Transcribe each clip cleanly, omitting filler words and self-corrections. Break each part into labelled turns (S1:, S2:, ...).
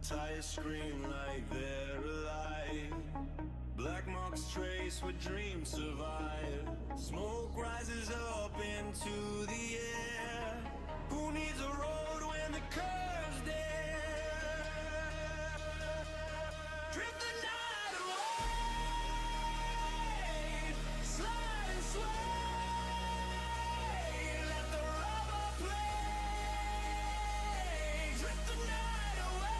S1: Tires scream like they're alive. Black marks trace where dreams survive. Smoke rises up into the air. Who needs a road when the curve's there? Drift the night away. Slide and sway. Let the rubber play. Drift the night away.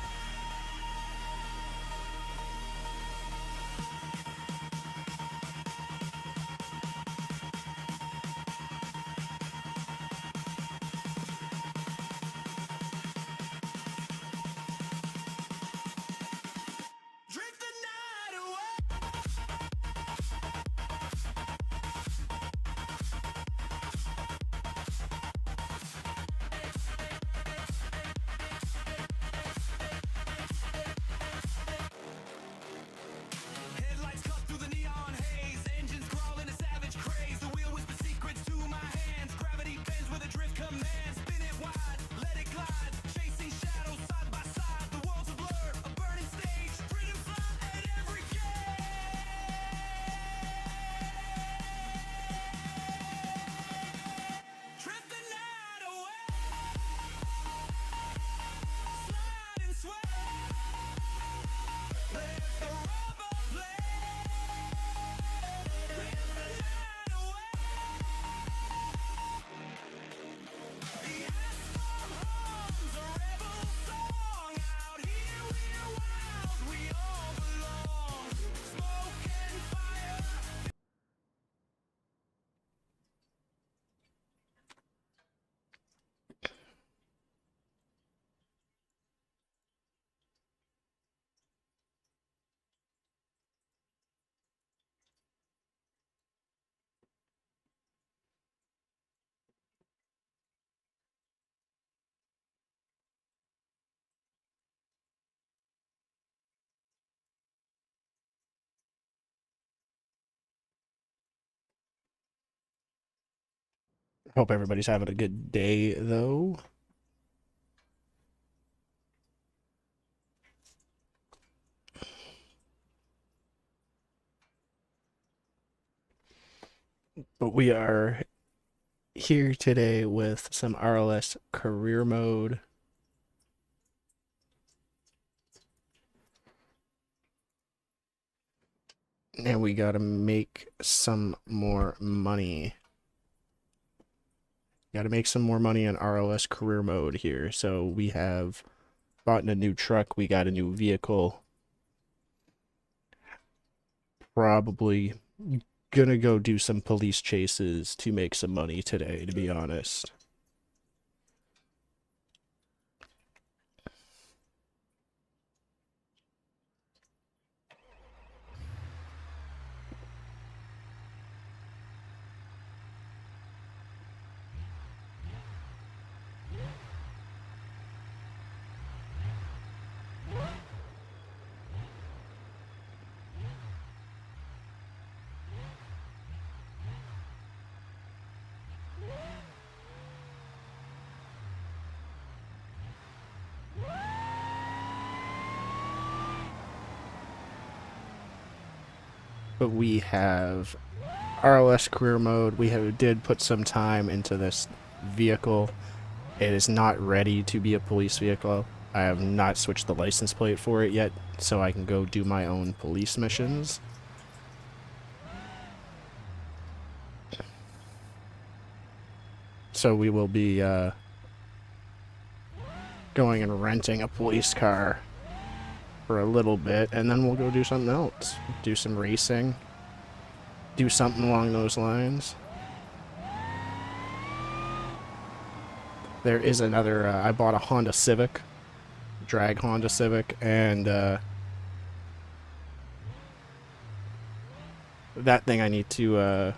S1: Drift the night away. Headlights cut through the neon haze. Engines crawl in a savage craze. The wheel whispers secrets to my hands. Gravity bends with a drift command. Spin it wide, let it glide. Chasing shadows side by side. The world's a blur, a burning stage. Freedom fly at every gate. Drift the night away. Slide and sway. Let the rubber play. Drift the night away. The asphalt hums a rebel song. Out here we're wild, we all belong. Smoke and fire.
S2: Hope everybody's having a good day, though. But we are here today with some RLS Career Mode. And we gotta make some more money. Gotta make some more money in RLS Career Mode here. So we have bought a new truck. We got a new vehicle. Probably gonna go do some police chases to make some money today, to be honest. But we have RLS Career Mode. We did put some time into this vehicle. It is not ready to be a police vehicle. I have not switched the license plate for it yet, so I can go do my own police missions. So we will be going and renting a police car for a little bit, and then we'll go do something else. Do some racing. Do something along those lines. There is another, I bought a Honda Civic, drag Honda Civic, and that thing I need to,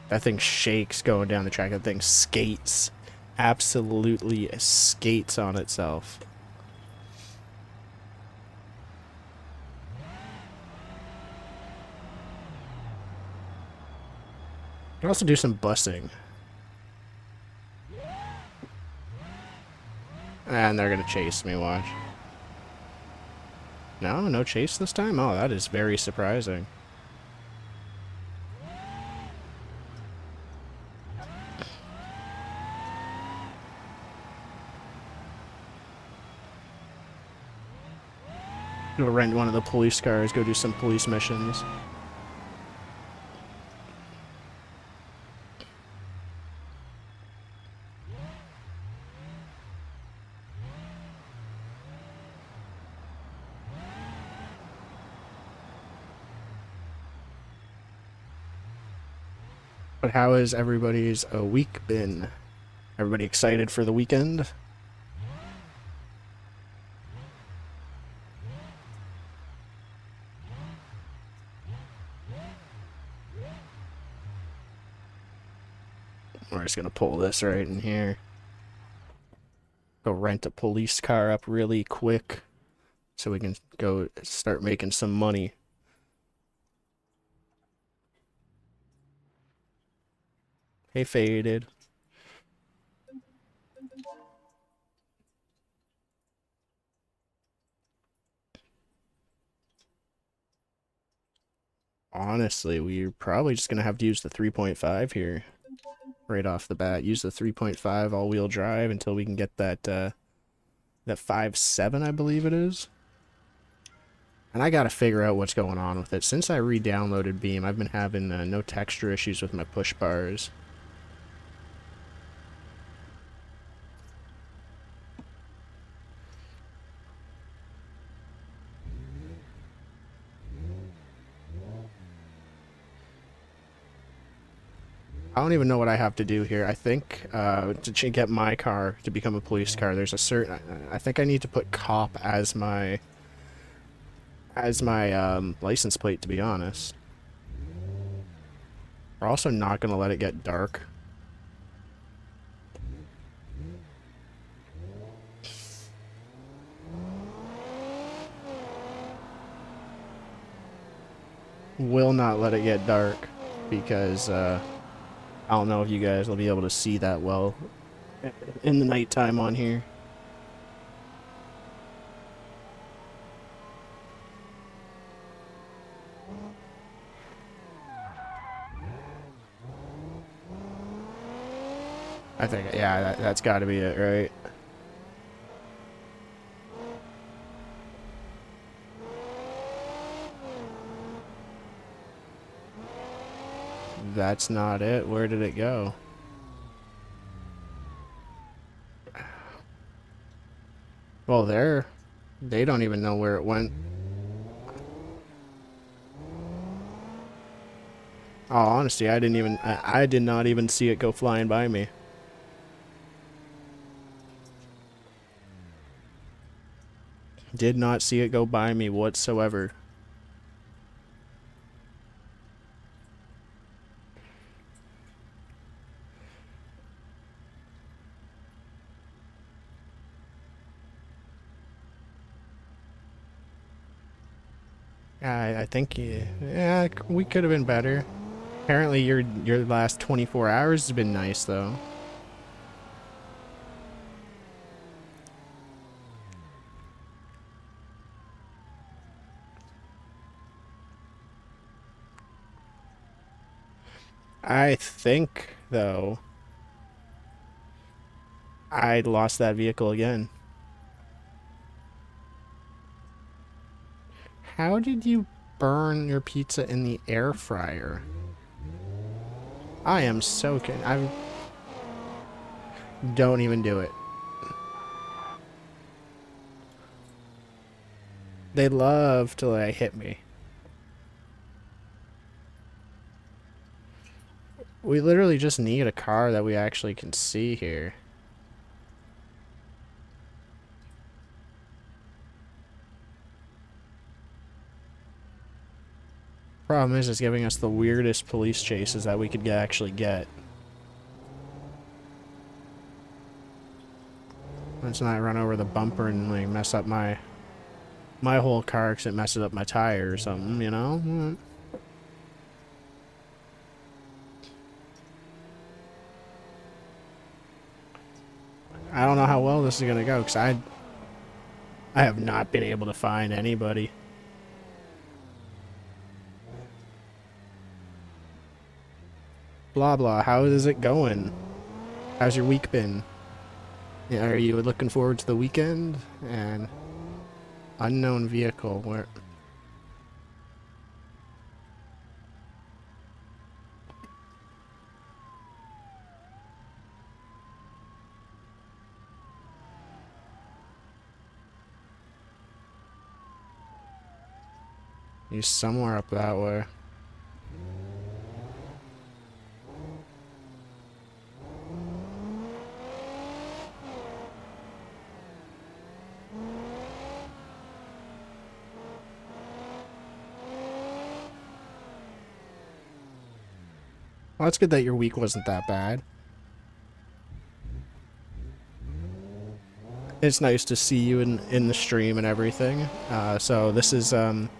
S2: that thing shakes going down the track. That thing skates, absolutely skates on itself. I can also do some busing. And they're gonna chase me, watch. No, no chase this time? Oh, that is very surprising. Go rent one of the police cars, go do some police missions. But how has everybody's week been? Everybody excited for the weekend? We're just gonna pull this right in here. Go rent a police car up really quick so we can go start making some money. Hey, Faded. Honestly, we're probably just gonna have to use the 3.5 here right off the bat. Use the 3.5 all-wheel drive until we can get that that 5.7, I believe it is. And I gotta figure out what's going on with it. Since I re-downloaded Beam, I've been having no texture issues with my push bars. I don't even know what I have to do here. I think to get my car to become a police car, there's a certain... I think I need to put cop as my license plate, to be honest. We're also not going to let it get dark. Will not let it get dark because I don't know if you guys will be able to see that well in the nighttime on here. I think, yeah, that's got to be it, right? That's not it. Where did it go? Well, they don't even know where it went. Oh, honestly, I did not even see it go flying by me. Did not see it go by me whatsoever. I think, yeah, we could have been better. Apparently, your last 24 hours has been nice, though. I think, though, I lost that vehicle again. How did you burn your pizza in the air fryer? I am so kidding. Don't even do it. They love to like hit me. We literally just need a car that we actually can see here. Problem is, it's giving us the weirdest police chases that we could actually get. Let's not run over the bumper and like mess up my whole car because it messes up my tire or something, you know? I don't know how well this is gonna go because I have not been able to find anybody. Blah blah. How is it going? How's your week been? Yeah, are you looking forward to the weekend? And unknown vehicle. Where? He's somewhere up that way. Well, it's good that your week wasn't that bad. It's nice to see you in the stream and everything. So this is RLS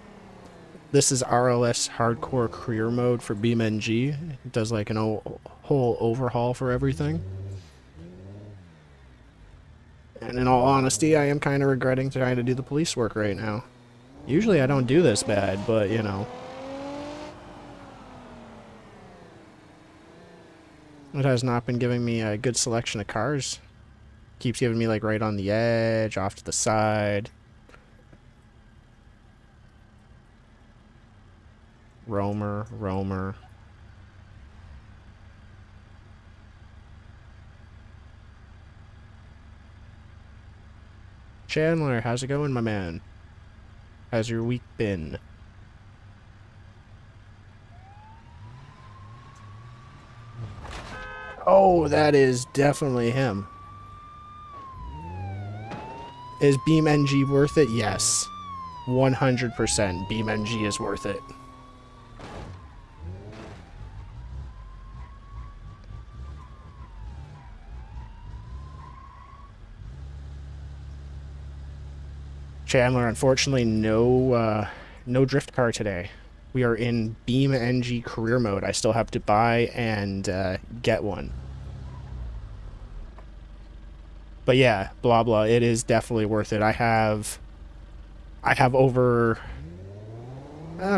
S2: Hardcore Career mode for BeamNG. It does like an whole overhaul for everything. And in all honesty, I am kind of regretting trying to do the police work right now. Usually I don't do this bad, but you know. It has not been giving me a good selection of cars. Keeps giving me like right on the edge, off to the side. Roamer. Chandler, how's it going, my man? How's your week been? Oh, that is definitely him. Is BeamNG worth it? Yes. 100% BeamNG is worth it. Chandler, unfortunately, no drift car today. We are in BeamNG career mode. I still have to buy and get one. But yeah, blah blah. It is definitely worth it. I have over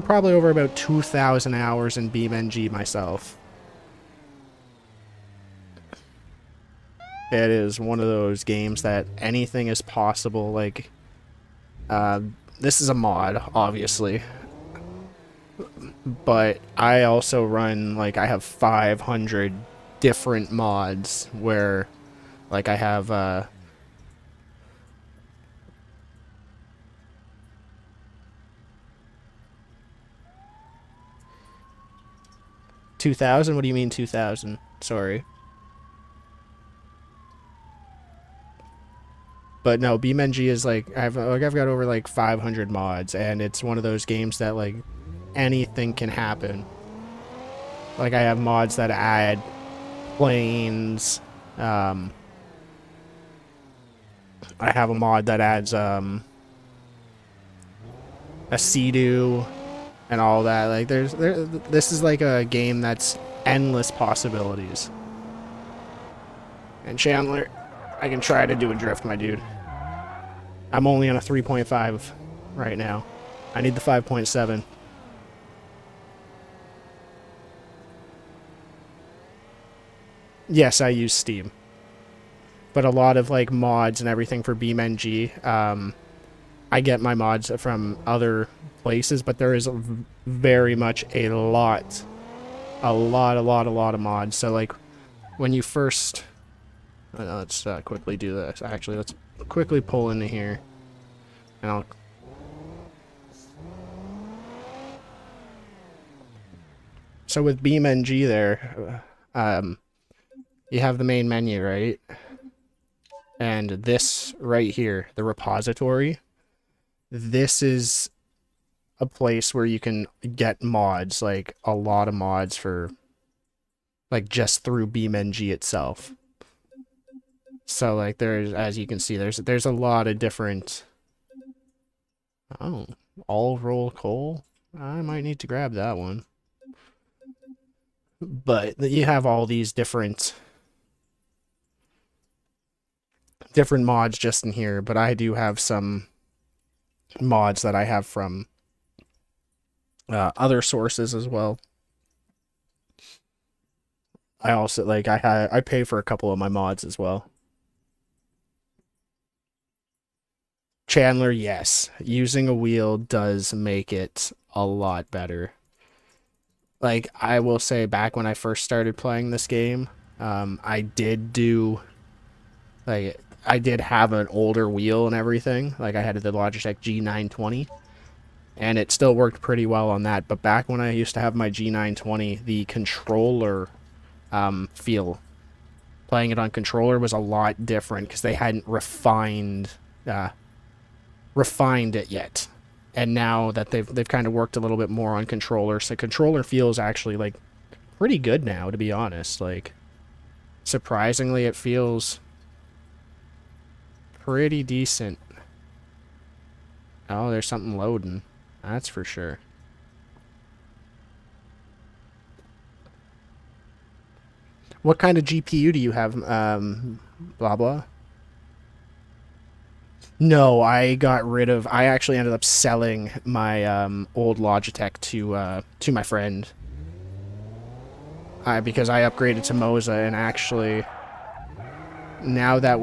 S2: probably over about 2,000 hours in BeamNG myself. It is one of those games that anything is possible. Like, this is a mod, obviously, but I also run, like, I have 500 different mods where, like, I have, 2,000? What do you mean 2,000? Sorry. But no, BeamNG is like, I've got over like 500 mods, and it's one of those games that like anything can happen. Like, I have mods that add planes. I have a mod that adds a Sea-Doo and all that. Like, this is like a game that's endless possibilities. And Chandler, I can try to do a drift, my dude. I'm only on a 3.5 right now. I need the 5.7. Yes, I use Steam. But a lot of like mods and everything for BeamNG, I get my mods from other places, but there is very much a lot of mods. So like when you first, let's quickly do this. Actually, let's quickly pull into here, and I'll. So with BeamNG there, you have the main menu, right? And this right here, the repository, this is a place where you can get mods, like a lot of mods for, like, just through BeamNG itself. So like there's, as you can see, there's a lot of different. Oh, all roll coal. I might need to grab that one. But you have all these different mods just in here, but I do have some mods that I have from other sources as well. I also like I pay for a couple of my mods as well. Chandler, yes. Using a wheel does make it a lot better. Like, I will say, back when I first started playing this game, I did do, like, I did have an older wheel and everything. Like, I had the Logitech G920, and it still worked pretty well on that. But back when I used to have my G920, the controller feel, playing it on controller was a lot different because they hadn't uh, refined it yet. And now that they've kind of worked a little bit more on controller, so controller feels actually like pretty good now, to be honest. Like, surprisingly, it feels pretty decent. Oh, there's something loading. That's for sure. What kind of GPU do you have, blah blah? No, I actually ended up selling my old Logitech to my friend. Because I upgraded to Moza, and actually now that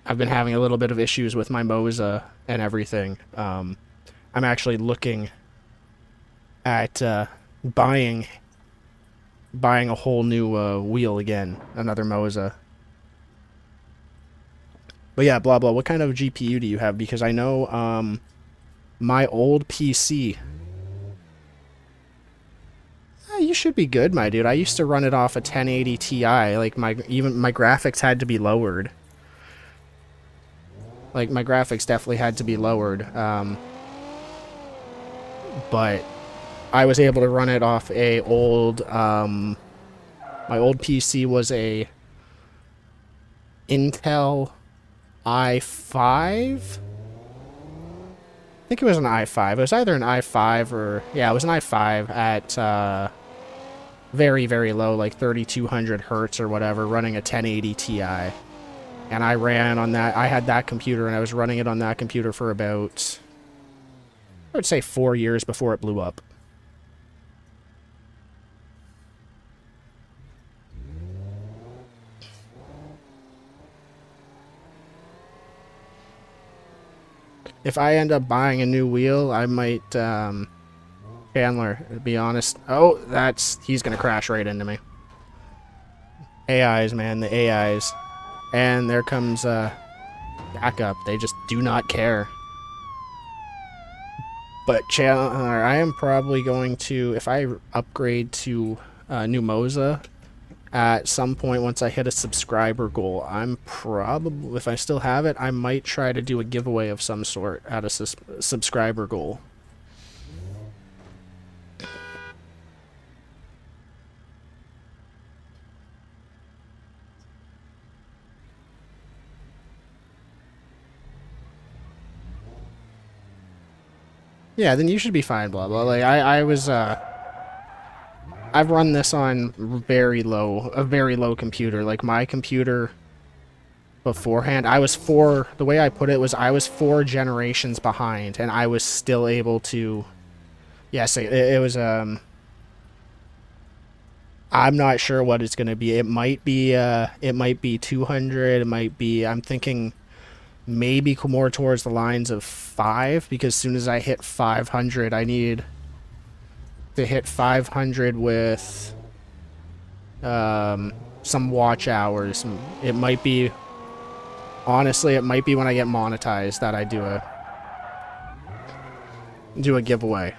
S2: I've been having a little bit of issues with my Moza and everything. I'm actually looking at buying a whole new wheel again, another Moza. But yeah, blah blah. What kind of GPU do you have? Because I know my old PC. You should be good, my dude. I used to run it off a 1080 Ti. Like, even my graphics had to be lowered. Like, my graphics definitely had to be lowered. But I was able to run it off a old, my old PC was a Intel i5? I think it was an i5. It was either an i5 or, yeah, it was an i5 at, very, very low, like 3200 hertz or whatever, running a 1080 Ti. And I ran on that, I had that computer, and I was running it on that computer for about, I would say 4 years before it blew up. If I end up buying a new wheel, I might, Chandler, to be honest. Oh, he's gonna crash right into me. AIs, man, the AIs. And there comes, backup. They just do not care. But Chandler, I am probably going to, if I upgrade to new Moza, at some point once I hit a subscriber goal, I'm probably, if I still have it, I might try to do a giveaway of some sort at a subscriber goal. Yeah, then you should be fine, blah blah. Like, I've run this on a very low computer. Like, my computer beforehand, the way I put it was I was 4 generations behind, and I was still able to, yes, it was, I'm not sure what it's going to be. It might be 200, it might be, I'm thinking maybe more towards the lines of 5, because as soon as I hit 500, I need to hit 500 with some watch hours. It might be, honestly, it might be when I get monetized that I do a giveaway.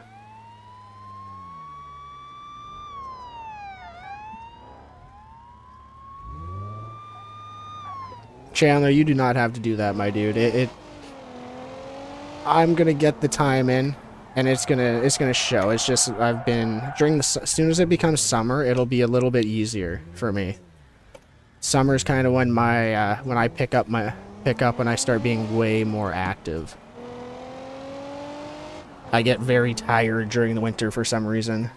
S2: Chandler, you do not have to do that, my dude. I'm gonna get the time in, and it's gonna show. It's just, I've been as soon as it becomes summer, it'll be a little bit easier for me. Summer's kind of when when I pick up and I start being way more active. I get very tired during the winter for some reason.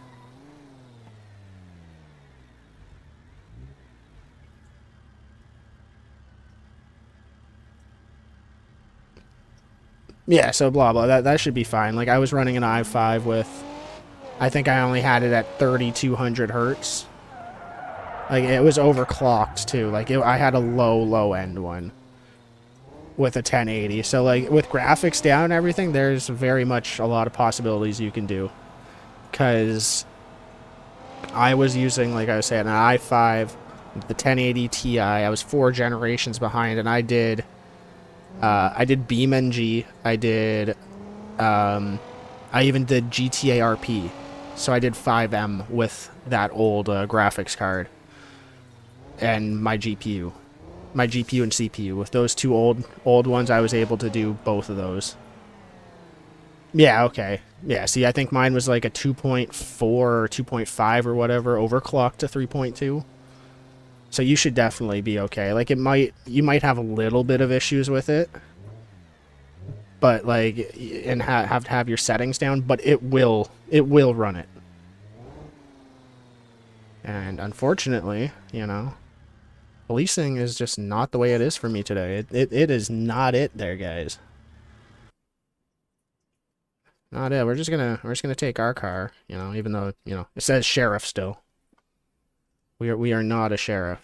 S2: Yeah, so blah blah. That should be fine. Like, I was running an i5 with, I think I only had it at 3200 hertz. Like, it was overclocked, too. Like, I had a low end one with a 1080. So, like, with graphics down and everything, there's very much a lot of possibilities you can do. Because I was using, like I was saying, an i5, the 1080 Ti. I was 4 generations behind, and I did BeamNG. I even did GTA RP. So I did 5M with that old graphics card. And my GPU and CPU. With those two old ones, I was able to do both of those. Yeah, okay. Yeah, see, I think mine was like a 2.4 or 2.5 or whatever, overclocked to 3.2. So you should definitely be okay. Like, you might have a little bit of issues with it, but like, and have to have your settings down, but it will run it. And unfortunately, you know, policing is just not the way it is for me today. It is not it there, guys. Not it. We're just gonna take our car, you know, even though, you know, it says sheriff still. We are not a sheriff.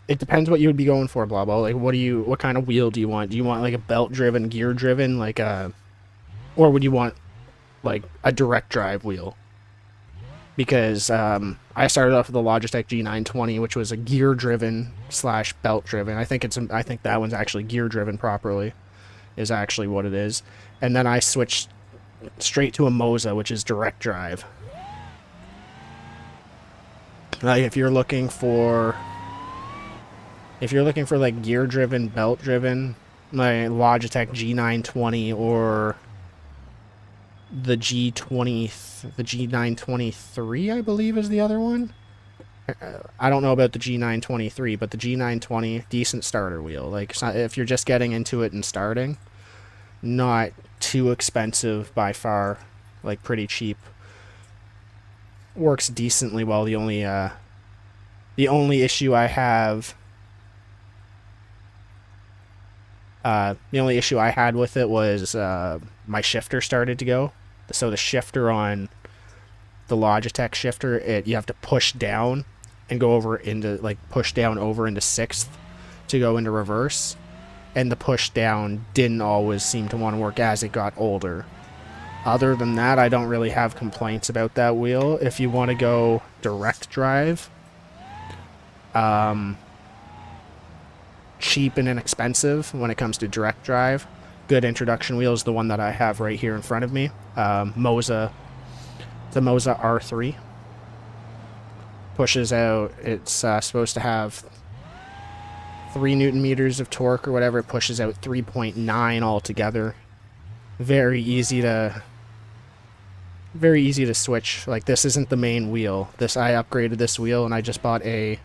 S2: It depends what you would be going for, blah blah. Like, what kind of wheel do you want? Do you want like a belt-driven, gear-driven, like or would you want like a direct drive wheel? Because I started off with the Logitech G920, which was a gear-driven / belt-driven. I think that one's actually gear-driven properly, is actually what it is. And then I switched straight to a Moza, which is direct drive. Like, if you're looking for like gear-driven, belt-driven, like Logitech G920 or the G923, I believe, is the other one. I don't know about the G923, but the G920, decent starter wheel. Like, if you're just getting into it and starting, not too expensive by far, like pretty cheap. Works decently well. The only issue I have, the only issue I had with it was my shifter started to go. So the shifter on the Logitech shifter, you have to push down and go over into, like, push down over into 6th to go into reverse, and the push down didn't always seem to want to work as it got older. Other than that, I don't really have complaints about that wheel. If you want to go direct drive, cheap and inexpensive when it comes to direct drive, good introduction wheel is the one that I have right here in front of me. Moza, the Moza R3. Pushes out, it's supposed to have 3 Newton meters of torque or whatever. It pushes out 3.9 altogether. Very easy to switch. Like, this isn't the main wheel. I upgraded this wheel, and I just bought a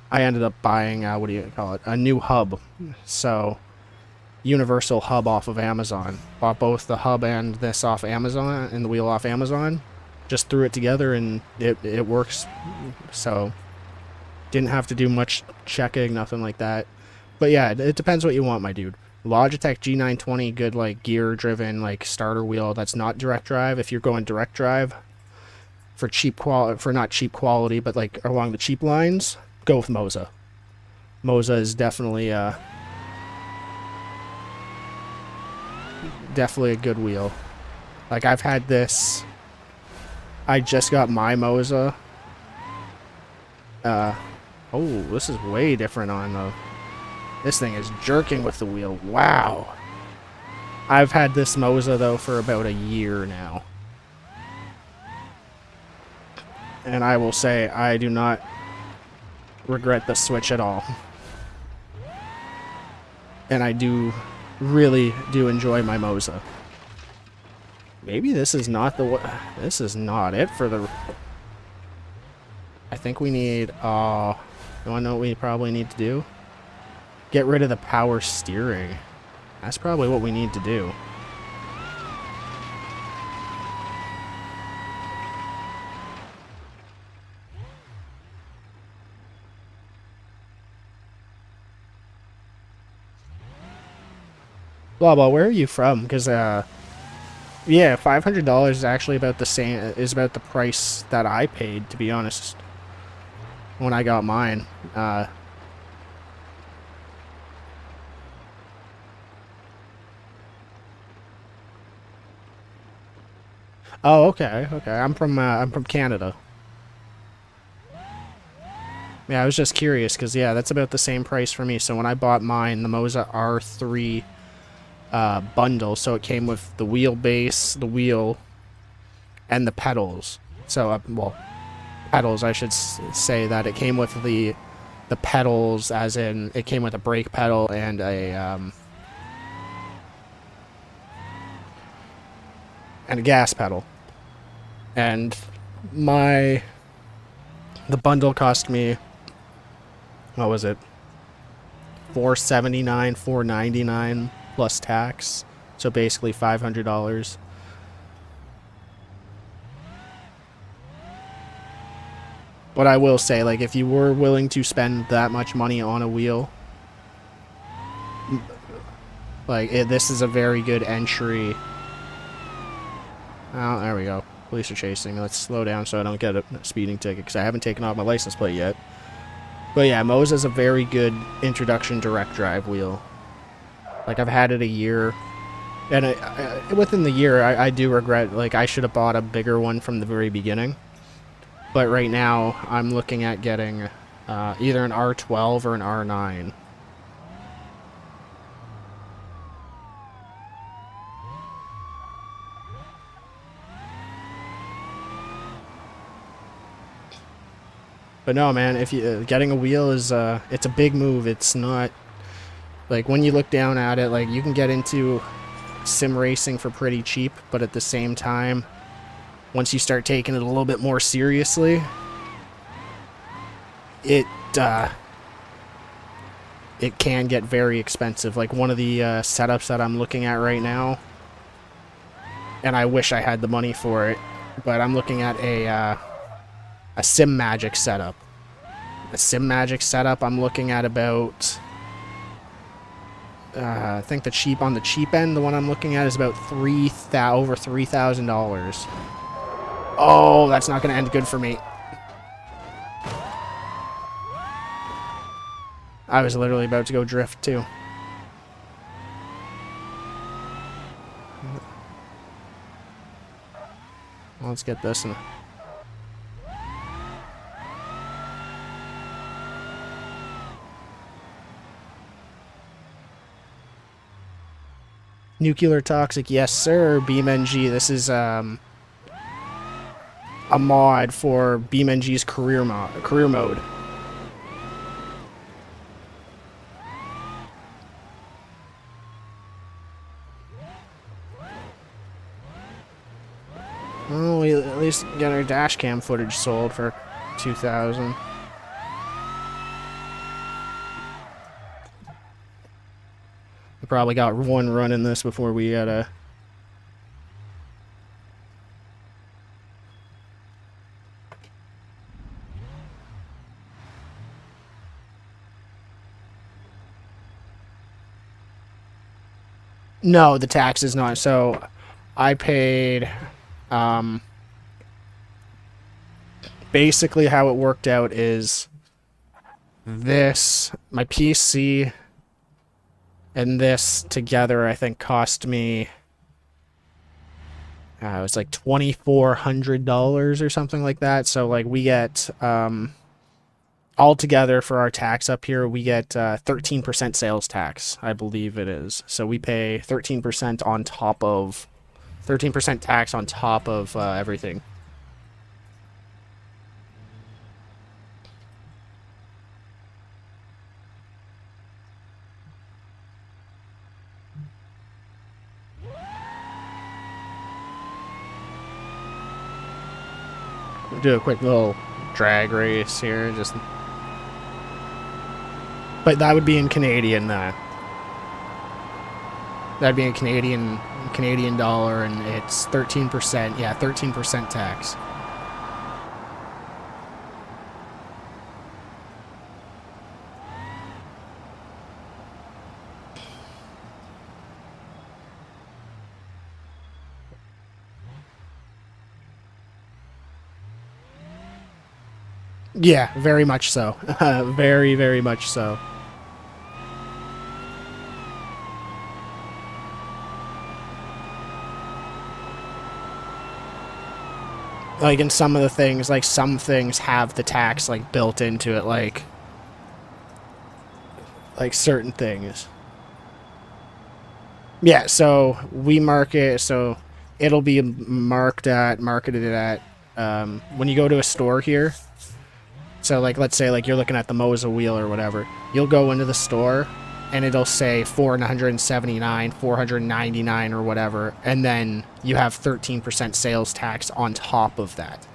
S2: I ended up buying what do you call it, a new hub. So universal hub off of Amazon. Bought both the hub and this off Amazon, and the wheel off Amazon. Just threw it together and it works. So didn't have to do much checking, nothing like that. But yeah, it depends what you want, my dude. Logitech G920, good, like, gear-driven, like, starter wheel. That's not direct drive. If you're going direct drive for not cheap quality, but like along the cheap lines, go with Moza. Moza is definitely definitely a good wheel. Like, I've had this. I just got my Moza. Oh, this is way different on the. This thing is jerking with the wheel. Wow. I've had this Moza, though, for about a year now. And I will say, I do not regret the switch at all. And I really do enjoy my Moza. Maybe this is not this is not it for the. I think we need. You want to know what we probably need to do? Get rid of the power steering. That's probably what we need to do. Blah blah, where are you from? Because yeah, $500 is actually about the same, is about the price that I paid, to be honest, when I got mine. Oh, okay, okay. I'm from Canada. Yeah, I was just curious because yeah, that's about the same price for me. So when I bought mine, the Moza R3 bundle, so it came with the wheelbase, the wheel, and the pedals. So well, pedals, I should say that it came with the pedals, as in it came with a brake pedal and a gas pedal. And the bundle cost me, what was it, $479, $499 plus tax, so basically $500. But I will say, like, if you were willing to spend that much money on a wheel, like, this is a very good entry. Oh, there we go. Police are chasing me. Let's slow down so I don't get a speeding ticket, because I haven't taken off my license plate yet. But yeah, Moza is a very good introduction direct drive wheel. Like, I've had it a year, and within the year, I do regret, like, I should have bought a bigger one from the very beginning. But right now, I'm looking at getting either an R12 or an R9. But no, man, if you getting a wheel is it's a big move. It's not like, when you look down at it, like, you can get into sim racing for pretty cheap, but at the same time, once you start taking it a little bit more seriously, it can get very expensive. Like, one of the setups that I'm looking at right now, and I wish I had the money for it, but I'm looking at a Sim Magic setup. A Sim Magic setup, I'm looking at about, I think on the cheap end, the one I'm looking at is about over $3,000. Oh, that's not going to end good for me. I was literally about to go drift too. Let's get this one. Nuclear Toxic, yes sir, BeamNG. This is a mod for BeamNG's career mode. Well, we at least get our dash cam footage sold for $2,000. We probably got one run in this before we gotta. No, the tax is not. So I paid, basically how it worked out is this, my PC and this together, I think, cost me, it was like $2,400 or something like that. So, like, we get, all together for our tax up here, we get 13% sales tax, I believe it is. So we pay 13% on top of, 13% tax on top of everything. We'll do a quick little drag race here, just. But that would be in Canadian. That'd be a Canadian dollar, and it's 13%. Yeah, 13% tax. Yeah, very much so. Very, very much so. Like in some of the things, like some things have the tax like built into it, like certain things. Yeah, so we market, so it'll be marketed at when you go to a store here. So like let's say like you're looking at the Moza wheel or whatever. You'll go into the store and it'll say 479, 499 or whatever, and then you have 13% sales tax on top of that.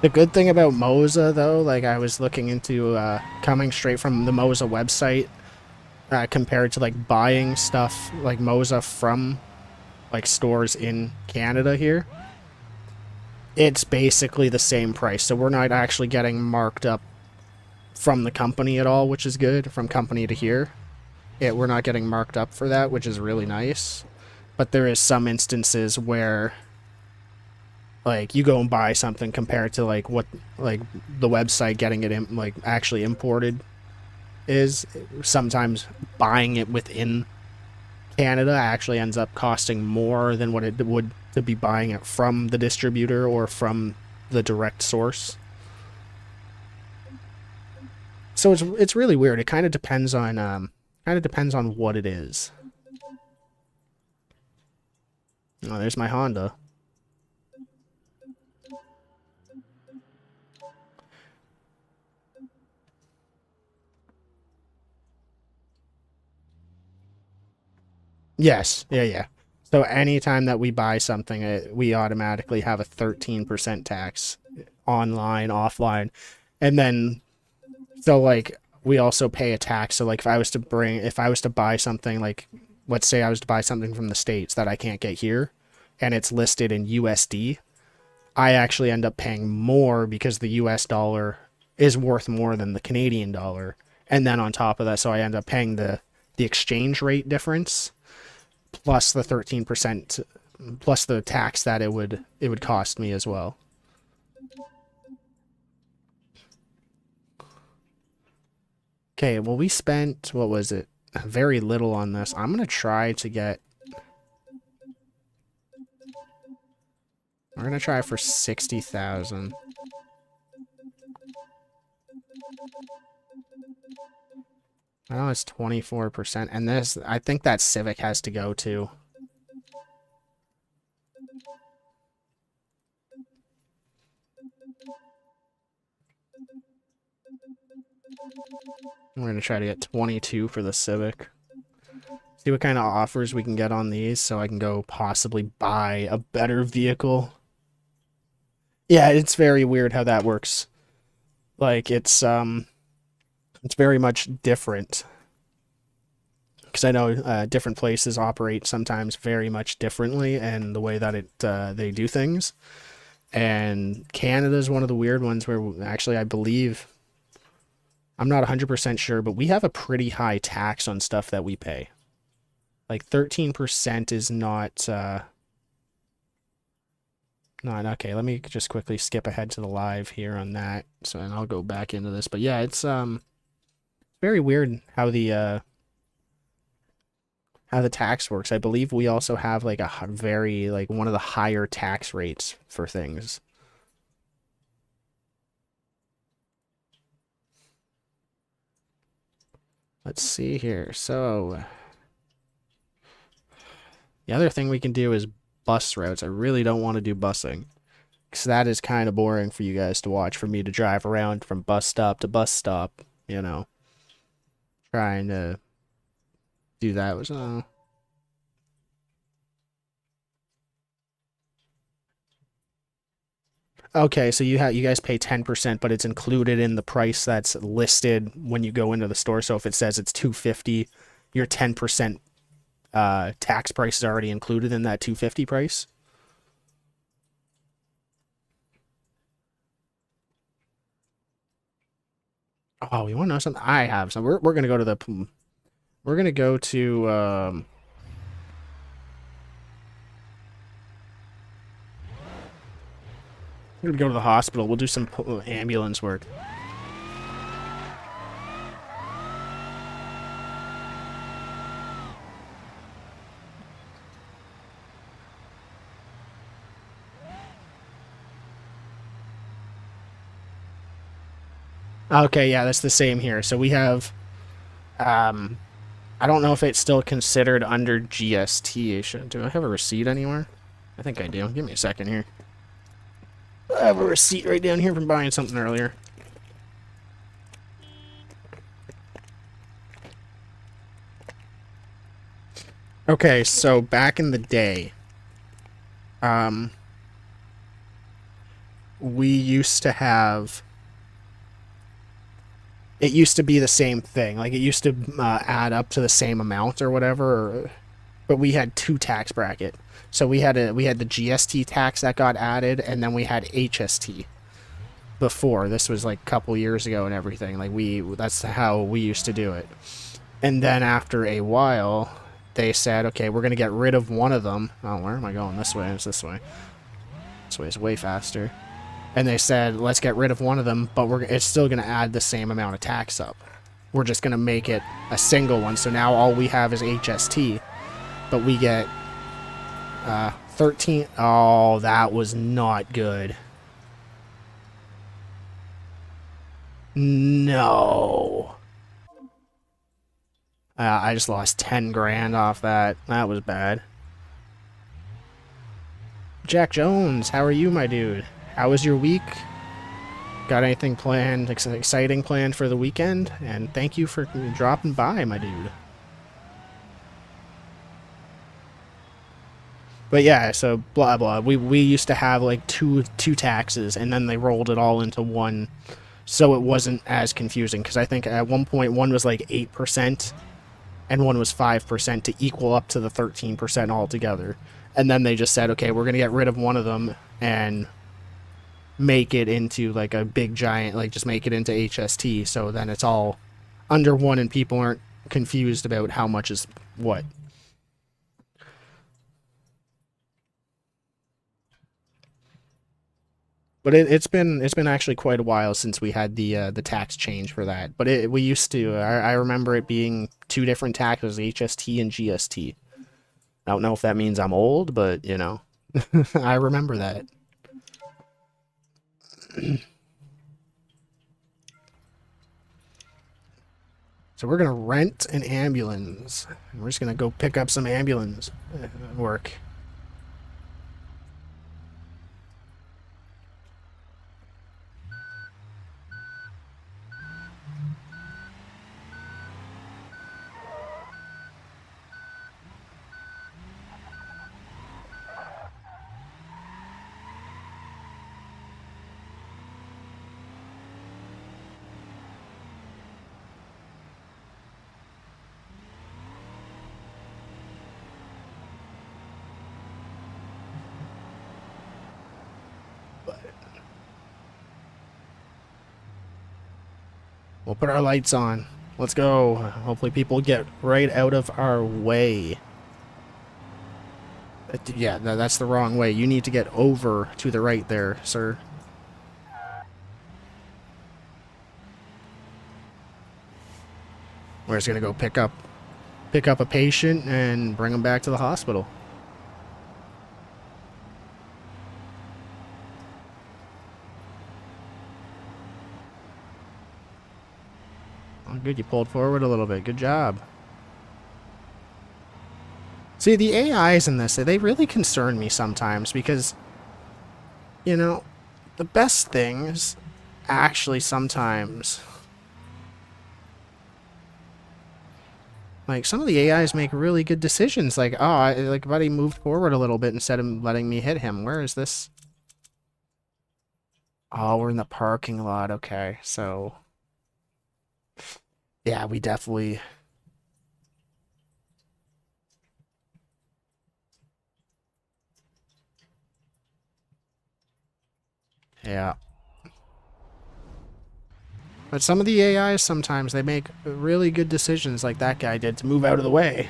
S2: The good thing about Moza, though, like I was looking into coming straight from the Moza website compared to like buying stuff like Moza from like stores in Canada here, it's basically the same price. So we're not actually getting marked up from the company at all, which is good. From company to here, we're not getting marked up for that, which is really nice. But there is some instances where like you go and buy something compared to like what like the website getting it in, like actually imported is. Sometimes buying it within Canada actually ends up costing more than what it would to be buying it from the distributor or from the direct source. So it's really weird. It kind of depends on what it is. Oh, there's my Honda. Yes. Yeah, yeah. So anytime that we buy something, we automatically have a 13% tax online, offline. And then, so like, we also pay a tax. So like, if I was to buy something, like, let's say I was to buy something from the States that I can't get here, and it's listed in USD, I actually end up paying more because the US dollar is worth more than the Canadian dollar. And then on top of that, so I end up paying the exchange rate difference plus the 13% plus the tax that it would cost me as well. Okay, well we spent what was it? Very little on this. I'm gonna try to get. We're gonna try for 60,000. I know it's 24%, and this I think that Civic has to go too. We're going to try to get 22 for the Civic. See what kind of offers we can get on these so I can go possibly buy a better vehicle. Yeah, it's very weird how that works. Like, it's very much different. Because I know different places operate sometimes very much differently and the way that they do things. And Canada is one of the weird ones where actually I believe, I'm not 100% sure, but we have a pretty high tax on stuff that we pay. Like 13% is not okay. Let me just quickly skip ahead to the live here on that. So, and I'll go back into this. But yeah, it's very weird how the tax works. I believe we also have like a very like one of the higher tax rates for things. Let's see here. So the other thing we can do is bus routes. I really don't want to do busing because that is kind of boring for you guys to watch, for me to drive around from bus stop to bus stop, you know. Trying to do that was okay, so you guys pay 10%, but it's included in the price that's listed when you go into the store. So if it says it's 250, your 10% tax price is already included in that 250 price. Oh, you want to know something? I have some. We're gonna go to the. We're gonna go to. We're gonna go to the hospital. We'll do some ambulance work. Okay, yeah, that's the same here. So we have. I don't know if it's still considered under GST. Do I have a receipt anywhere? I think I do. Give me a second here. I have a receipt right down here from buying something earlier. Okay, so back in the day, we used to have. It used to be the same thing. Like, it used to add up to the same amount or whatever. But we had two tax bracket. So we had the GST tax that got added, and then we had HST before. This was like a couple years ago and everything. Like, that's how we used to do it. And then after a while, they said, okay, we're going to get rid of one of them. Oh, where am I going? This way. It's this way. This way is way faster. And they said, let's get rid of one of them, but it's still going to add the same amount of tax up. We're just going to make it a single one. So now all we have is HST, but we get 13. Oh, that was not good. No. I just lost 10 grand off that. That was bad. Jack Jones, how are you, my dude? How was your week? Got anything planned, exciting planned for the weekend? And thank you for dropping by, my dude. But yeah, so blah blah. We used to have like two taxes, and then they rolled it all into one, so it wasn't as confusing. Because I think at one point one was like 8%, and one was 5% to equal up to the 13% altogether. And then they just said, okay, we're gonna get rid of one of them and make it into like a big giant, like just make it into HST, so then it's all under one and people aren't confused about how much is what. But it's been actually quite a while since we had the tax change for that. But we used to. I remember it being two different taxes, HST and GST. I don't know if that means I'm old, but you know, I remember that. So we're gonna rent an ambulance. We're just gonna go pick up some ambulance work. We'll put our lights on. Let's go. Hopefully people get right out of our way. Yeah, that's the wrong way. You need to get over to the right there, sir. We're just gonna go pick up a patient and bring them back to the hospital. Oh, good, you pulled forward a little bit. Good job. See, the AIs in this, they really concern me sometimes because, you know, the best things actually sometimes Like, some of the AIs make really good decisions. Like, oh, like, buddy moved forward a little bit instead of letting me hit him. Where is this? Oh, we're in the parking lot. Okay, so... Yeah, we definitely... Yeah. But some of the AIs, sometimes, they make really good decisions like that guy did to move out of the way.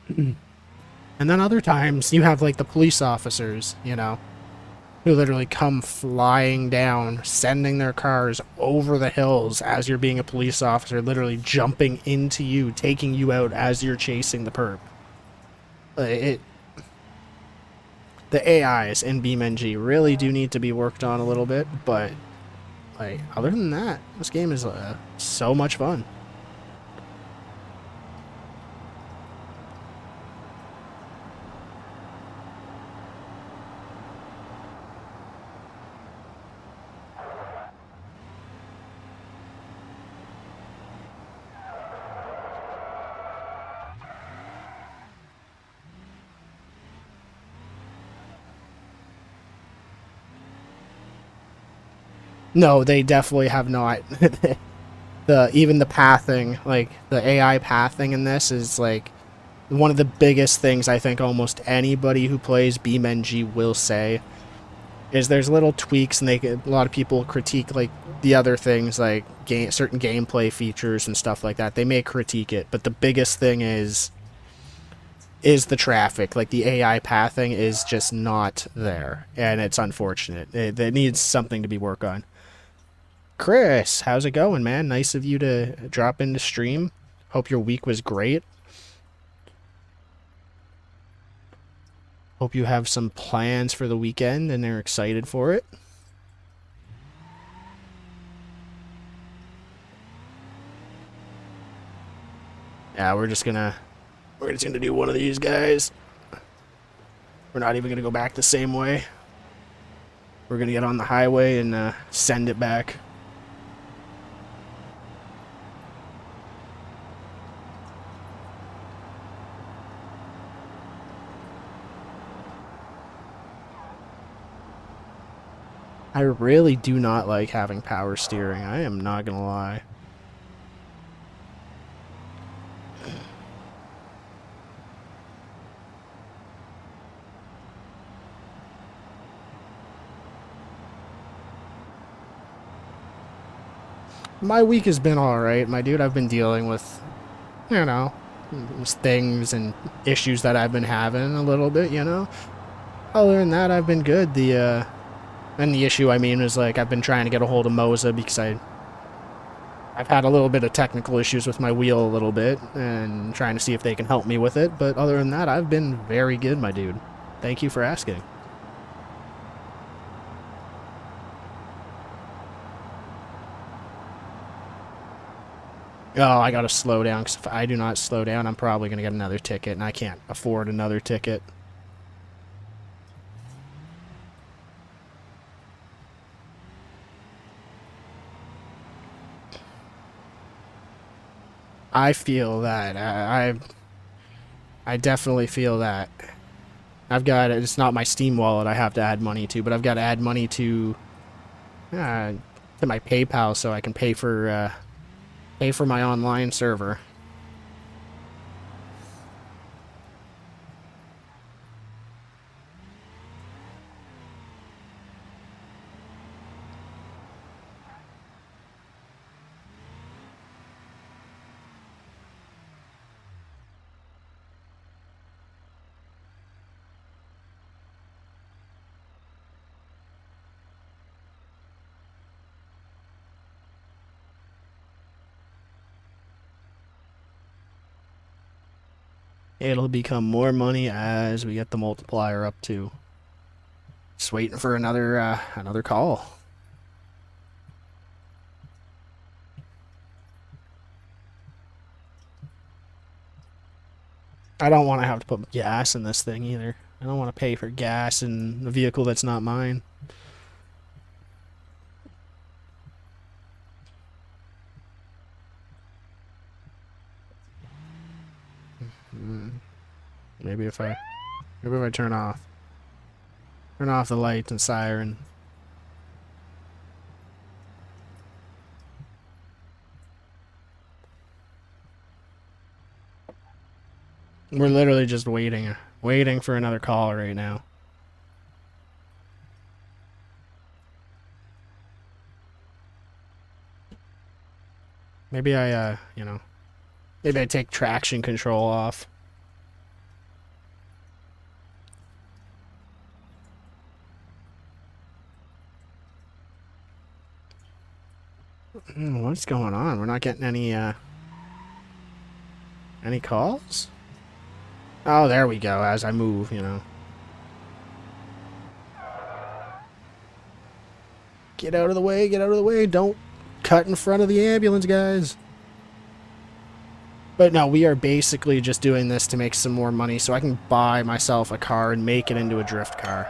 S2: And then other times, you have, like, the police officers, you know, who literally come flying down, sending their cars over the hills as you're being a police officer, literally jumping into you, taking you out as you're chasing the perp. The AIs in BeamNG really do need to be worked on a little bit, but, like, other than that, this game is so much fun. No, they definitely have not. Even the pathing, like the AI pathing in this is like one of the biggest things I think almost anybody who plays BeamNG will say is there's little tweaks, and a lot of people critique like the other things like certain gameplay features and stuff like that. They may critique it, but the biggest thing is the traffic. Like, the AI pathing is just not there, and it's unfortunate. It needs something to be worked on. Chris, how's it going, man? Nice of you to drop into stream. Hope your week was great. Hope you have some plans for the weekend and are excited for it. Yeah, we're just gonna do one of these guys. We're not even gonna go back the same way. We're gonna get on the highway and send it back. I really do not like having power steering. I am not gonna lie. My week has been alright, my dude. I've been dealing with, you know, things and issues that I've been having a little bit, you know. Other than that, I've been good. And the issue, I mean, is like I've been trying to get a hold of Moza because I've had a little bit of technical issues with my wheel a little bit and trying to see if they can help me with it. But other than that, I've been very good, my dude. Thank you for asking. Oh, I gotta slow down, because if I do not slow down, I'm probably gonna get another ticket, and I can't afford another ticket. I feel that. I definitely feel that. I've got, it's not my Steam wallet I have to add money to, but I've got to add money to my PayPal so I can pay for my online server. It'll become more money as we get the multiplier up too. Just waiting for another call. I don't want to have to put gas in this thing either. I don't want to pay for gas in a vehicle that's not mine. Maybe if I turn off the lights and siren. We're literally just waiting for another call right now. Maybe I, maybe I take traction control off. What's going on? We're not getting any calls? Oh, there we go, as I move, Get out of the way, don't cut in front of the ambulance, guys. But no, we are basically just doing this to make some more money so I can buy myself a car and make it into a drift car.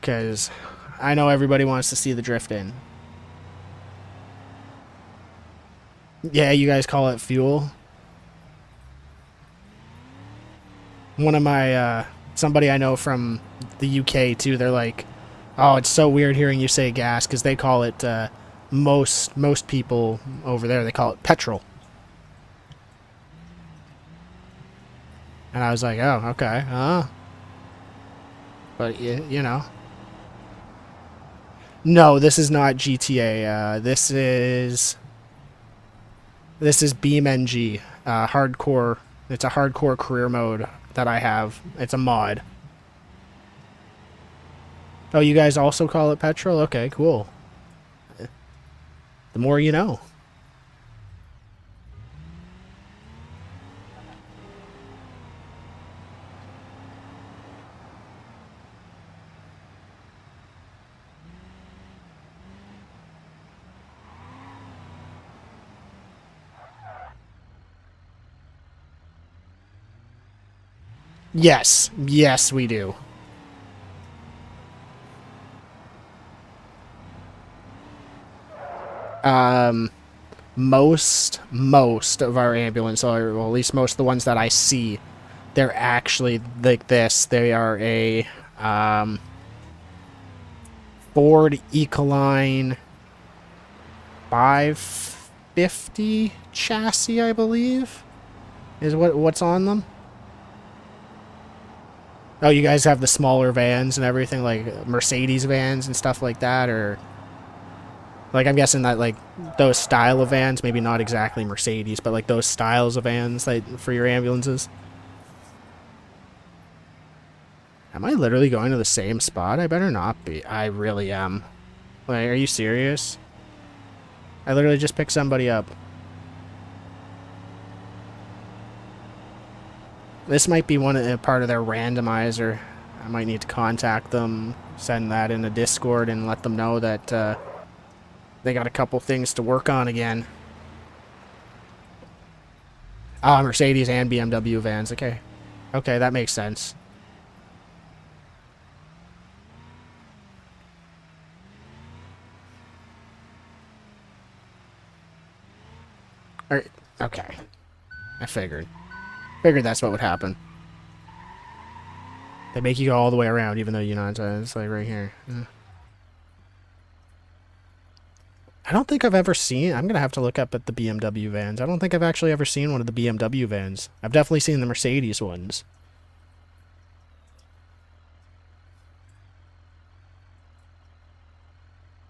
S2: Because I know everybody wants to see the drifting. Yeah, you guys call it fuel? One of my, somebody I know from the UK too, they're like, oh, it's so weird hearing you say gas, because they call it, most people over there, they call it petrol. And I was like, oh, okay, but, you know. No, this is not GTA, this is BeamNG, hardcore, it's a hardcore career mode that I have. It's a mod. Oh, you guys also call it petrol? Okay, cool. The more you know. Yes. Yes, we do. Most of our ambulance, or well, at least most of the ones that I see, they're actually like this. They are a Ford Ecoline 550 chassis, I believe, is what's on them. Oh, you guys have the smaller vans and everything, like Mercedes vans and stuff like that, or like I'm guessing that like those style of vans, maybe not exactly Mercedes, but like those styles of vans like for your ambulances. Am I literally going to the same spot? I better not be. I really am. Like, are you serious? I literally just picked somebody up. This might be part of their randomizer. I might need to contact them, send that in a Discord, and let them know that they got a couple things to work on again. Ah, Mercedes and BMW vans. Okay. Okay, that makes sense. Alright. Okay. I figured. Figured that's what would happen. They make you go all the way around, even though, you know, it's like right here. I don't think I've ever seen... I'm going to have to look up at the BMW vans. I don't think I've actually ever seen one of the BMW vans. I've definitely seen the Mercedes ones.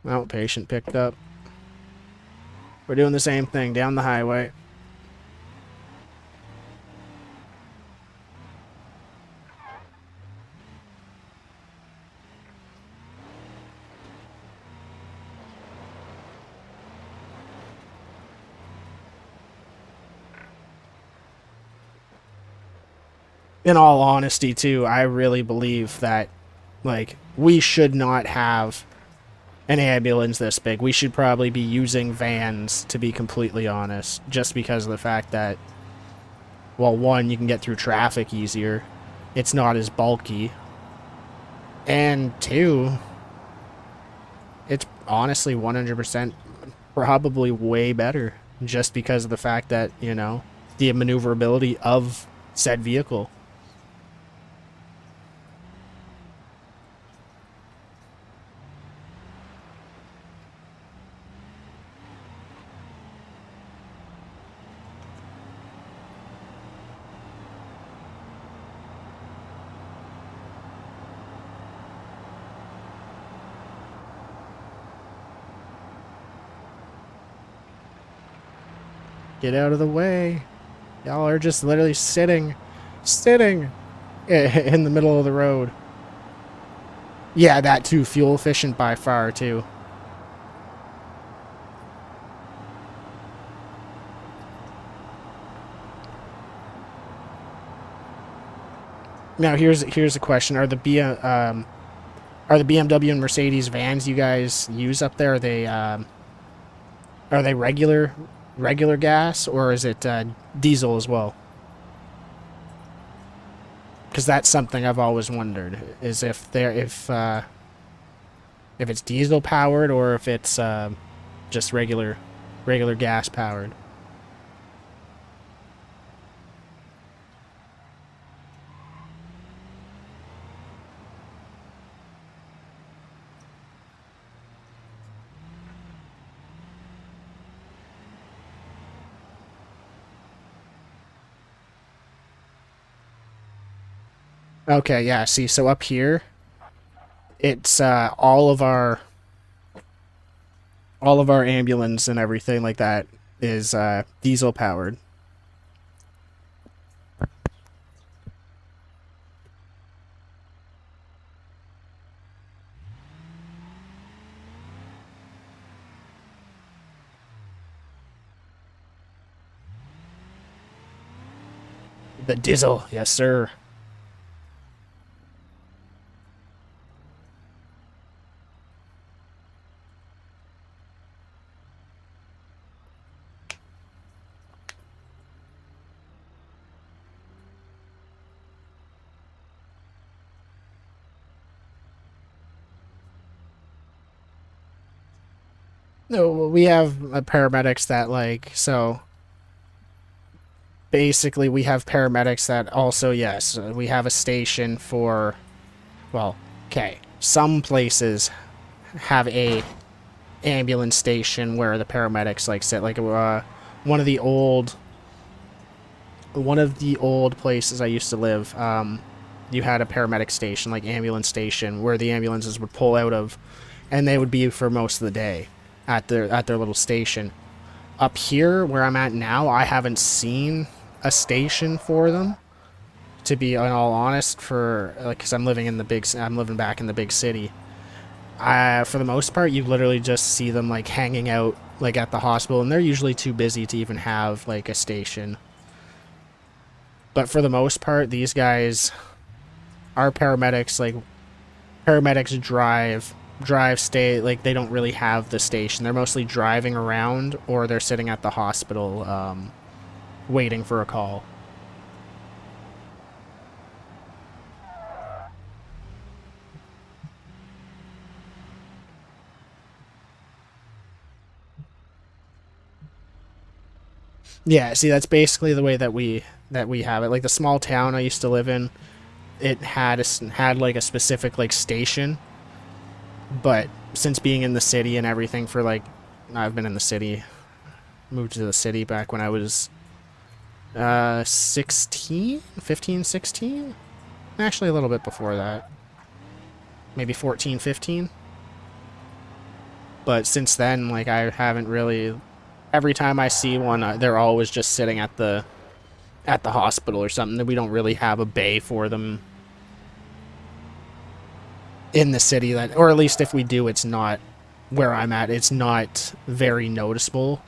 S2: Well, patient picked up. We're doing the same thing down the highway. In all honesty, too, I really believe that, like, we should not have an ambulance this big. We should probably be using vans, to be completely honest, just because of the fact that, well, one, you can get through traffic easier. It's not as bulky. And two, it's honestly 100% probably way better, just because of the fact that, you know, the maneuverability of said vehicle. Get out of the way. Y'all are just literally sitting in the middle of the road. Yeah, that too. Fuel efficient by far, too. Now, here's a question. Are the BMW and Mercedes vans you guys use up there, are they regular gas, or is it diesel as well? Because that's something I've always wondered, is if it's diesel powered or if it's just regular gas powered. Okay, yeah, see, so up here, it's all of our ambulance and everything like that is diesel powered. The diesel, yes sir. No, we have paramedics that so basically we have paramedics that also, yes, we have a station for, well, okay, some places have a ambulance station where the paramedics sit, one of the old places I used to live, you had a paramedic station, ambulance station, where the ambulances would pull out of, and they would be for most of the day at their little station. Up here where I'm at now, I haven't seen a station for them, to be in all honest, for because I'm living back in the big city. For the most part, you literally just see them hanging out at the hospital, and they're usually too busy to even have a station. But for the most part, these guys are paramedics. Paramedics stay, they don't really have the station. They're mostly driving around, or they're sitting at the hospital waiting for a call. Yeah, see, that's basically the way that we have it. The small town I used to live in, it had a specific station. But since being in the city and everything for I've been in the city, moved to the city back when I was 16, 15, 16? Actually a little bit before that. Maybe 14, 15. But since then, I haven't really, every time I see one, they're always just sitting at the hospital or something. We don't really have a bay for them in the city, or at least if we do, it's not where I'm at. It's not very noticeable,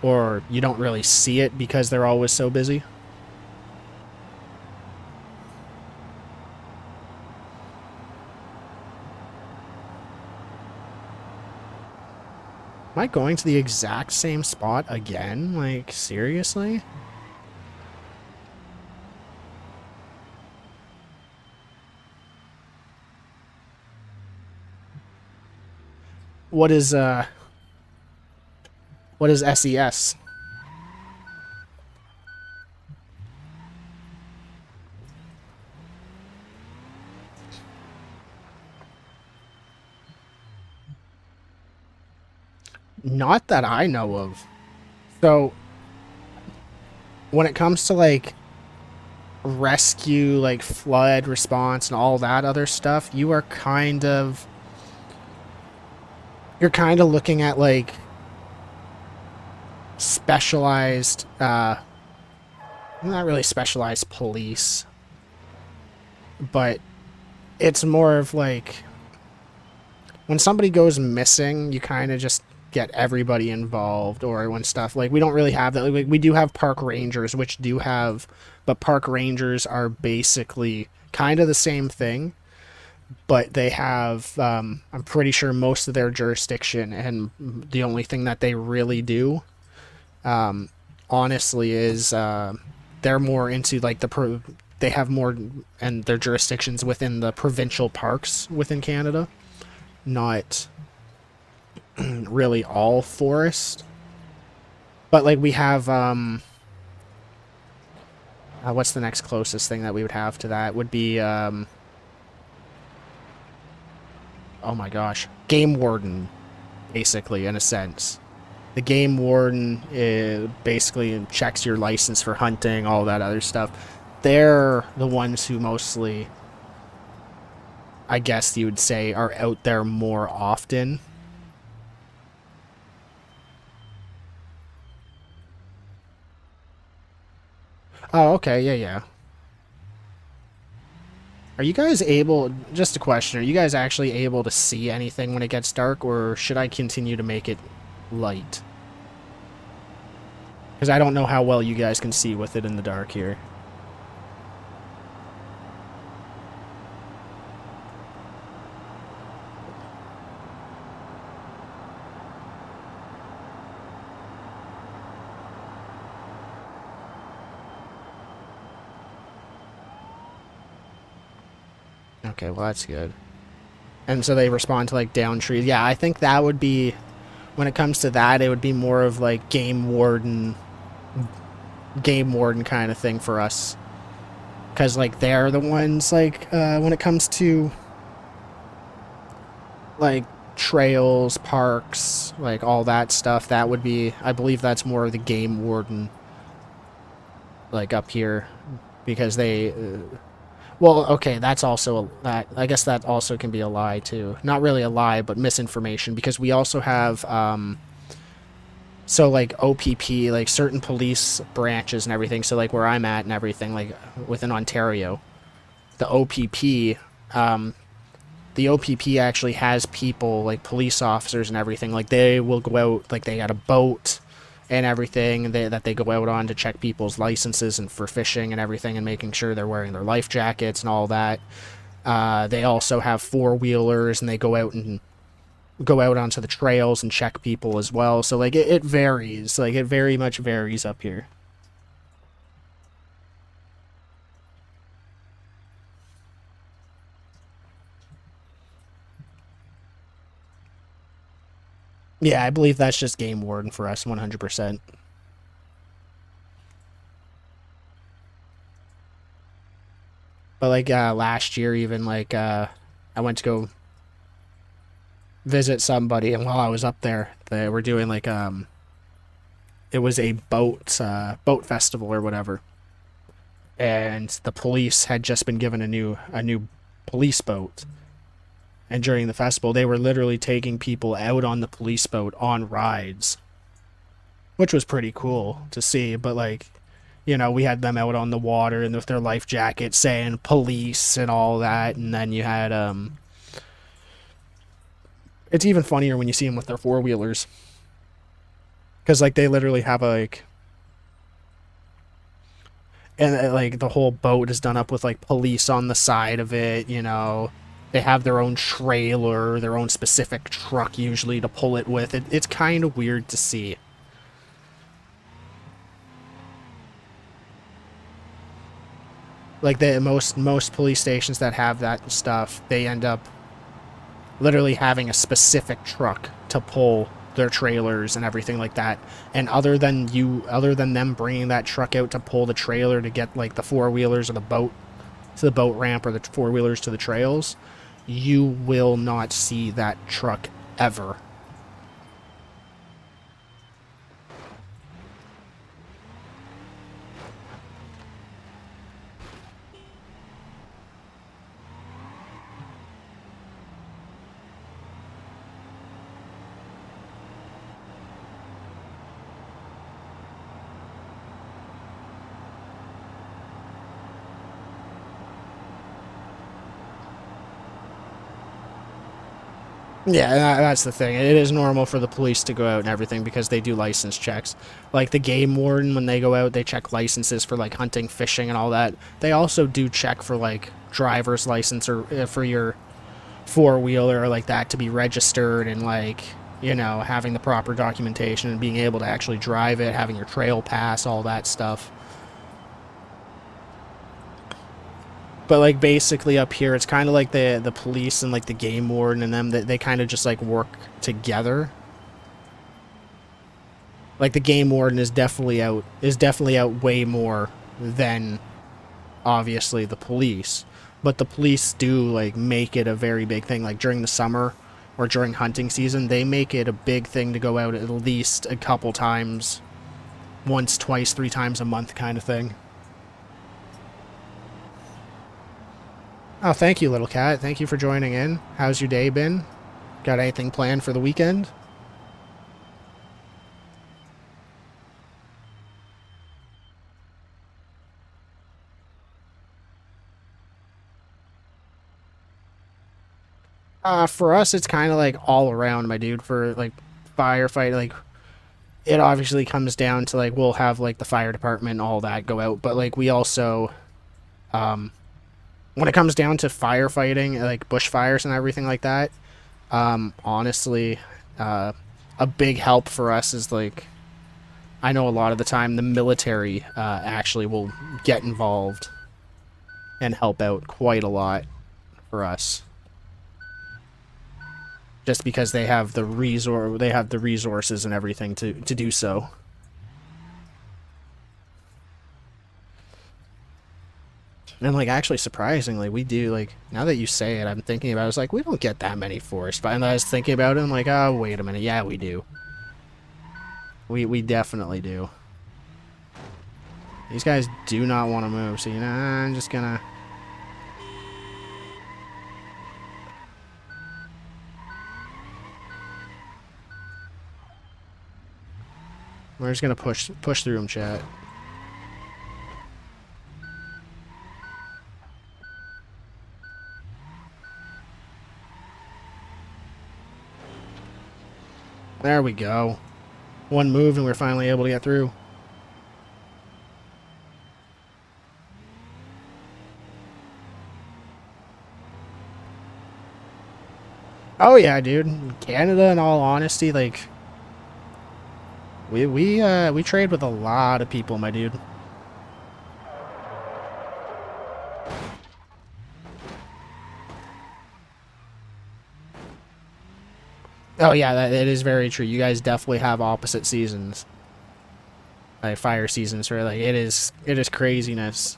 S2: or you don't really see it because they're always so busy. Am I going to the exact same spot again? Seriously? What is SES? Not that I know of. So when it comes to like rescue, like flood response and all that other stuff, you're kind of looking at like specialized, not really specialized police, but it's more of like when somebody goes missing, you kind of just get everybody involved, or when stuff like we don't really have that. Like, we do have park rangers, which do have, but park rangers are basically kind of the same thing, but they have, I'm pretty sure most of their jurisdiction and the only thing that they really do, honestly, is they're more into like they have more and their jurisdictions within the provincial parks within Canada, not really all forest. But like we have, what's the next closest thing that we would have to that would be, oh my gosh, game warden, basically, in a sense. The game warden basically checks your license for hunting, all that other stuff. They're the ones who mostly, I guess you would say, are out there more often. Oh, okay, yeah, yeah. Are you guys able, just a question, are you guys actually able to see anything when it gets dark, or should I continue to make it light? Because I don't know how well you guys can see with it in the dark here. Okay, well that's good. And so they respond to like down trees. Yeah, I think that would be, when it comes to that, it would be more of like game warden kind of thing for us. Because like they're the ones like, when it comes to like trails, parks, like all that stuff, that would be, I believe that's more of the game warden, like up here, because they, well, okay, that's also that. I guess that also can be a lie too. Not really a lie, but misinformation, because we also have, so like OPP, like certain police branches and everything. So like where I'm at and everything, like within Ontario, the OPP, the OPP actually has people like police officers and everything. Like they will go out, like they got a boat and everything that they go out on to check people's licenses and for fishing and everything, and making sure they're wearing their life jackets and all that. They also have four-wheelers, and they go out onto the trails and check people as well. So like it varies. Like it very much varies up here. Yeah, I believe that's just game warden for us, 100%. But like last year, even like I went to go visit somebody, and while I was up there, they were doing like it was a boat festival or whatever, and the police had just been given a new police boat, and during the festival they were literally taking people out on the police boat on rides, which was pretty cool to see. But like, we had them out on the water and with their life jackets saying police and all that, and then you had it's even funnier when you see them with their four-wheelers, because like they literally have like, and like the whole boat is done up with like police on the side of it. They have their own trailer, their own specific truck usually to pull it with. It's kind of weird to see. Like the most police stations that have that stuff, they end up literally having a specific truck to pull their trailers and everything like that. And other than them bringing that truck out to pull the trailer to get like the four-wheelers or the boat to the boat ramp, or the four-wheelers to the trails, you will not see that truck ever. Yeah, that's the thing. It is normal for the police to go out and everything because they do license checks. Like the game warden, when they go out, they check licenses for like hunting, fishing, and all that. They also do check for like driver's license or for your four-wheeler or like that to be registered and like, you know, having the proper documentation and being able to actually drive it, having your trail pass, all that stuff. But like basically up here, it's kind of like the police and like the game warden and them that they kind of just like work together. Like the game warden is definitely out way more than obviously the police. But the police do like make it a very big thing. Like during the summer or during hunting season, they make it a big thing to go out at least a couple times, once, twice, three times a month kind of thing. Oh, thank you, little cat. Thank you for joining in. How's your day been? Got anything planned for the weekend? For us, it's kind of like all around, my dude. For like firefight, like it obviously comes down to like we'll have like the fire department and all that go out, but like we also, when it comes down to firefighting, like bushfires and everything like that, honestly, uh, a big help for us is like I know a lot of the time the military actually will get involved and help out quite a lot for us. Just because they have the resources and everything to do so. And like actually surprisingly, we do like now that you say it, I'm thinking about it, it's like we don't get that many forest fires. And I was thinking about it, I'm like, oh wait a minute, yeah we do. We definitely do. These guys do not want to move, so you know I'm just gonna we're just gonna push through them, chat. There we go. One move and we're finally able to get through. Oh yeah, dude. Canada, in all honesty, like we trade with a lot of people, my dude. Oh yeah, that is very true. You guys definitely have opposite seasons, like fire seasons, right? Like it is craziness.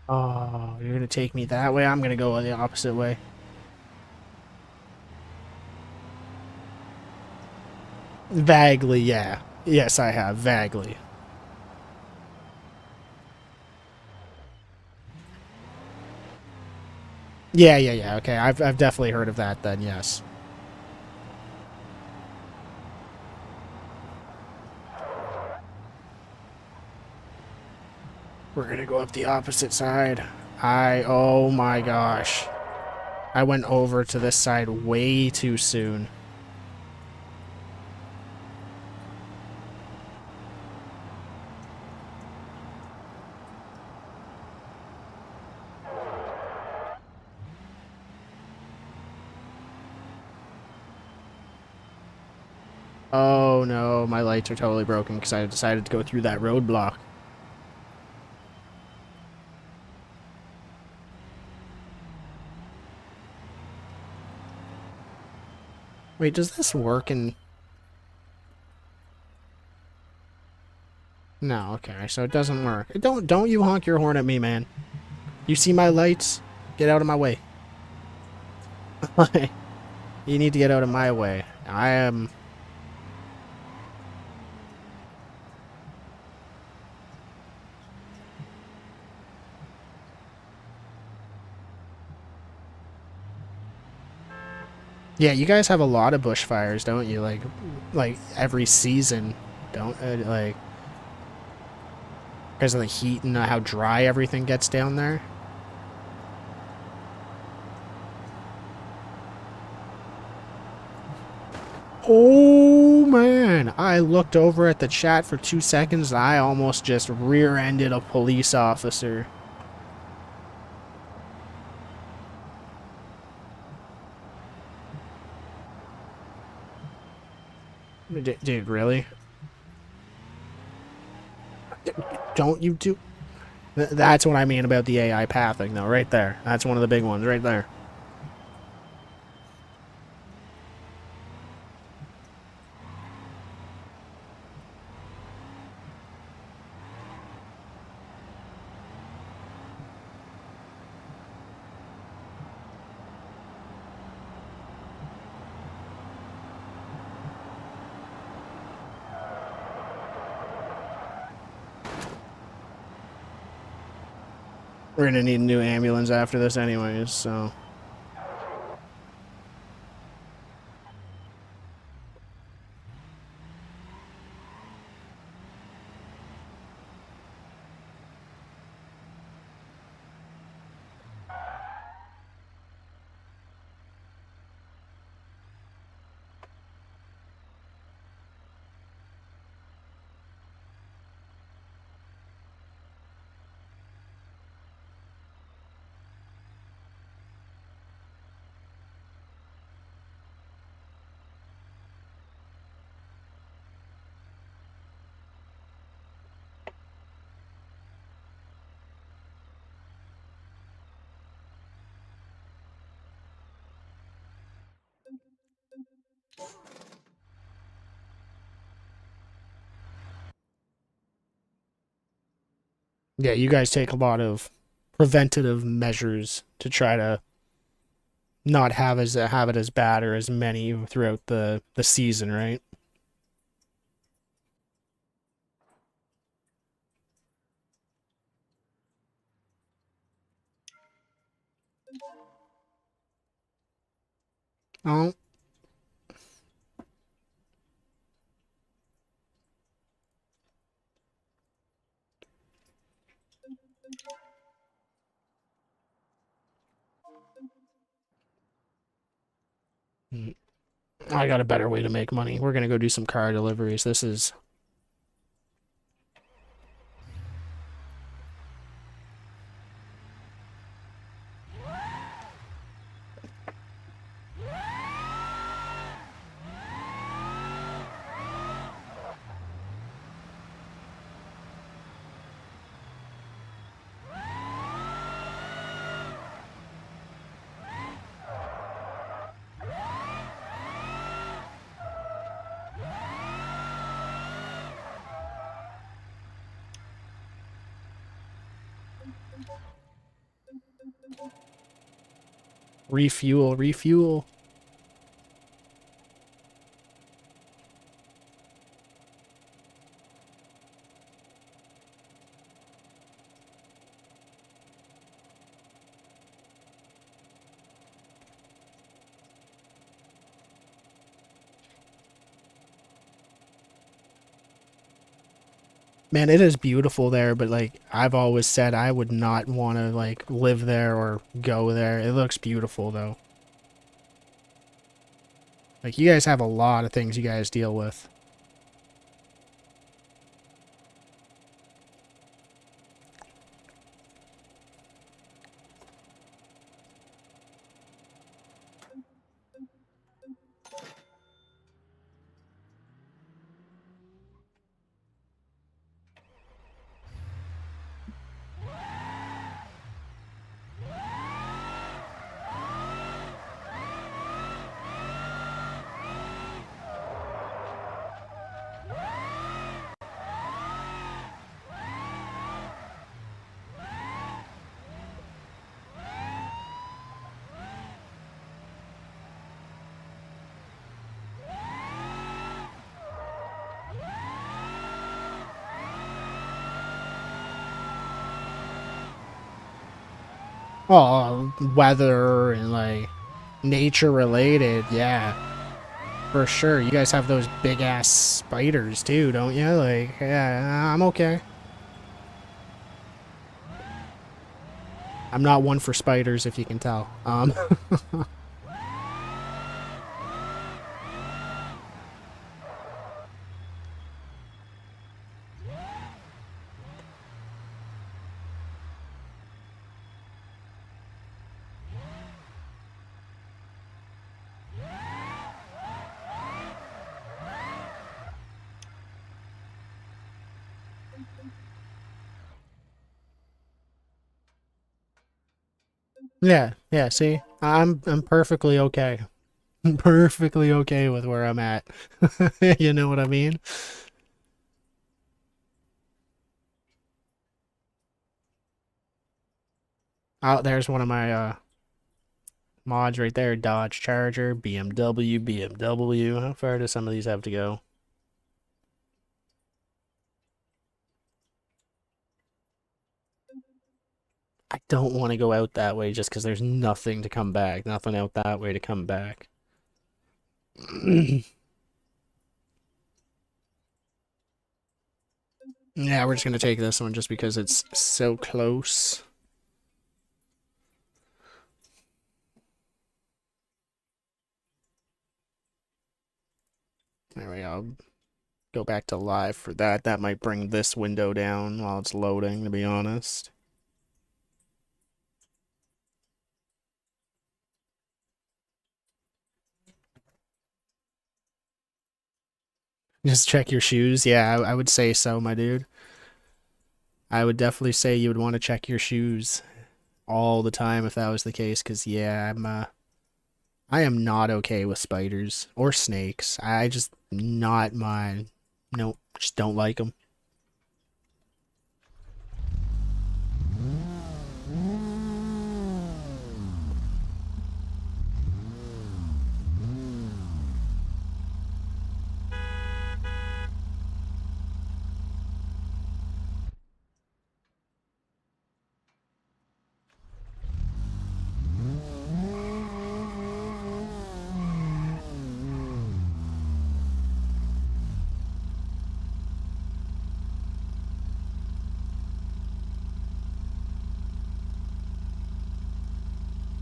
S2: Oh, you're gonna take me that way? I'm gonna go the opposite way. Vaguely, yeah. Yes, I have vaguely. Yeah, yeah, yeah. Okay, I've definitely heard of that. Then yes. We're gonna go up the opposite side. Oh my gosh. I went over to this side way too soon. Oh no, my lights are totally broken because I decided to go through that roadblock. Wait, does this work in... No, okay, so it doesn't work. Don't you honk your horn at me, man. You see my lights? Get out of my way. You need to get out of my way. I am... Yeah, you guys have a lot of bushfires, don't you? Like every season, don't like because of the heat and how dry everything gets down there. Oh man, I looked over at the chat for 2 seconds and I almost just rear-ended a police officer. Dude, really? Don't you do... That's what I mean about the AI pathing, though, right there. That's one of the big ones, right there. We're gonna need a new ambulance after this anyways, so... Yeah, you guys take a lot of preventative measures to try to not have it as bad or as many throughout the season, right? Oh, I got a better way to make money. We're gonna go do some car deliveries. This is... Refuel, refuel. Man, it is beautiful there, but like I've always said, I would not want to like live there or go there. It looks beautiful though. Like you guys have a lot of things you guys deal with. Oh, weather and like nature related, yeah, for sure. You guys have those big ass spiders too, don't you? Like, yeah, I'm okay. I'm not one for spiders, if you can tell. Yeah, yeah. See, I'm perfectly okay. I'm perfectly okay with where I'm at. You know what I mean? Oh, there's one of my mods right there. Dodge Charger, BMW, BMW. How far do some of these have to go? I don't want to go out that way just because there's nothing to come back. Nothing out that way to come back. Yeah, we're just gonna take this one just because it's so close. There we go. Go back to live for that. That might bring this window down while it's loading, to be honest. Just check your shoes. Yeah, I would say so, my dude. I would definitely say you would want to check your shoes all the time if that was the case, because yeah, I am not okay with spiders or snakes. I just not my nope, just don't like them.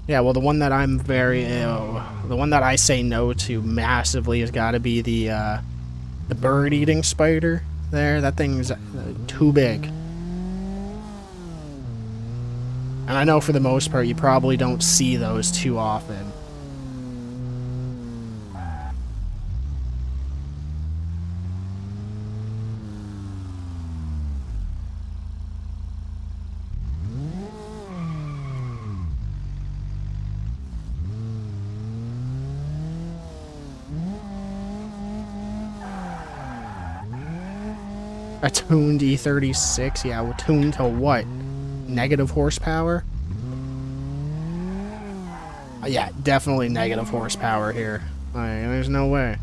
S2: Yeah, well, the one that I'm the one that I say no to massively has got to be the bird-eating spider. There, that thing's too big. And I know for the most part you probably don't see those too often. A tuned E36, yeah, well, tuned to what? Negative horsepower? Yeah, definitely negative horsepower here. There's no way.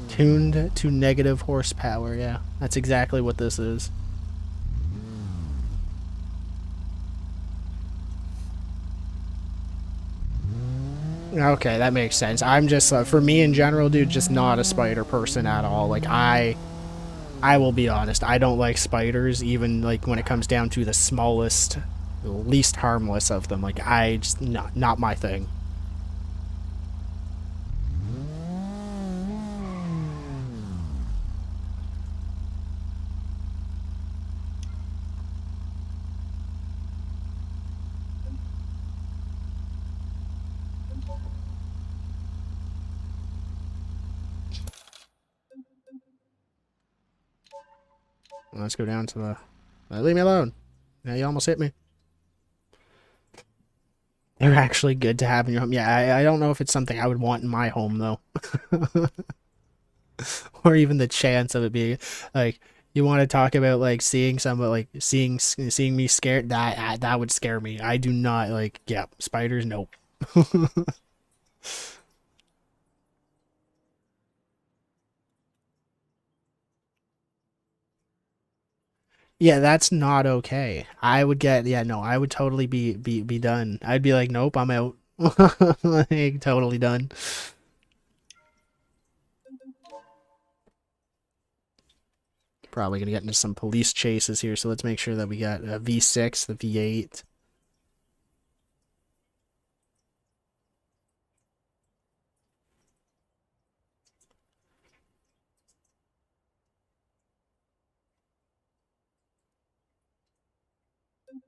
S2: Tuned to negative horsepower, yeah. That's exactly what this is. Okay, that makes sense. I'm just, for me in general, dude, just not a spider person at all. Like, I will be honest, I don't like spiders, even, like, when it comes down to the smallest, least harmless of them. Like, I just, not my thing. Let's go down to the... leave me alone. Yeah, you almost hit me. They're actually good to have in your home. Yeah, I don't know if it's something I would want in my home, though. Or even the chance of it being... Like, you want to talk about, like, seeing someone, like, seeing me scared? That would scare me. I do not, like... Yeah, spiders, nope. Yeah, that's not okay. I would get, yeah, no, I would totally be done. I'd be like, nope, I'm out. Like, totally done. Probably gonna get into some police chases here, so let's make sure that we got a V6, the V8.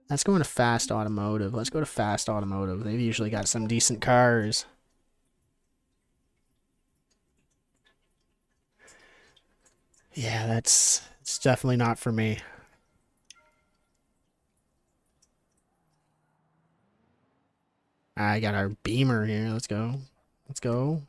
S2: Let's go into Fast Automotive. Let's go to Fast Automotive. They've usually got some decent cars. Yeah, it's definitely not for me. I got our Beamer here. Let's go. Let's go.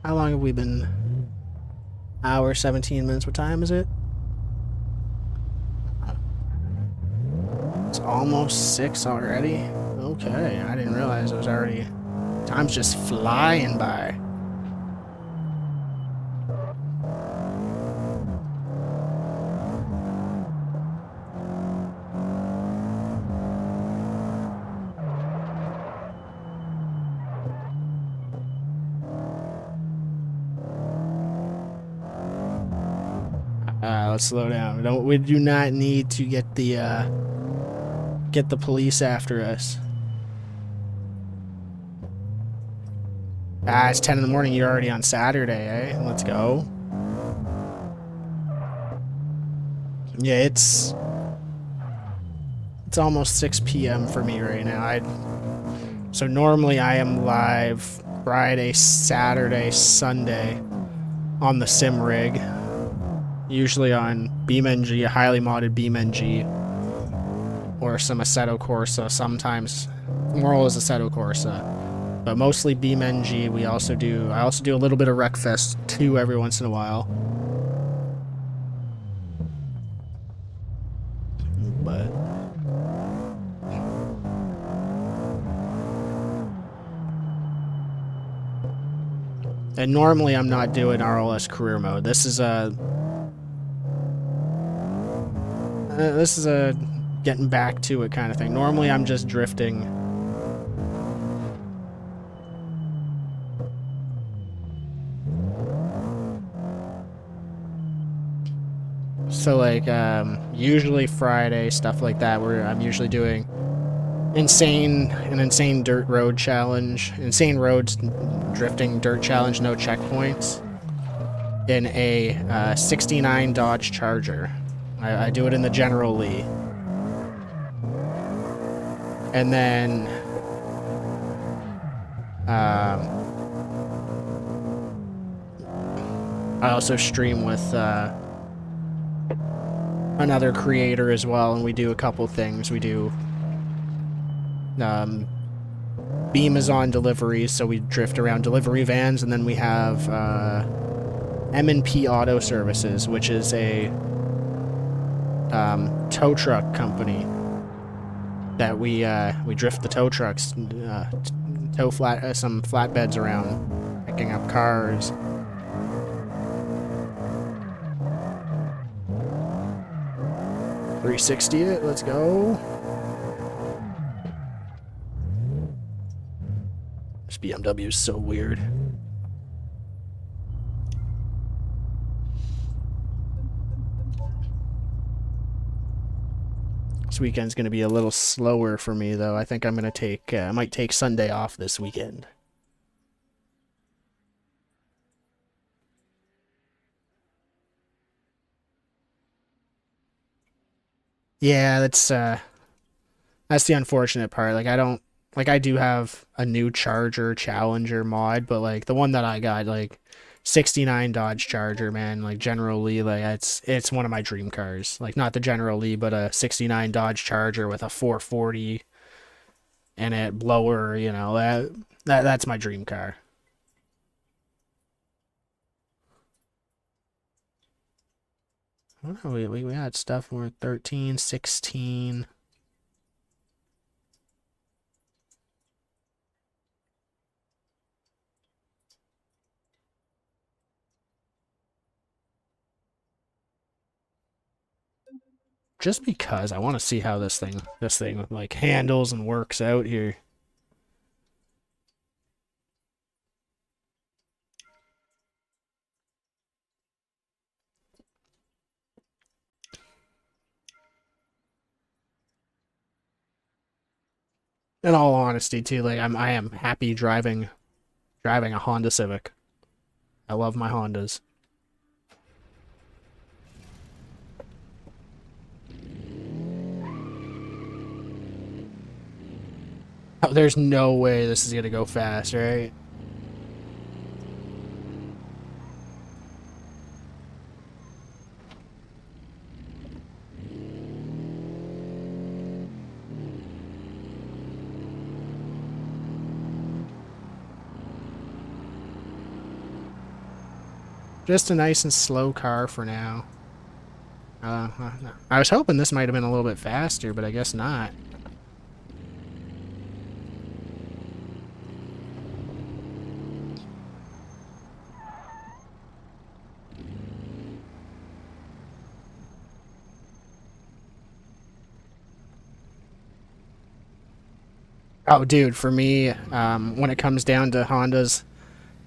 S2: How long have we been? Hour 17 minutes. What time is it? It's almost 6 already. Okay, I didn't realize it was already. Time's just flying by. Let's slow down. We do not need to get the police after us. It's 10 in the morning. You're already on Saturday, eh? Let's go. Yeah, it's almost 6 p.m. for me right now. So normally I am live Friday, Saturday, Sunday on the sim rig. Usually on BeamNG, a highly modded BeamNG, or some Assetto Corsa. Sometimes more always Assetto Corsa, but mostly BeamNG. I also do a little bit of Wreckfest 2 every once in a while. But and normally I'm not doing RLS Career mode. This is a getting back to it kind of thing. Normally I'm just drifting. So like usually Friday, stuff like that, where I'm usually doing an insane dirt road challenge, insane roads drifting dirt challenge, no checkpoints, in a 69 Dodge Charger. I do it in the General Lee. And then I also stream with another creator as well, and we do a couple things. We do Beam is on deliveries, so we drift around delivery vans, and then we have M&P Auto Services, which is a tow truck company that we drift the tow trucks, tow some flatbeds around, picking up cars. .360 it. Let's go. This BMW is so weird. This weekend's going to be a little slower for me, though. I think I'm going to take, I might take Sunday off this weekend. Yeah, that's the unfortunate part. Like, I don't Like, I do have a new Charger Challenger mod, but like the one that I got, like 69 Dodge Charger, man, like General Lee, like it's one of my dream cars. Like not the General Lee, but a 69 Dodge Charger with a 440 and it blower, you know, that's my dream car. Oh, we got stuff worth 13, 16. Just because I want to see how this thing like handles and works out here. In all honesty, too, like I am happy driving a Honda Civic. I love my Hondas. Oh, there's no way this is gonna go fast, right? Just a nice and slow car for now. I was hoping this might have been a little bit faster, but I guess not. Oh, dude, for me, when it comes down to Hondas,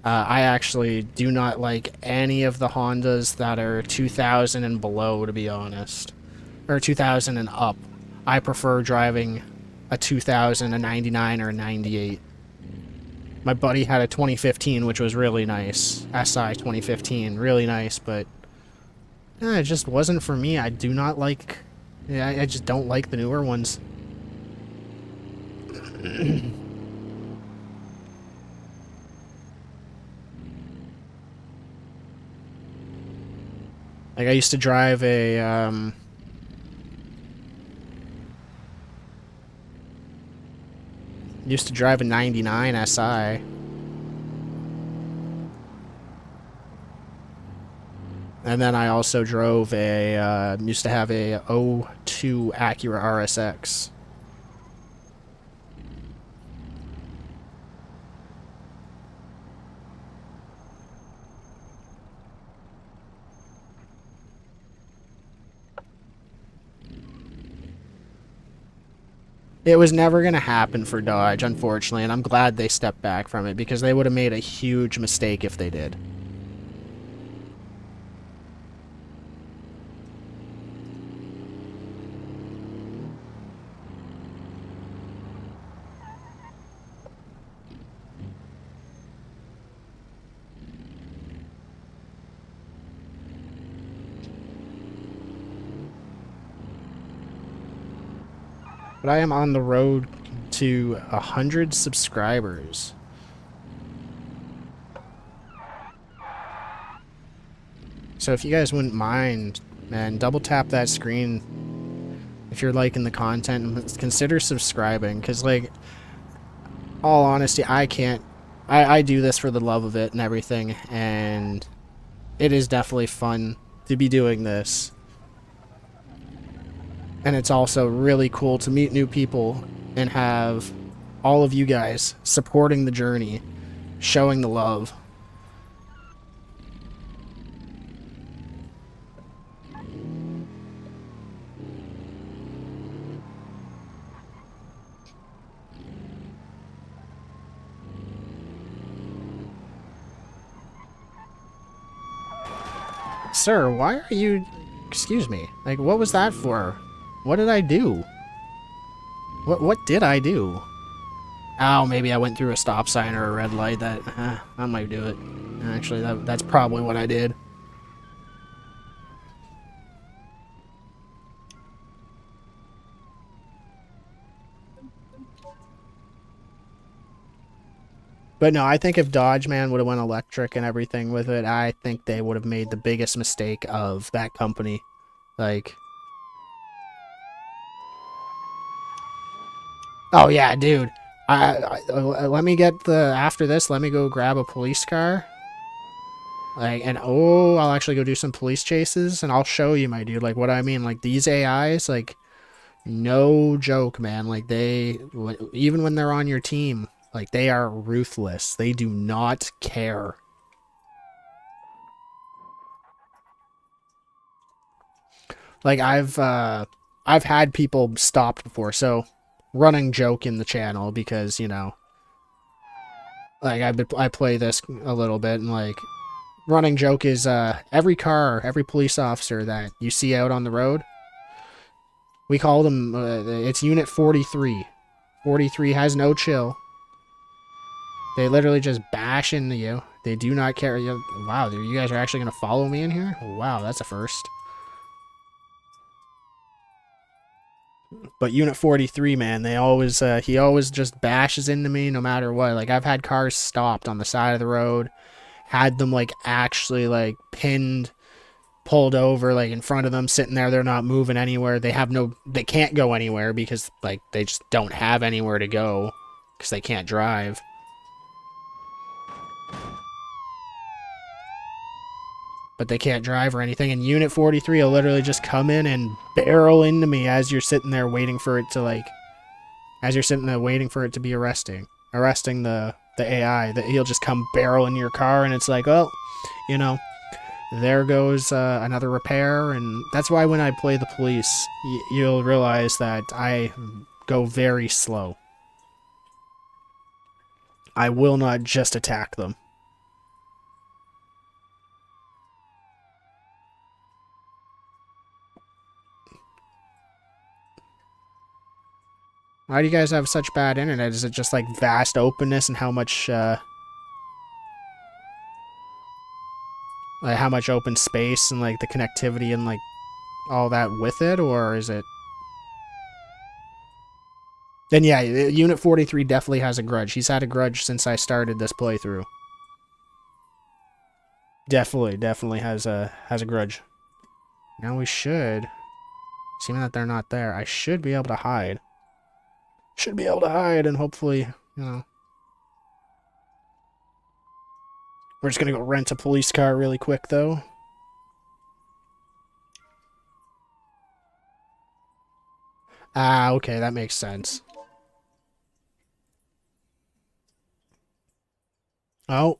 S2: I actually do not like any of the Hondas that are 2000 and below, to be honest. Or 2000 and up. I prefer driving a 2000, a 99, or a 98. My buddy had a 2015, which was really nice. SI 2015, really nice, but it just wasn't for me. I do not like... Yeah, I just don't like the newer ones. Like, I used to drive a, used to drive a 99 SI. And then I also drove a, used to have a '02 Acura RSX. It was never going to happen for Dodge, unfortunately, and I'm glad they stepped back from it because they would have made a huge mistake if they did. But I am on the road to 100 subscribers. So if you guys wouldn't mind, man, double tap that screen if you're liking the content and consider subscribing. Because, like, all honesty, I can't... I do this for the love of it and everything, and it is definitely fun to be doing this. And it's also really cool to meet new people and have all of you guys supporting the journey, showing the love. Sir, why are you... Excuse me. Like, what was that for? What did I do? What did I do? Oh, maybe I went through a stop sign or a red light. That might do it. Actually, that's probably what I did. But no, I think if Dodge Man would have went electric and everything with it, I think they would have made the biggest mistake of that company. Like, oh yeah, dude. Let me get the after this. Let me go grab a police car. Like, and oh, I'll actually go do some police chases, and I'll show you, my dude. Like, what I mean, like these AIs, like, no joke, man. Like even when they're on your team, like they are ruthless. They do not care. Like I've had people stopped before, so running joke in the channel because, you know, like I play this a little bit, and like running joke is every car, every police officer that you see out on the road, we call them it's unit 43. 43 has no chill. They literally just bash into you. They do not care. Wow, you guys are actually going to follow me in here? Wow, that's a first. But Unit 43, man, they always he always just bashes into me no matter what. Like, I've had cars stopped on the side of the road, had them like actually like pinned, pulled over like in front of them, sitting there. They're not moving anywhere. They can't go anywhere because like they just don't have anywhere to go because they can't drive. But they can't drive or anything, and Unit 43 will literally just come in and barrel into me as you're sitting there waiting for it to, like, as you're sitting there waiting for it to be arresting the AI. That he'll just come barrel in your car, and it's like, well, you know, there goes another repair. And that's why when I play the police, you'll realize that I go very slow. I will not just attack them. Why do you guys have such bad internet? Is it just like vast openness and how much open space and like the connectivity and like all that with it, or is it? Then yeah, Unit 43 definitely has a grudge. He's had a grudge since I started this playthrough. Definitely has a grudge. Now we should, seeing that they're not there, I should be able to hide. Should be able to hide, and hopefully, you know. We're just gonna go rent a police car really quick, though. Ah, okay, that makes sense. Oh,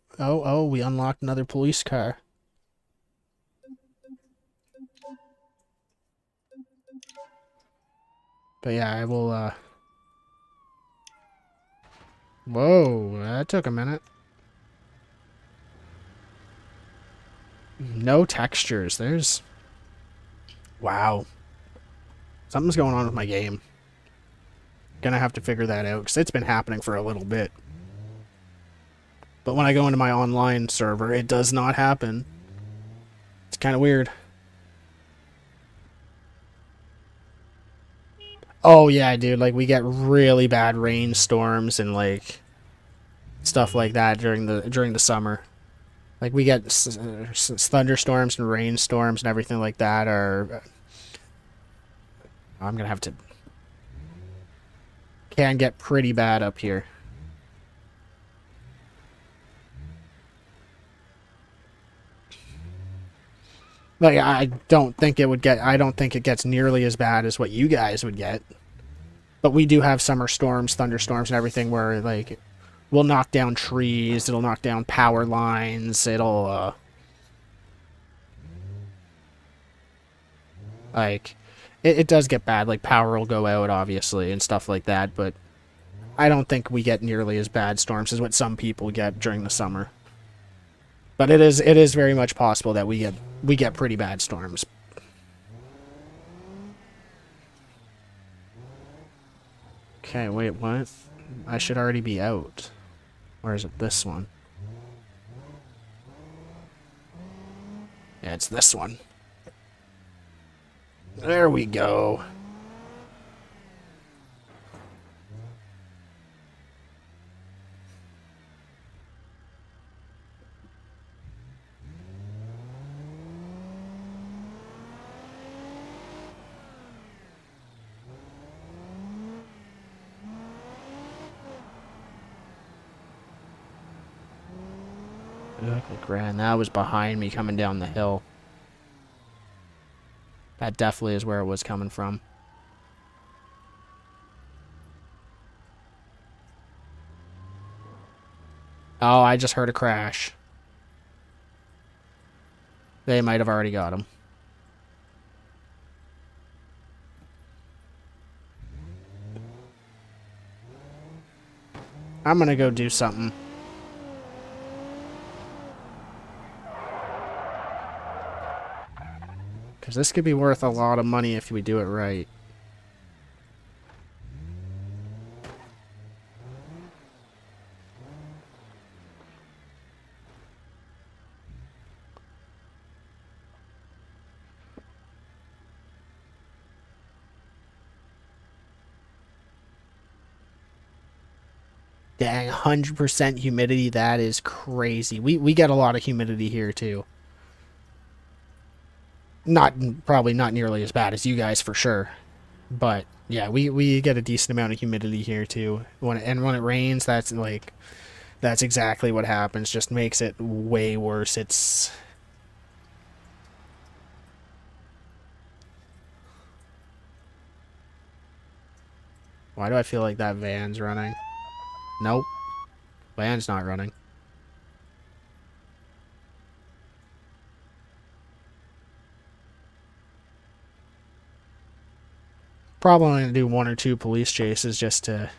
S2: we unlocked another police car. But yeah, I will, Whoa, that took a minute. No textures. Wow. Something's going on with my game. Gonna have to figure that out, because it's been happening for a little bit. But when I go into my online server, it does not happen. It's kind of weird. Oh yeah, dude, like we get really bad rainstorms and like stuff like that during the summer. Like we get thunderstorms and rainstorms and everything like that. I'm gonna have to. Can get pretty bad up here. Like I don't think it gets nearly as bad as what you guys would get. But we do have summer storms, thunderstorms, and everything where like we'll knock down trees, it'll knock down power lines, it'll like it does get bad. Like power will go out obviously and stuff like that, but I don't think we get nearly as bad storms as what some people get during the summer. But it is very much possible that we get pretty bad storms. Okay, wait, what? I should already be out. Or is it this one? Yeah, it's this one. There we go. Grand, that was behind me coming down the hill. That definitely is where it was coming from. Oh, I just heard a crash. They might have already got him. I'm gonna go do something. Because this could be worth a lot of money if we do it right. Dang, 100% humidity, that is crazy. We get a lot of humidity here too. Probably not nearly as bad as you guys for sure. But yeah, we get a decent amount of humidity here too. When it rains, that's exactly what happens. Just makes it way worse. It's Why do I feel like that van's running? Nope. Van's not running. Probably going to do 1 or 2 police chases just to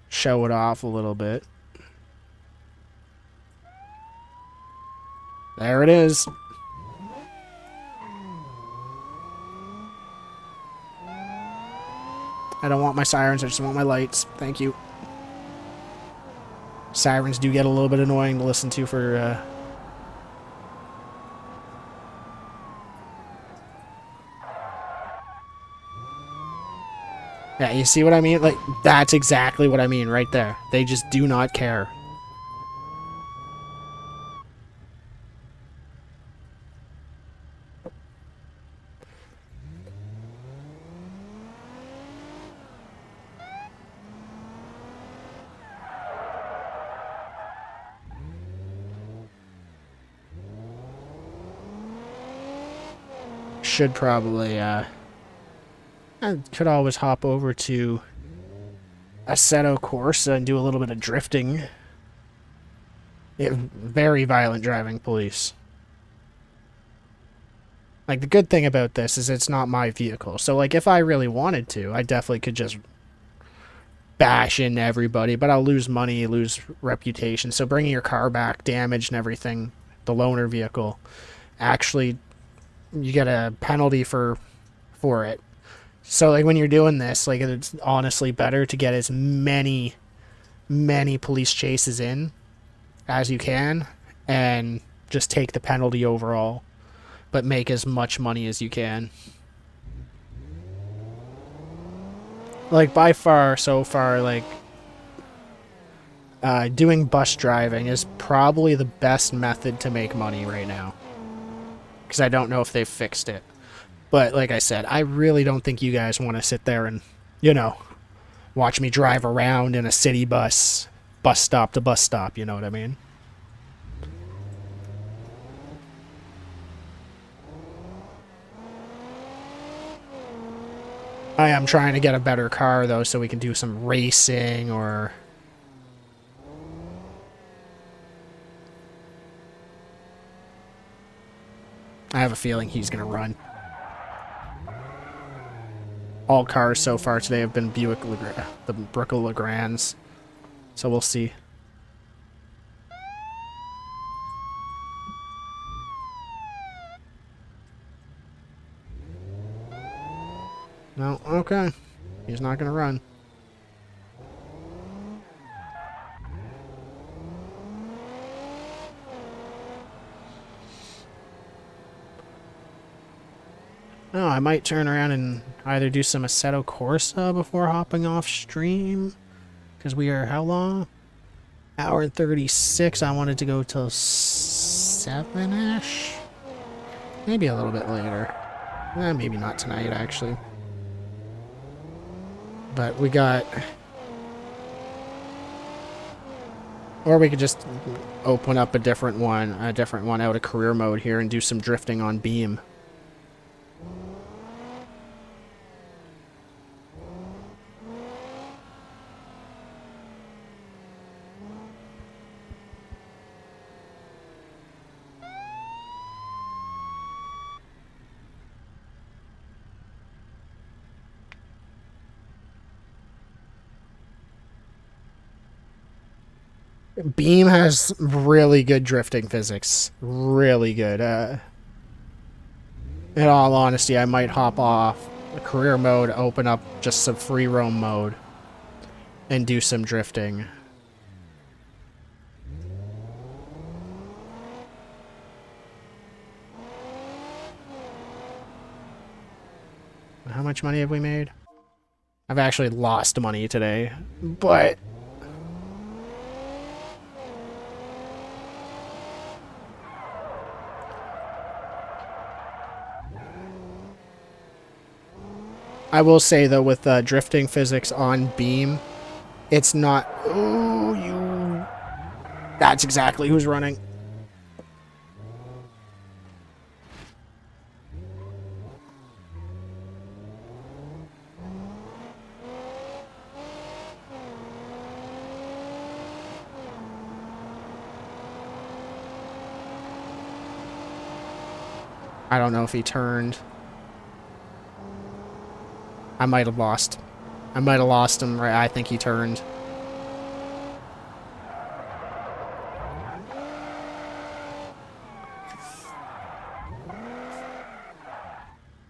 S2: show it off a little bit. There it is. I don't want my sirens, I just want my lights. Thank you. Sirens do get a little bit annoying to listen to for, Yeah, you see what I mean? Like, that's exactly what I mean right there. They just do not care. Should probably, I could always hop over to Assetto Corsa and do a little bit of drifting. Very violent driving police. Like, the good thing about this is it's not my vehicle. So, like, if I really wanted to, I definitely could just bash into everybody. But I'll lose money, lose reputation. So bringing your car back, damaged and everything, the loaner vehicle, actually, you get a penalty for it. So, like, when you're doing this, like, it's honestly better to get as many police chases in as you can and just take the penalty overall, but make as much money as you can. Like, by far, so far, like, doing bus driving is probably the best method to make money right now. Because I don't know if they've fixed it. But like I said, I really don't think you guys want to sit there and, you know, watch me drive around in a city bus stop to bus stop, you know what I mean? I am trying to get a better car, though, so we can do some racing or... I have a feeling he's going to run. All cars so far today have been the Brooke Legrands. So we'll see. No, okay. He's not going to run. Oh, I might turn around and either do some Assetto Corsa before hopping off stream. Because we are how long? Hour and 36. I wanted to go till 7-ish. Maybe a little bit later. Maybe not tonight, actually. But we got... Or we could just open up a different one out of career mode here and do some drifting on beam. Beam has really good drifting physics. Really good. In all honesty, I might hop off the career mode, open up just some free roam mode, and do some drifting. How much money have we made? I've actually lost money today, but I will say though, with drifting physics on beam, it's not. Oh, you. That's exactly who's running. I don't know if he turned. I might have lost. I might have lost him. Right, I think he turned.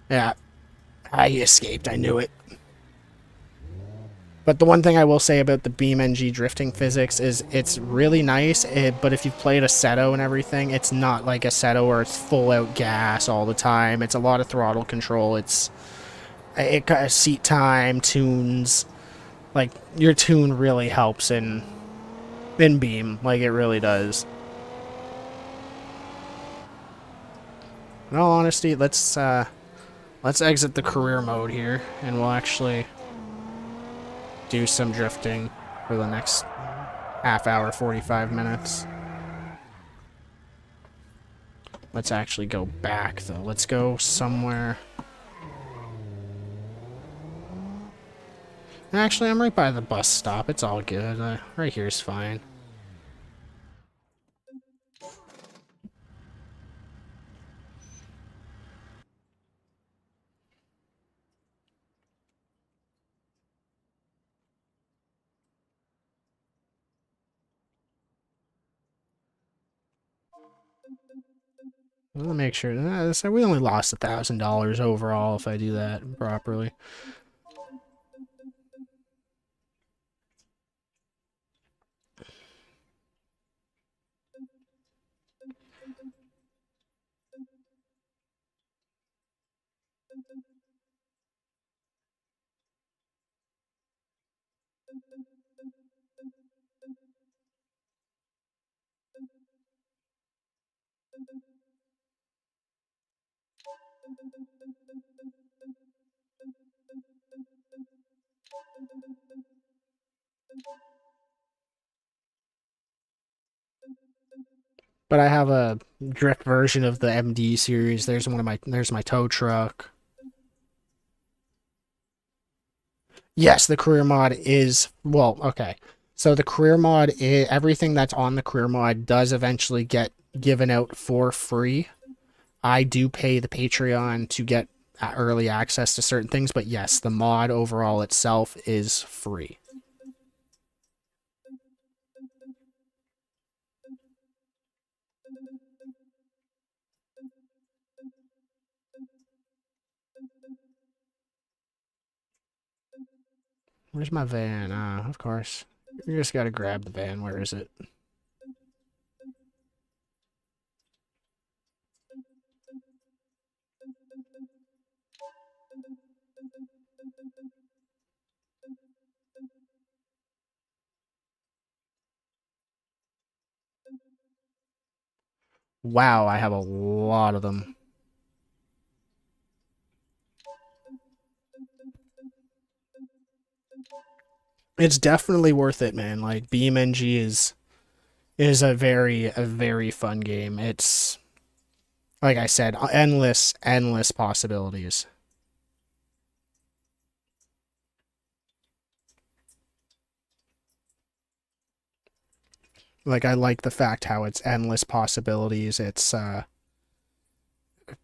S2: Yeah, he escaped. I knew it. But the one thing I will say about the BeamNG drifting physics is it's really nice, but if you've played Assetto and everything, it's not like Assetto where it's full out gas all the time. It's a lot of throttle control. It seat time, tunes. Like, your tune really helps in Beam. Like, it really does. In all honesty, let's exit the career mode here, and we'll actually do some drifting for the next half hour, 45 minutes. Let's actually go back, though. Let's go somewhere. Actually, I'm right by the bus stop. It's all good. Right here's fine. I'll make sure. So we only lost $1,000 overall if I do that properly. But I have a drift version of the MD series. There's my tow truck. Yes, the career mod is, well, okay. So the career mod, everything that's on the career mod does eventually get given out for free. I do pay the Patreon to get early access to certain things, but yes, the mod overall itself is free. Where's my van? Of course. You just gotta grab the van. Where is it? Wow, I have a lot of them. It's definitely worth it, man. Like, BeamNG is It is a very fun game. It's like I said, endless possibilities. Like I like the fact how it's endless possibilities. It's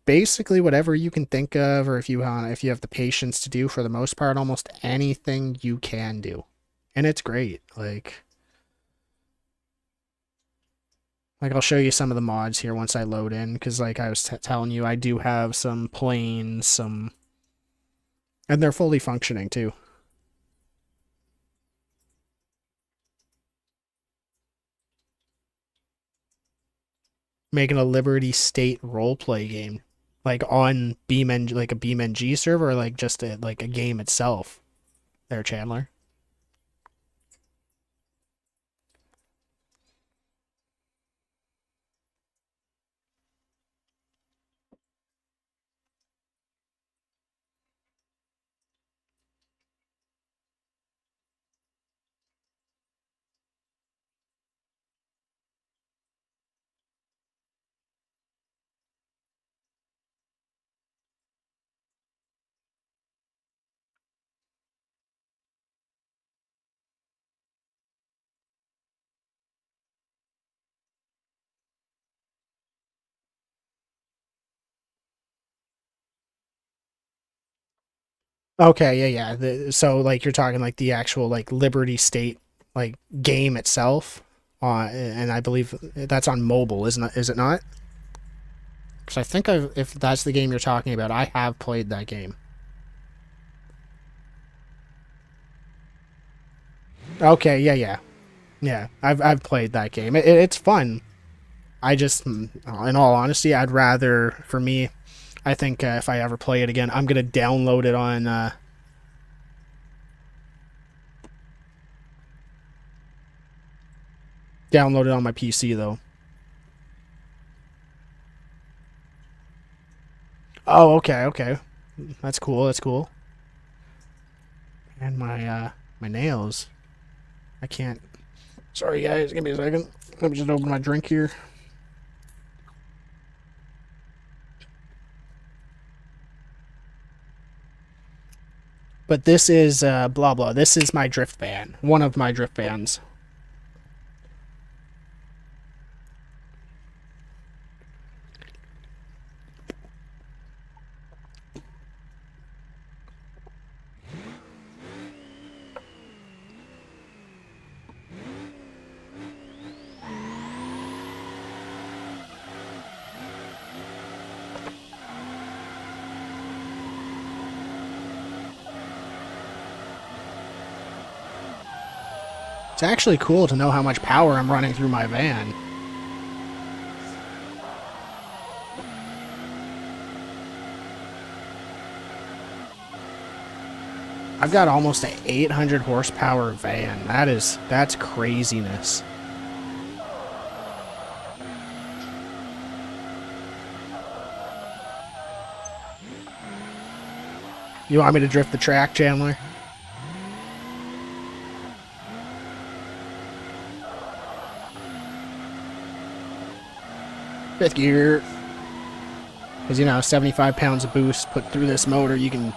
S2: basically whatever you can think of, or if you have the patience to do, for the most part, almost anything you can do, and it's great. Like I'll show you some of the mods here once I load in, because like I was telling you, I do have some planes, and they're fully functioning too. Making a Liberty State roleplay game, like on BeamNG, like a BeamNG server, or like just like a game itself. There, Chandler. Okay, yeah, yeah. So like you're talking like the actual like Liberty State like game itself, and I believe that's on mobile, isn't it? Is it not? Because I think if that's the game you're talking about, I have played that game. Okay, yeah, yeah, yeah. I've played that game. It's fun. I just, in all honesty, I'd rather, for me, I think if I ever play it again, I'm gonna download it on my PC though. Oh, okay, okay. That's cool. That's cool. And my nails. I can't. Sorry guys, give me a second. Let me just open my drink here. But this is blah blah. This is my drift van. One of my drift vans. It's actually cool to know how much power I'm running through my van. I've got almost an 800 horsepower van. That's craziness. You want me to drift the track, Chandler? Fifth gear. Because, 75 pounds of boost put through this motor, you can...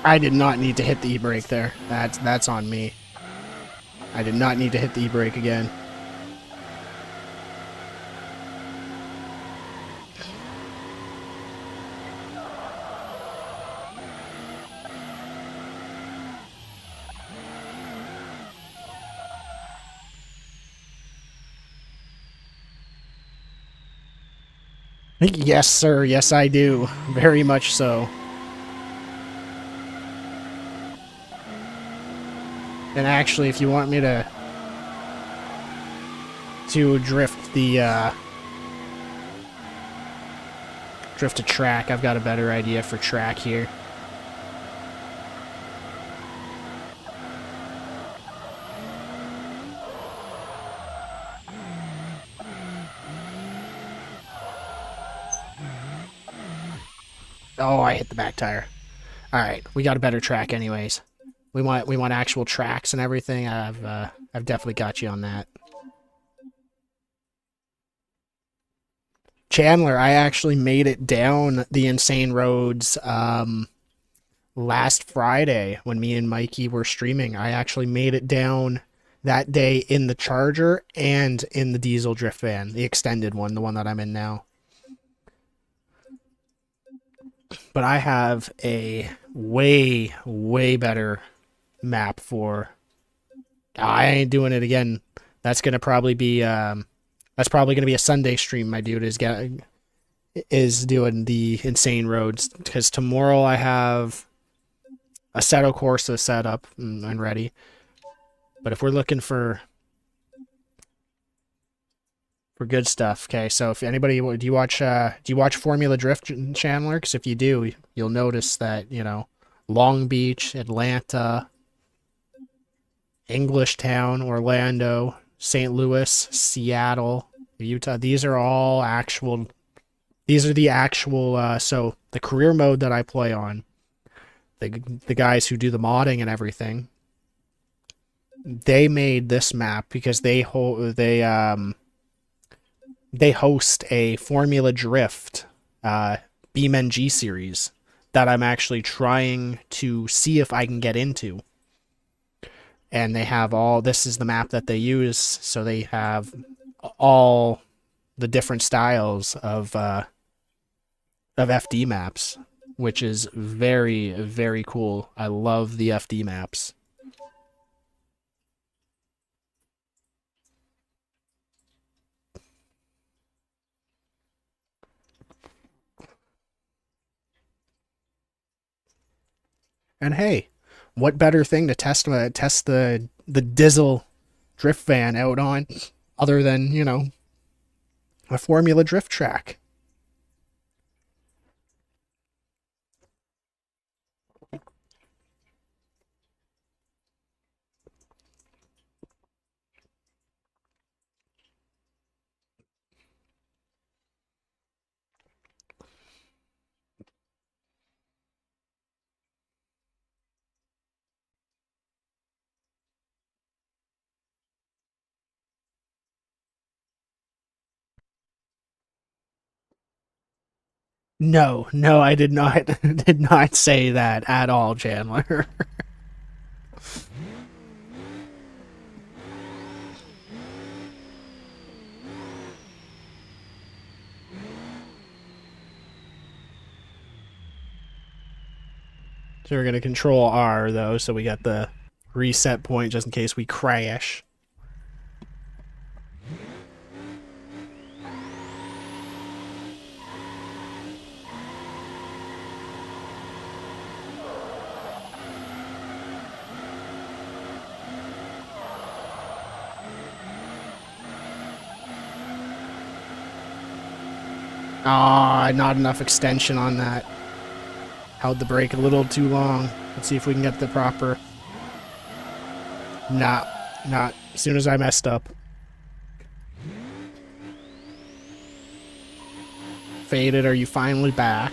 S2: I did not need to hit the e-brake there. That's on me. I did not need to hit the e-brake again. Yes, sir. Yes, I do. Very much so. And actually, if you want me to drift the drift a track, I've got a better idea for track here. Oh, I hit the back tire. All right, we got a better track, anyways. We want actual tracks and everything. I've definitely got you on that. Chandler, I actually made it down the insane roads last Friday when me and Mikey were streaming. I actually made it down that day in the Charger and in the diesel drift van, the extended one, the one that I'm in now. But I have a way better map for. I ain't doing it again. That's gonna probably be that's probably gonna be a Sunday stream. My dude is doing the insane roads because tomorrow I have a Assetto Corsa set up and ready. But if we're looking for good stuff, okay. So if anybody do you watch Formula Drift, Chandler? Because if you do, you'll notice that Long Beach, Atlanta, Englishtown, Orlando, St. Louis, Seattle, Utah. These are all actual. These are the actual. So the career mode that I play on, the guys who do the modding and everything, they made this map because they host a Formula Drift BeamNG series that I'm actually trying to see if I can get into. And they have this is the map that they use, so they have all the different styles of FD maps, which is very, very cool. I love the FD maps. And hey, what better thing to test the Dizzle drift van out on other than, a Formula Drift track? No, I did not did not say that at all, Chandler. So we're gonna control R though, so we got the reset point just in case we crash. Ah, not enough extension on that. Held the brake a little too long. Let's see if we can get the proper. Not. As soon as I messed up. Faded, are you finally back?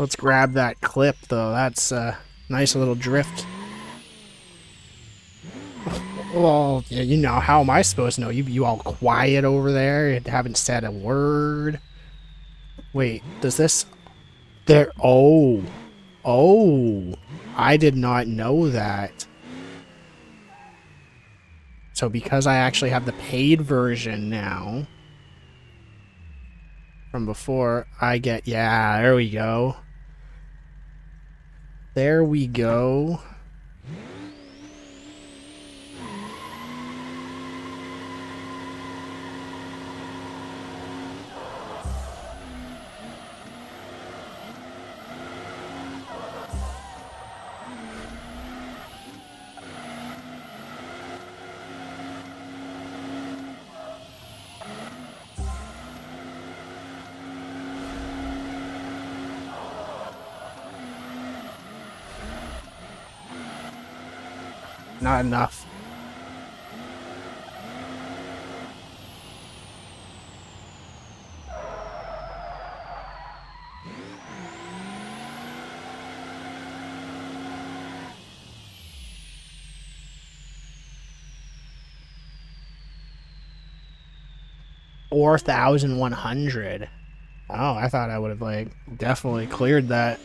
S2: Let's grab that clip, though. That's a nice little drift. Well, yeah, you know, how am I supposed to know? You all quiet over there? You haven't said a word. Wait, does this... There... Oh. Oh. I did not know that. So because I actually have the paid version now... From before, I get... Yeah, there we go. There we go. Not enough. $4,100. Oh, I thought I would have, like, definitely cleared that.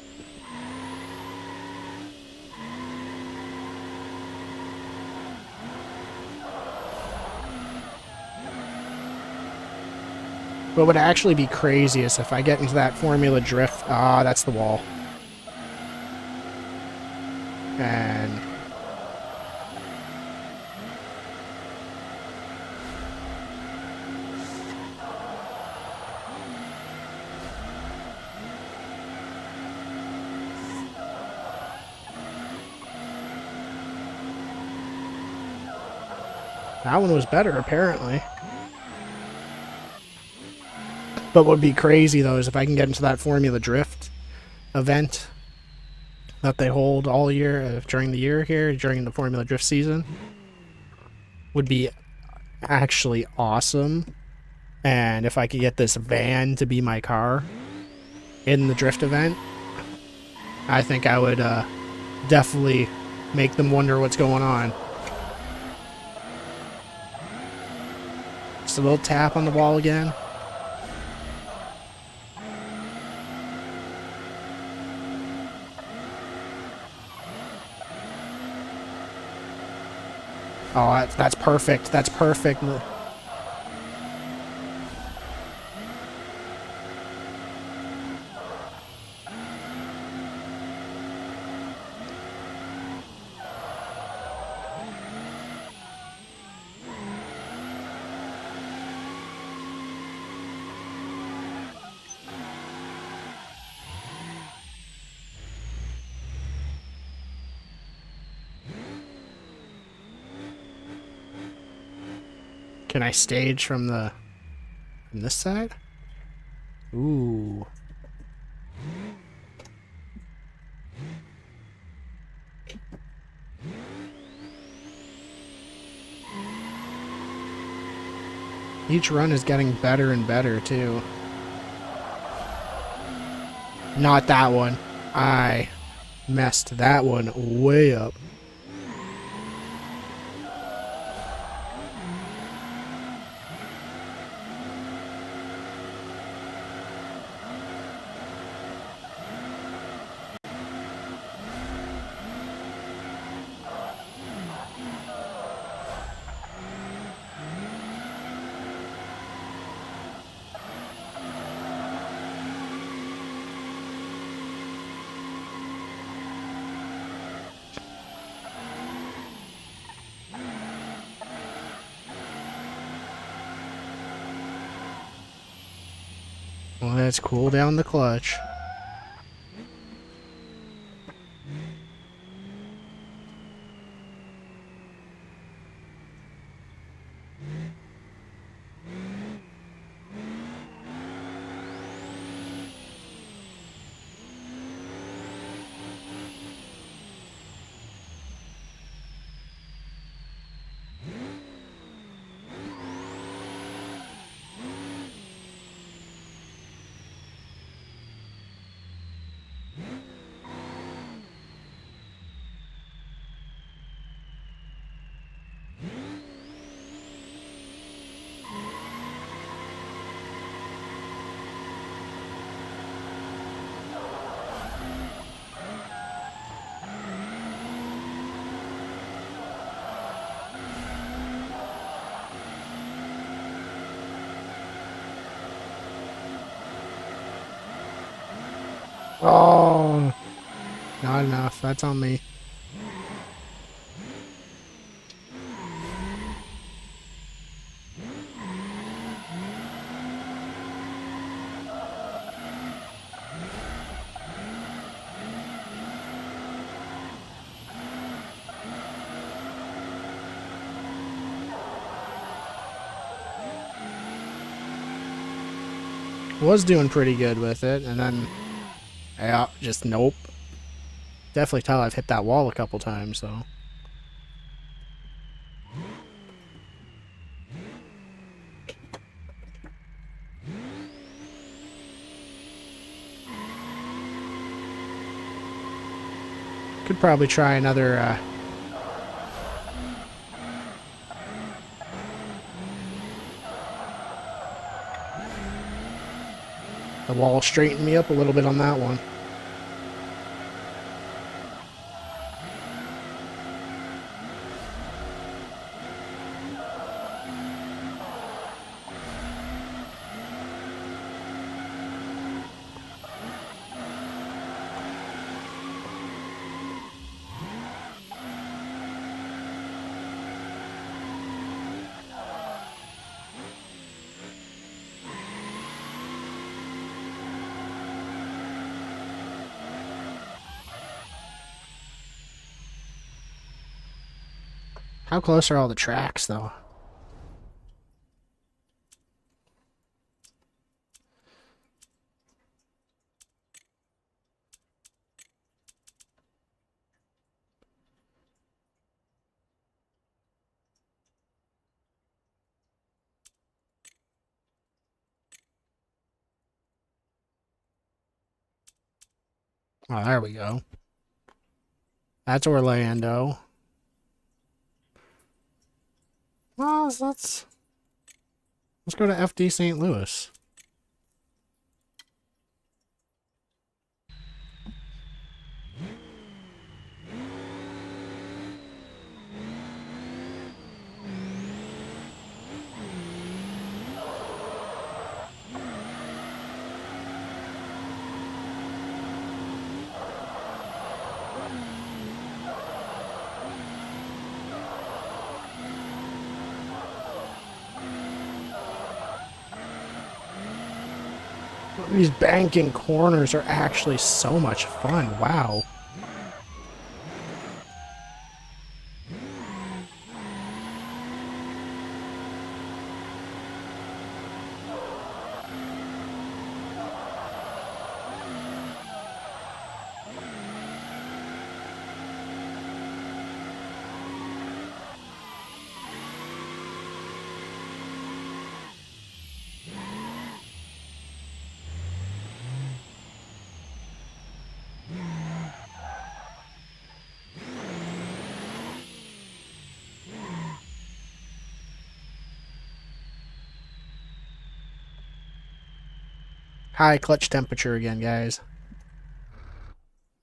S2: What would actually be crazy is if I get into that Formula Drift... Ah, that's the wall. And... that one was better, apparently. But what would be crazy, though, is if I can get into that Formula Drift event that they hold all year, during the year here, during the Formula Drift season. Would be actually awesome. And if I could get this van to be my car in the drift event, I think I would definitely make them wonder what's going on. Just a little tap on the wall again. Oh, that's perfect. That's perfect. Can I stage from this side? Ooh. Each run is getting better and better, too. Not that one. I messed that one way up. Well, let's cool down the clutch. Oh, not enough. That's on me. Was doing pretty good with it, and then, yeah, just nope. Definitely tell I've hit that wall a couple times, though. Could probably try another, the wall straightened me up a little bit on that one. How close are all the tracks, though? Oh, there we go. That's Orlando. Well, let's go to FD St. Louis. These banking corners are actually so much fun. Wow. High clutch temperature again, guys.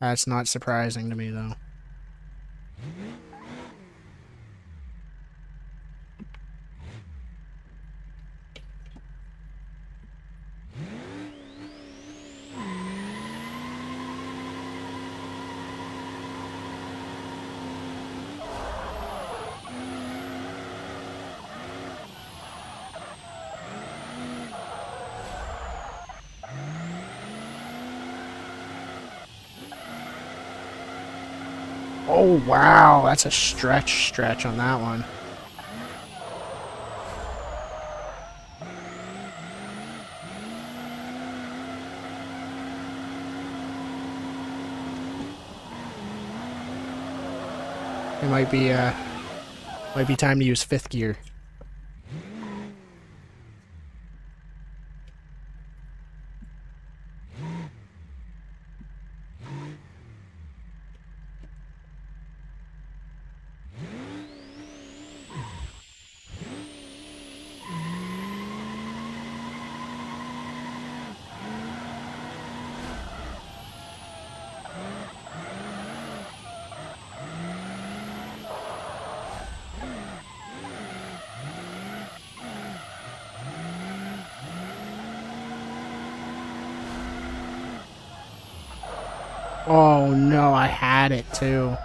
S2: That's not surprising to me, though. Oh, wow. That's a stretch on that one. It might be time to use fifth gear. Oh no, I had it too.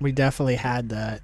S2: We definitely had that.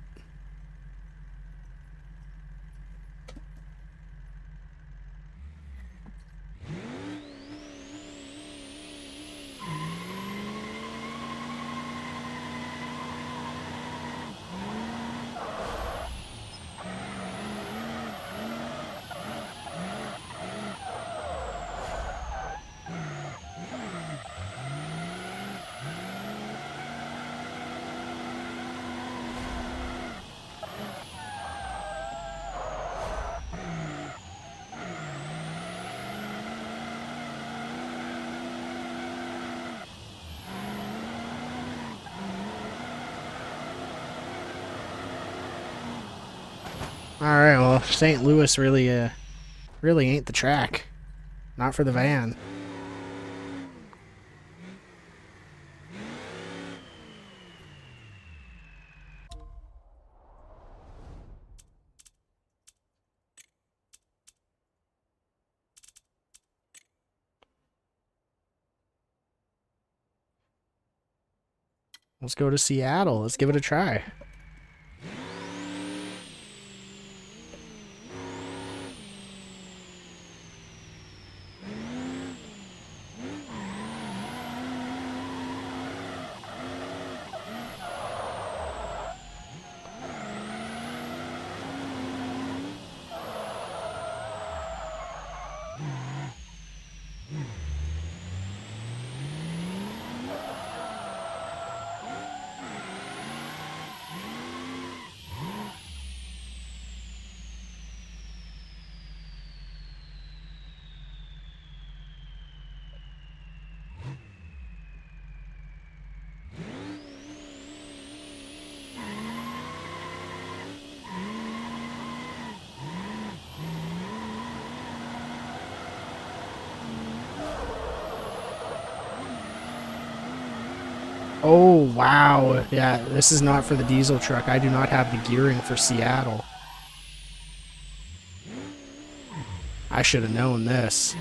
S2: Alright, well, St. Louis really ain't the track. Not for the van. Let's go to Seattle. Let's give it a try. Oh, wow. Yeah, this is not for the diesel truck. I do not have the gearing for Seattle. I should have known this.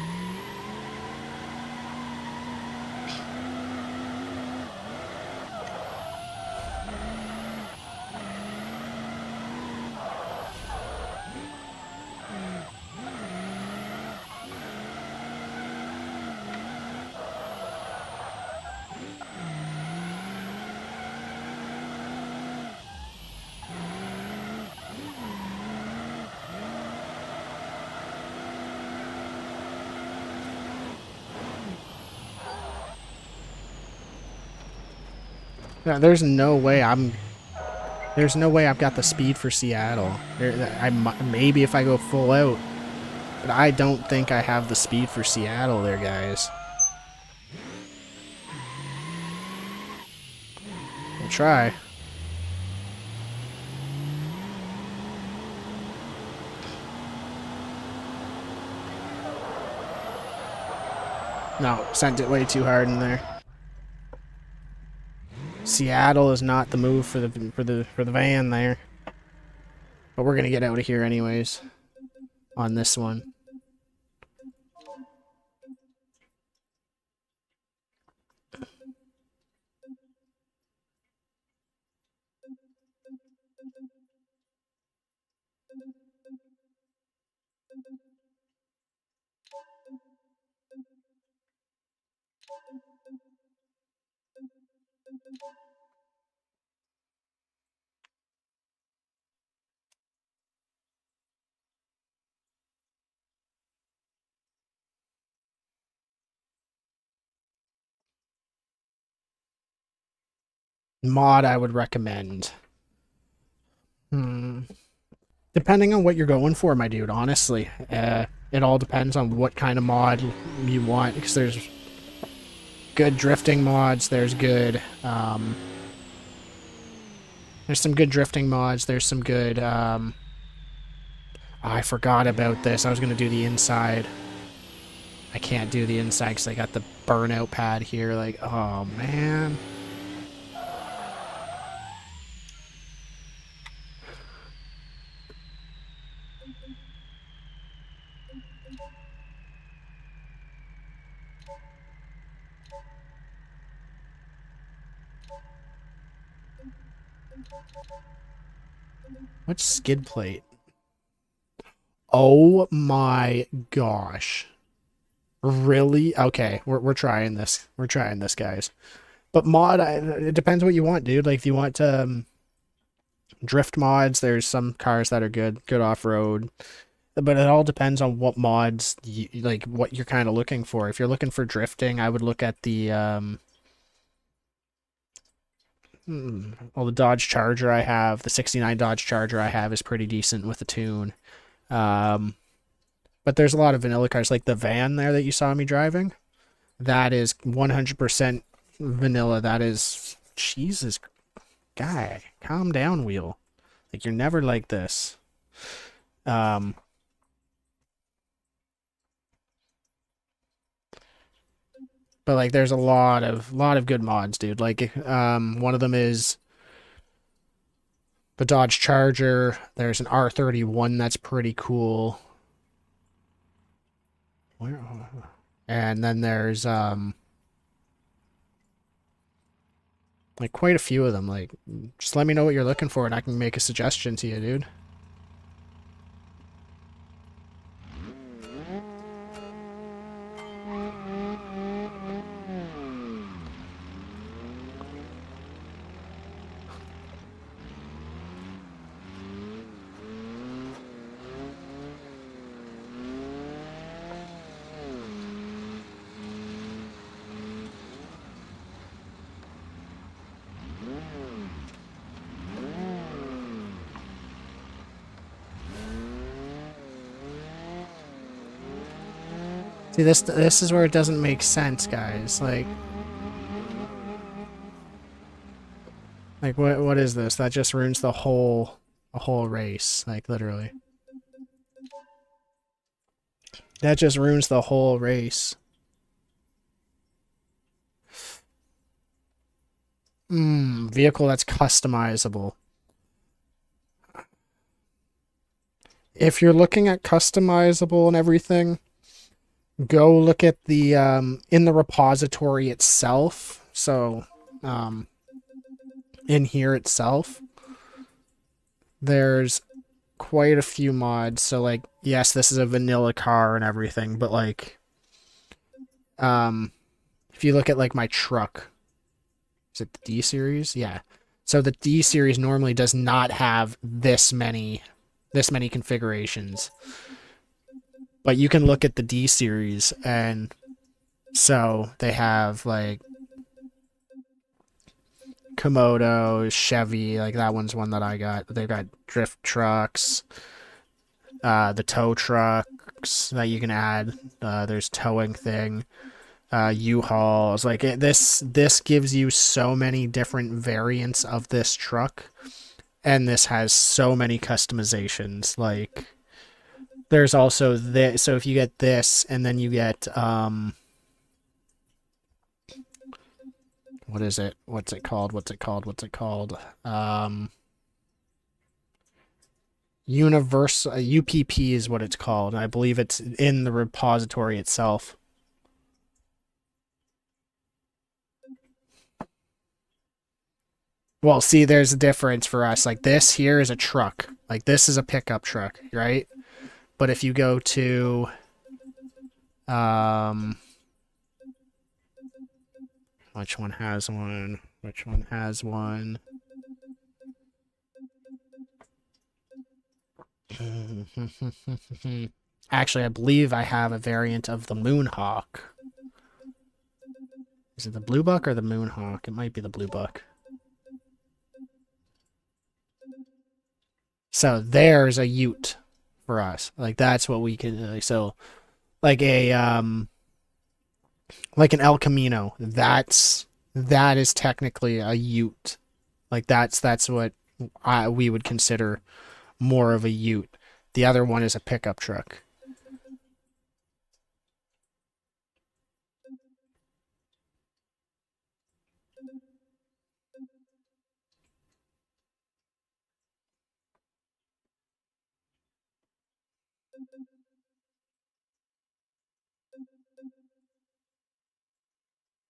S2: Yeah, there's no way I've got the speed for Seattle. Maybe if I go full out, but I don't think I have the speed for Seattle there, guys. We'll try. No, sent it way too hard in there. Seattle is not the move for the van there. But we're gonna get out of here anyways on this one. Mod I would recommend. Depending on what you're going for, my dude, honestly. It all depends on what kind of mod you want, because there's good drifting mods, there's some good drifting mods, there's some good, I forgot about this, I was going to do the inside. I can't do the inside because I got the burnout pad here. Like, oh man. What's skid plate? Oh my gosh. Really? Okay, we're trying this. We're trying this, guys. But mod, it depends what you want, dude. Like, if you want drift mods, there's some cars that are good off-road. But it all depends on what mods, like, what you're kind of looking for. If you're looking for drifting, I would look at the, well, the Dodge Charger I have, the 69 Dodge Charger I have is pretty decent with the tune. But there's a lot of vanilla cars, like the van there that you saw me driving. That is 100% vanilla. That is, Jesus, guy, calm down, wheel. Like, you're never like this. But like, there's a lot of good mods, dude. Like, one of them is the Dodge Charger. There's an R31 that's pretty cool. Where? And then there's like quite a few of them. Like, just let me know what you're looking for, and I can make a suggestion to you, dude. See, this is where it doesn't make sense, guys. Like what is this? That just ruins the whole race, like literally. That just ruins the whole race. Vehicle that's customizable. If you're looking at customizable and everything, go look at the in the repository itself. So in here itself, there's quite a few mods. So like, yes, this is a vanilla car and everything, but like, if you look at like my truck, is it the D series? Yeah. So the D series normally does not have this many configurations. But you can look at the D series, and so they have like Komodo, Chevy, like that one's one that I got. They've got drift trucks, the tow trucks that you can add. There's towing thing, U-Hauls. Like this gives you so many different variants of this truck, and this has so many customizations. Like, there's also this. So if you get this, and then you get what is it? What's it called? Universal UPP is what it's called. I believe it's in the repository itself. Well, see, there's a difference for us. Like, this here is a truck. Like, this is a pickup truck, right? But if you go to which one has one? Which one has one? Actually, I believe I have a variant of the Moonhawk. Is it the Blue Buck or the Moonhawk? It might be the Blue Buck. So there's a Ute for us. Like, that's what we can. So, like like an El Camino. That is technically a Ute. Like, that's what we would consider more of a Ute. The other one is a pickup truck.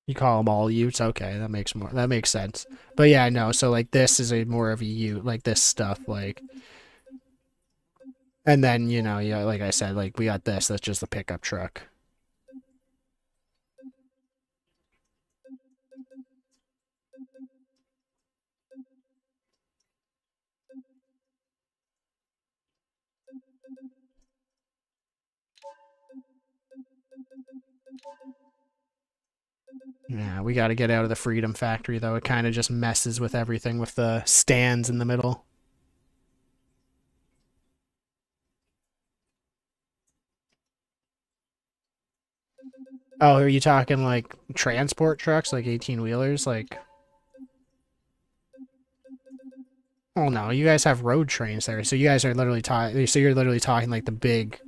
S2: You call them all utes? Okay, that makes sense. But yeah, no, so like this is a more of a ute, like this stuff, like, and then, you know, yeah, like I said, like we got this, that's just a pickup truck. Yeah, we got to get out of the Freedom Factory, though. It kind of just messes with everything with the stands in the middle. Oh, are you talking like transport trucks, like 18-wheelers? Like, oh no, you guys have road trains there. So you guys are literally talking, so you're literally talking like the big,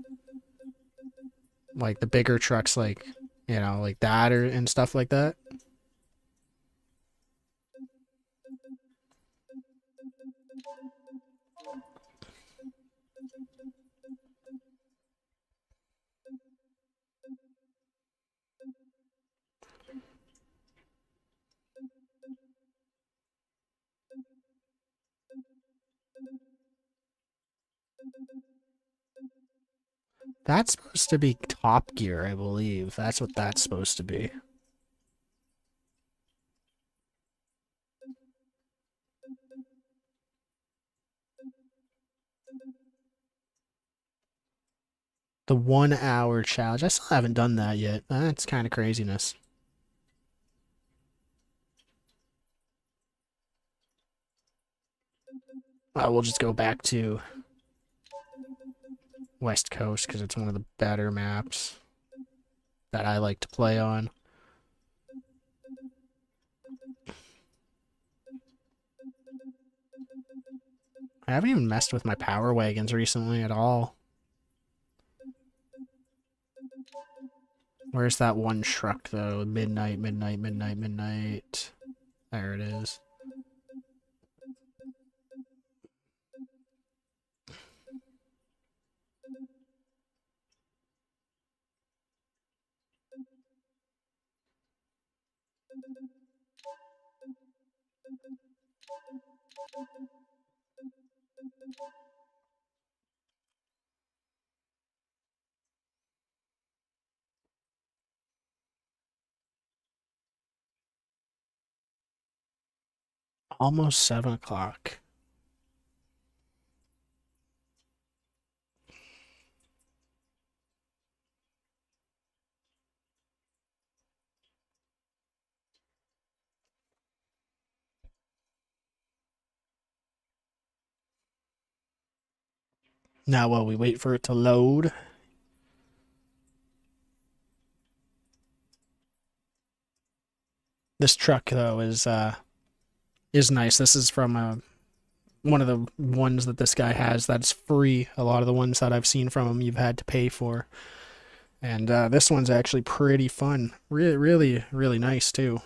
S2: like the bigger trucks, like, you know, like that or and stuff like that. That's supposed to be Top Gear, I believe. That's what that's supposed to be. The 1 hour challenge. I still haven't done that yet. That's kind of craziness. We'll just go back to West Coast because it's one of the better maps that I like to play on. I haven't even messed with my power wagons recently at all. Where's that one truck, though? Midnight, midnight, midnight, midnight. There it is. Almost 7 o'clock. Now while we wait for it to load. This truck, though, is nice. This is from one of the ones that this guy has that's free. A lot of the ones that I've seen from him, you've had to pay for. And this one's actually pretty fun. Really, really, really nice, too.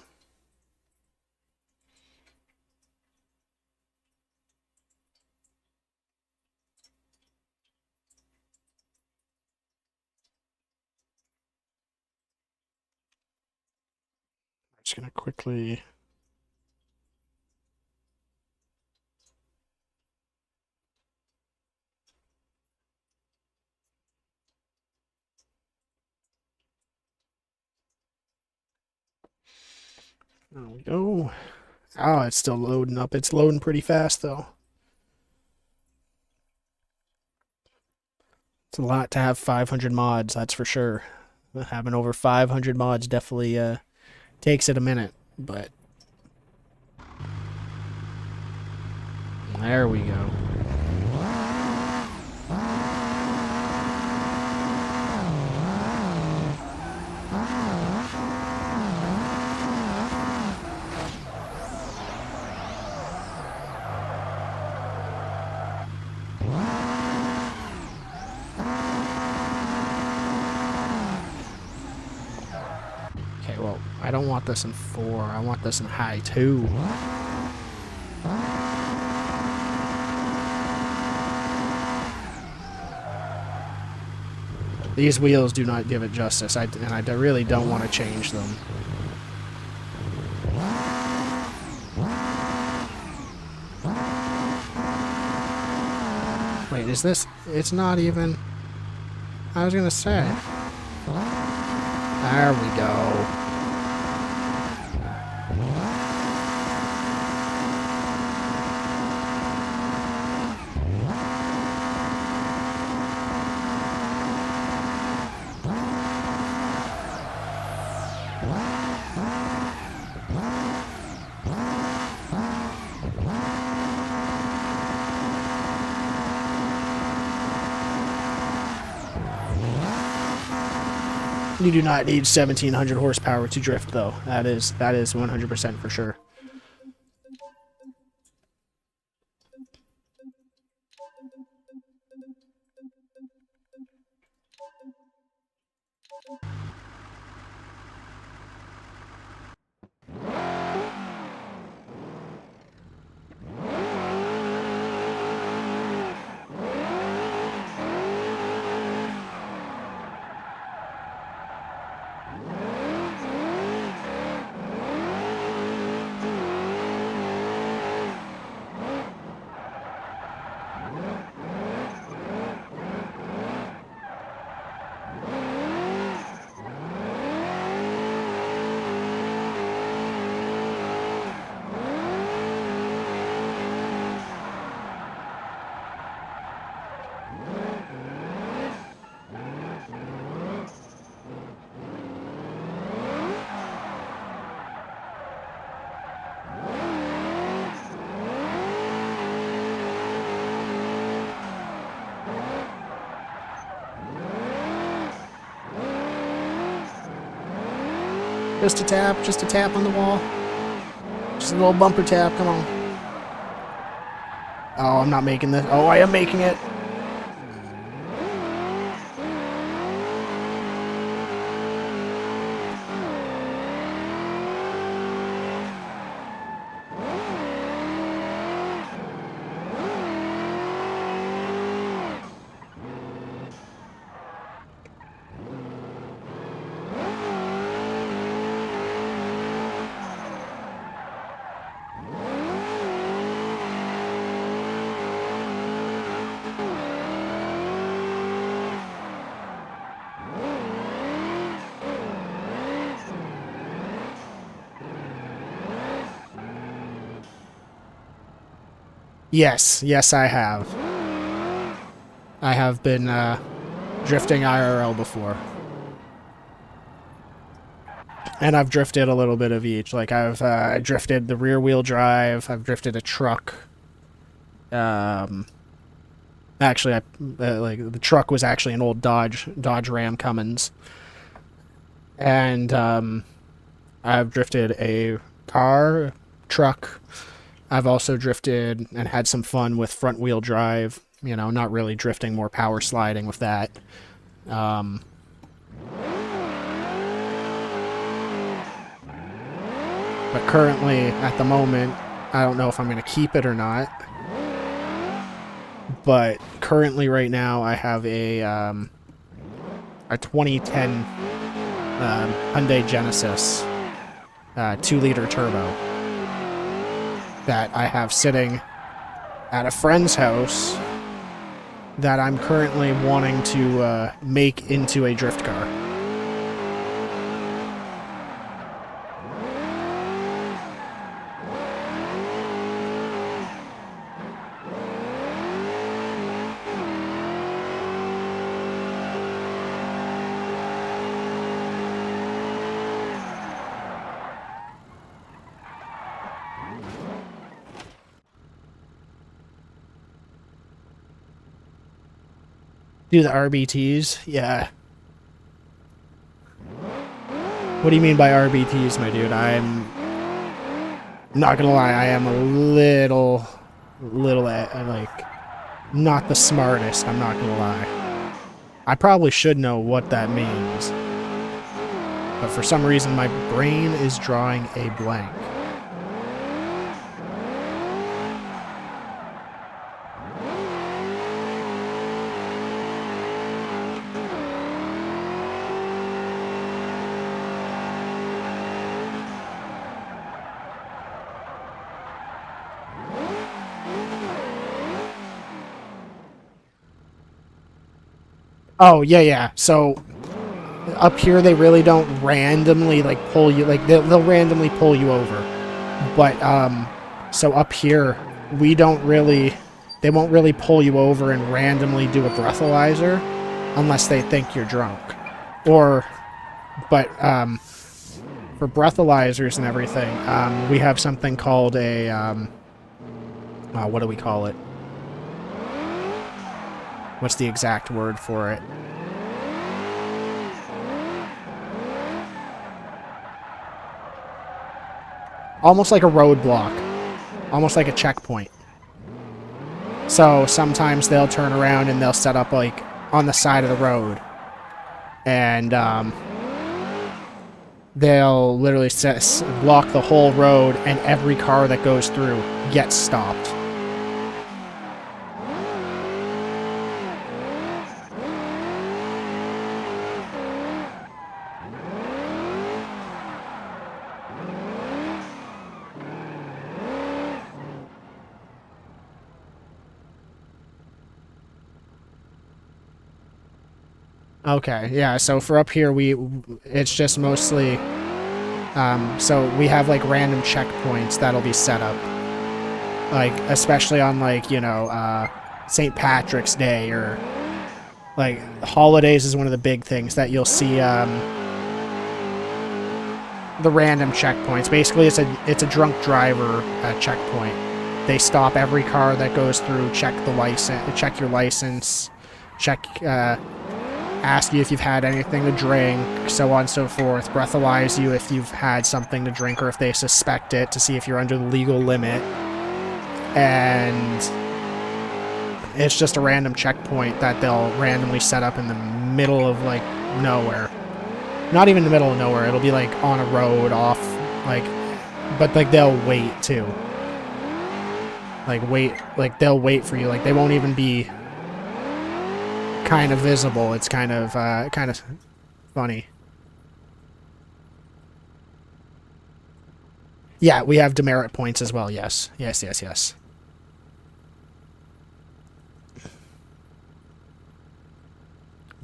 S2: I'm just going to quickly... There we go. Oh, it's still loading up. It's loading pretty fast, though. It's a lot to have 500 mods, that's for sure. Having over 500 mods definitely takes it a minute, but... There we go. Okay, well, I don't want this in 4. I want this in high 2. These wheels do not give it justice, and I really don't want to change them. Wait, is this... It's not even... I was gonna say. There we go. You do not need 1700 horsepower to drift, though. That is 100% for sure. Just a tap on the wall. Just a little bumper tap, come on. Oh, I'm not making this. Oh, I am making it. Yes, I have. I have been drifting IRL before. And I've drifted a little bit of each. Like, I've drifted the rear wheel drive, I've drifted a truck. Actually, like, the truck was actually an old Dodge Ram Cummins. And I've drifted a car, truck. I've also drifted and had some fun with front wheel drive, you know, not really drifting, more power sliding with that. But currently, at the moment, I don't know if I'm going to keep it or not. But currently, right now, I have a 2010 Hyundai Genesis 2-liter turbo that I have sitting at a friend's house that I'm currently wanting to make into a drift car. Do the RBTs? Yeah. What do you mean by RBTs, my dude? I'm not gonna lie, I am a little, like, not the smartest, I'm not gonna lie. I probably should know what that means. But for some reason, my brain is drawing a blank. Oh, yeah, yeah. So up here, they really don't randomly, like, pull you. Like, they'll randomly pull you over. But, so up here, we don't really... They won't really pull you over and randomly do a breathalyzer unless they think you're drunk. Or... But, for breathalyzers and everything, we have something called a, what do we call it? What's the exact word for it? Almost like a roadblock. Almost like a checkpoint. So sometimes they'll turn around and they'll set up, like, on the side of the road. And, they'll literally block the whole road, and every car that goes through gets stopped. Okay, yeah, so for up here, it's just mostly, so we have, like, random checkpoints that'll be set up. Like, especially on, like, you know, St. Patrick's Day, or, like, holidays is one of the big things that you'll see, the random checkpoints. Basically, it's a drunk driver checkpoint. They stop every car that goes through, check the license, check your license, check, ask you if you've had anything to drink, so on and so forth, breathalyze you if you've had something to drink or if they suspect it, to see if you're under the legal limit. And it's just a random checkpoint that they'll randomly set up in the middle of, like, nowhere. Not even the middle of nowhere, it'll be, like, on a road off, like, but, like, they'll wait, too. Like, they'll wait for you, like, they won't even be kind of visible. It's kind of funny. Yeah, we have demerit points as well, yes. Yes.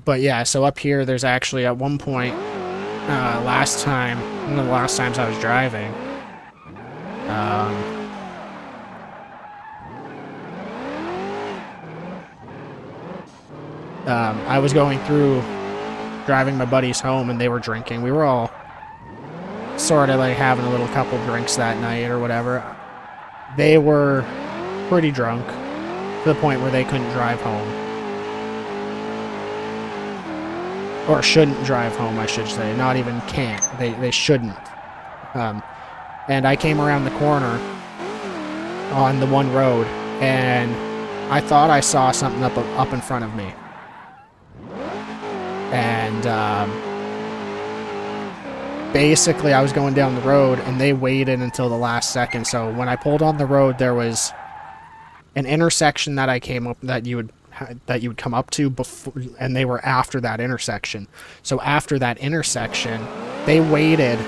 S2: But yeah, so up here, there's actually at one point, one of the last times I was driving, I was going through, driving my buddies home, and they were drinking. We were all sort of, like, having a little couple drinks that night or whatever. They were pretty drunk, to the point where they couldn't drive home. Or shouldn't drive home, I should say. Not even can't. They shouldn't. And I came around the corner on the one road, and I thought I saw something up in front of me. And basically, I was going down the road, and they waited until the last second. So when I pulled on the road, there was an intersection that I came up that you would come up to before, and they were after that intersection. So after that intersection, they waited.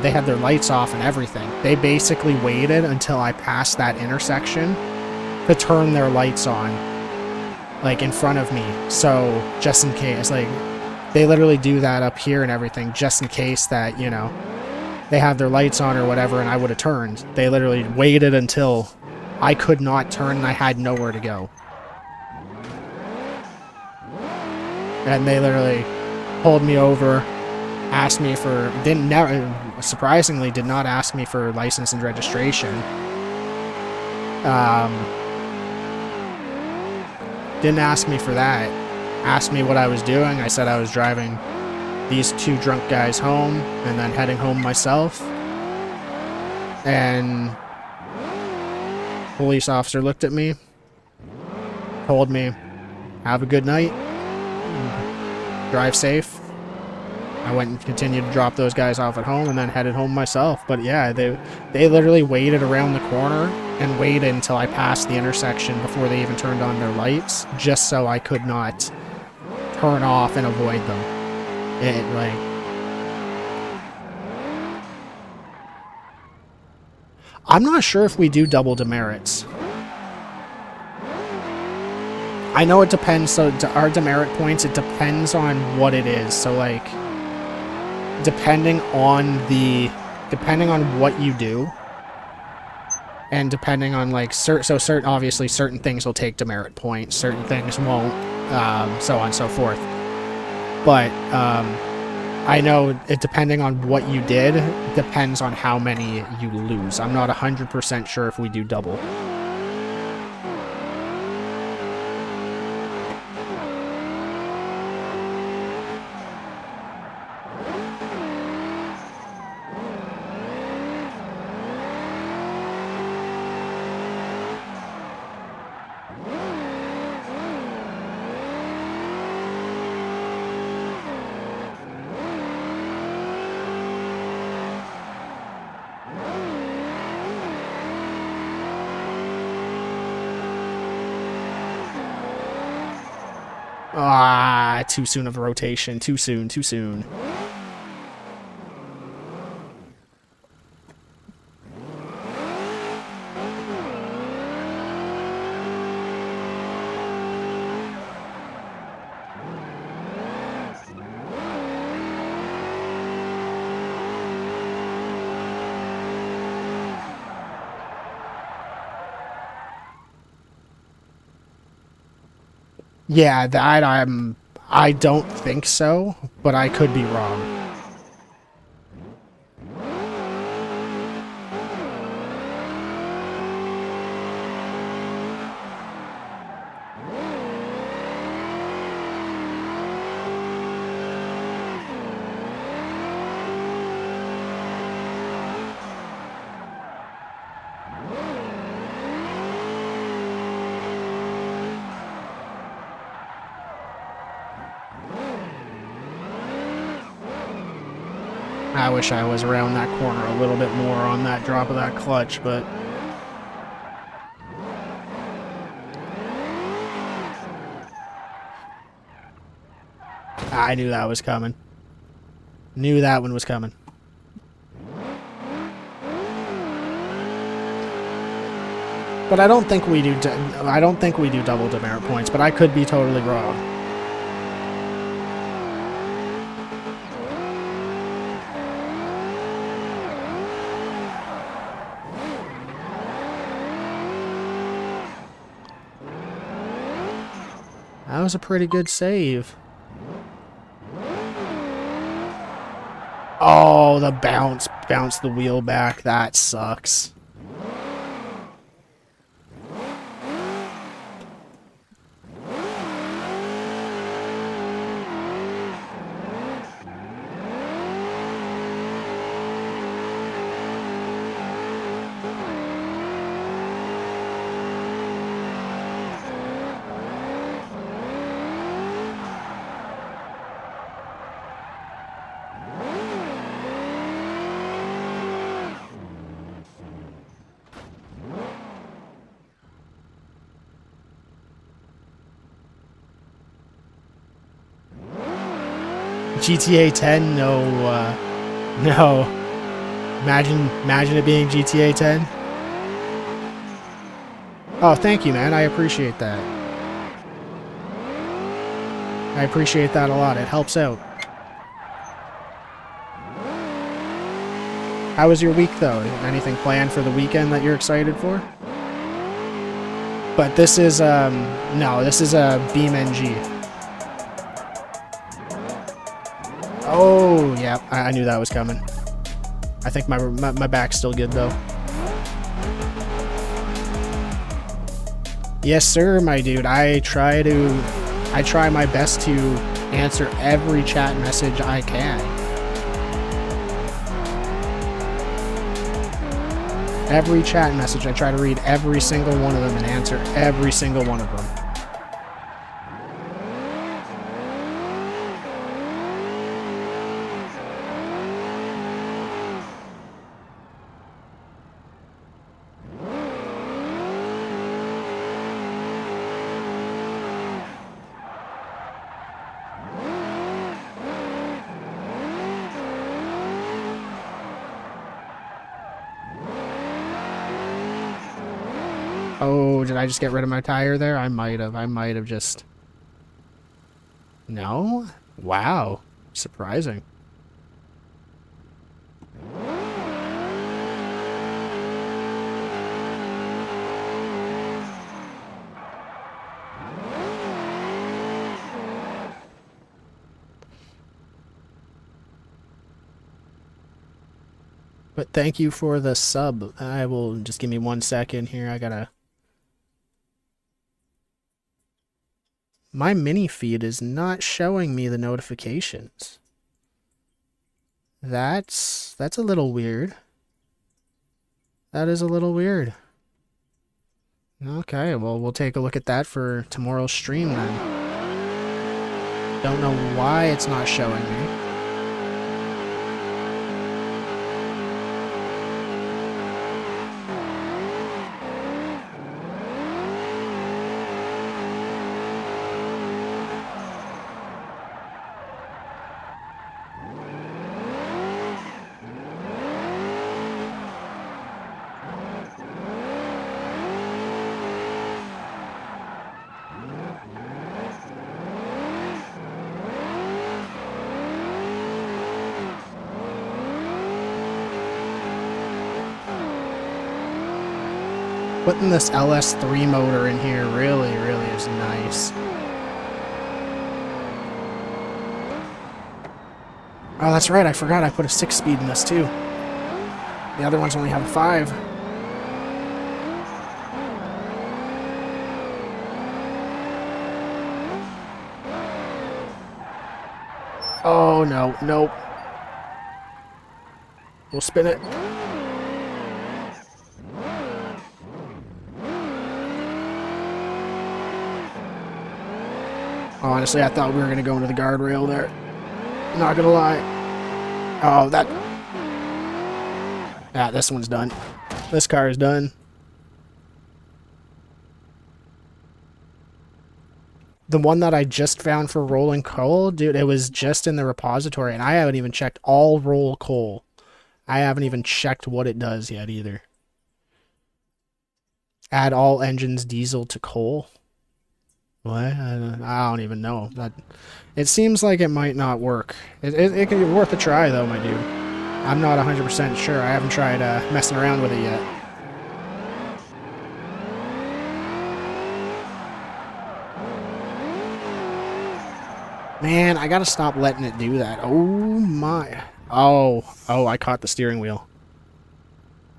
S2: They had their lights off and everything. They basically waited until I passed that intersection to turn their lights on, like, in front of me. So just in case, like, they literally do that up here and everything, just in case that, you know, they have their lights on or whatever, and I would have turned. They literally waited until I could not turn and I had nowhere to go. And they literally pulled me over, asked me for, surprisingly did not ask me for license and registration. Didn't ask me for that. Asked me what I was doing. I said I was driving these two drunk guys home and then heading home myself. And police officer looked at me, told me, have a good night, drive safe. I went and continued to drop those guys off at home and then headed home myself. But yeah, they literally waited around the corner and waited until I passed the intersection before they even turned on their lights, just so I could not turn off and avoid them. I'm not sure if we do double demerits. I know it depends. So our demerit points, it depends on what it is. So like, depending on what you do, and depending on like certain obviously certain things will take demerit points, certain things won't, so on and so forth. But I know it depending on what you did depends on how many you lose. I'm not 100% sure if we do double. Ah, too soon of a rotation. Too soon, too soon. Yeah, I don't think so, but I could be wrong. I wish I was around that corner a little bit more on that drop of that clutch, but I knew that was coming. Knew that one was coming. But I don't think we do double demerit points, but I could be totally wrong. That was a pretty good save. Oh, the bounce bounced the wheel back. That sucks. GTA 10? No, no. Imagine it being GTA 10. Oh, thank you, man. I appreciate that. I appreciate that a lot. It helps out. How was your week, though? Anything planned for the weekend that you're excited for? But this is, no, this is a Beam NG. Oh, yeah, I knew that was coming. I think my back's still good, though. Yes, sir, my dude. I try my best to answer every chat message I can. Every chat message, I try to read every single one of them and answer every single one of them. Oh, did I just get rid of my tire there? I might have. I might have just... No? Wow. Surprising. But thank you for the sub. I will just give me 1 second here. I gotta... My mini feed is not showing me the notifications. That's a little weird. That is a little weird. Okay, well, we'll take a look at that for tomorrow's stream then. Don't know why it's not showing me. Putting this LS3 motor in here really is nice. Oh, that's right. I forgot I put a 6-speed in this too. The other ones only have a 5. Oh, no. Nope. We'll spin it. Honestly, I thought we were going to go into the guardrail there. Not going to lie. Oh, that... Ah, this one's done. This car is done. The one that I just found for rolling coal, dude, it was just in the repository, and I haven't even checked all roll coal. I haven't even checked what it does yet either. Add all engines diesel to coal. What? I don't even know. That it seems like it might not work. It can be worth a try, though, my dude. I'm not 100% sure. I haven't tried messing around with it yet. Man, I gotta stop letting it do that. Oh, my. Oh, I caught the steering wheel.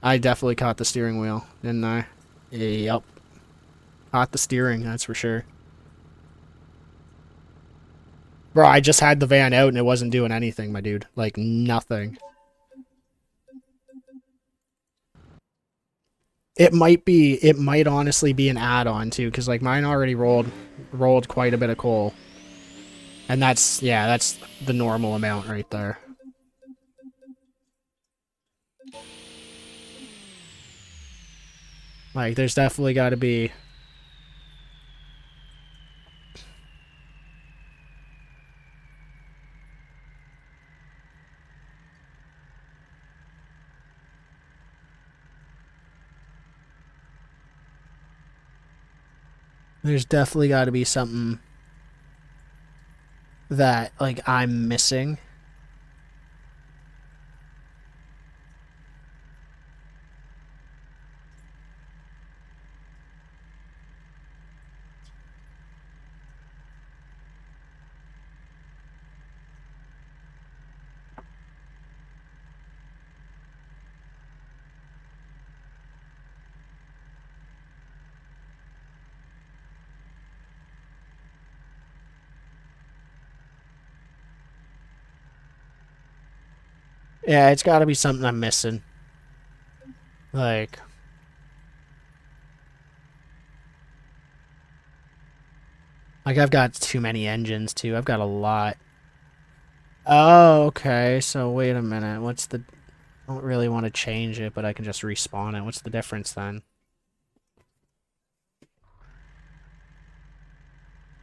S2: I definitely caught the steering wheel, didn't I? Yep. Caught the steering, that's for sure. Bro, I just had the van out and it wasn't doing anything, my dude. Like, nothing. It might honestly be an add-on, too, because, like, mine already rolled quite a bit of coal. And that's the normal amount right there. Like, there's definitely got to be... There's definitely got to be something that, like, I'm missing. Yeah, it's got to be something I'm missing. Like... Like, I've got too many engines, too. I've got a lot. Oh, okay. So, wait a minute. What's the... I don't really want to change it, but I can just respawn it. What's the difference, then?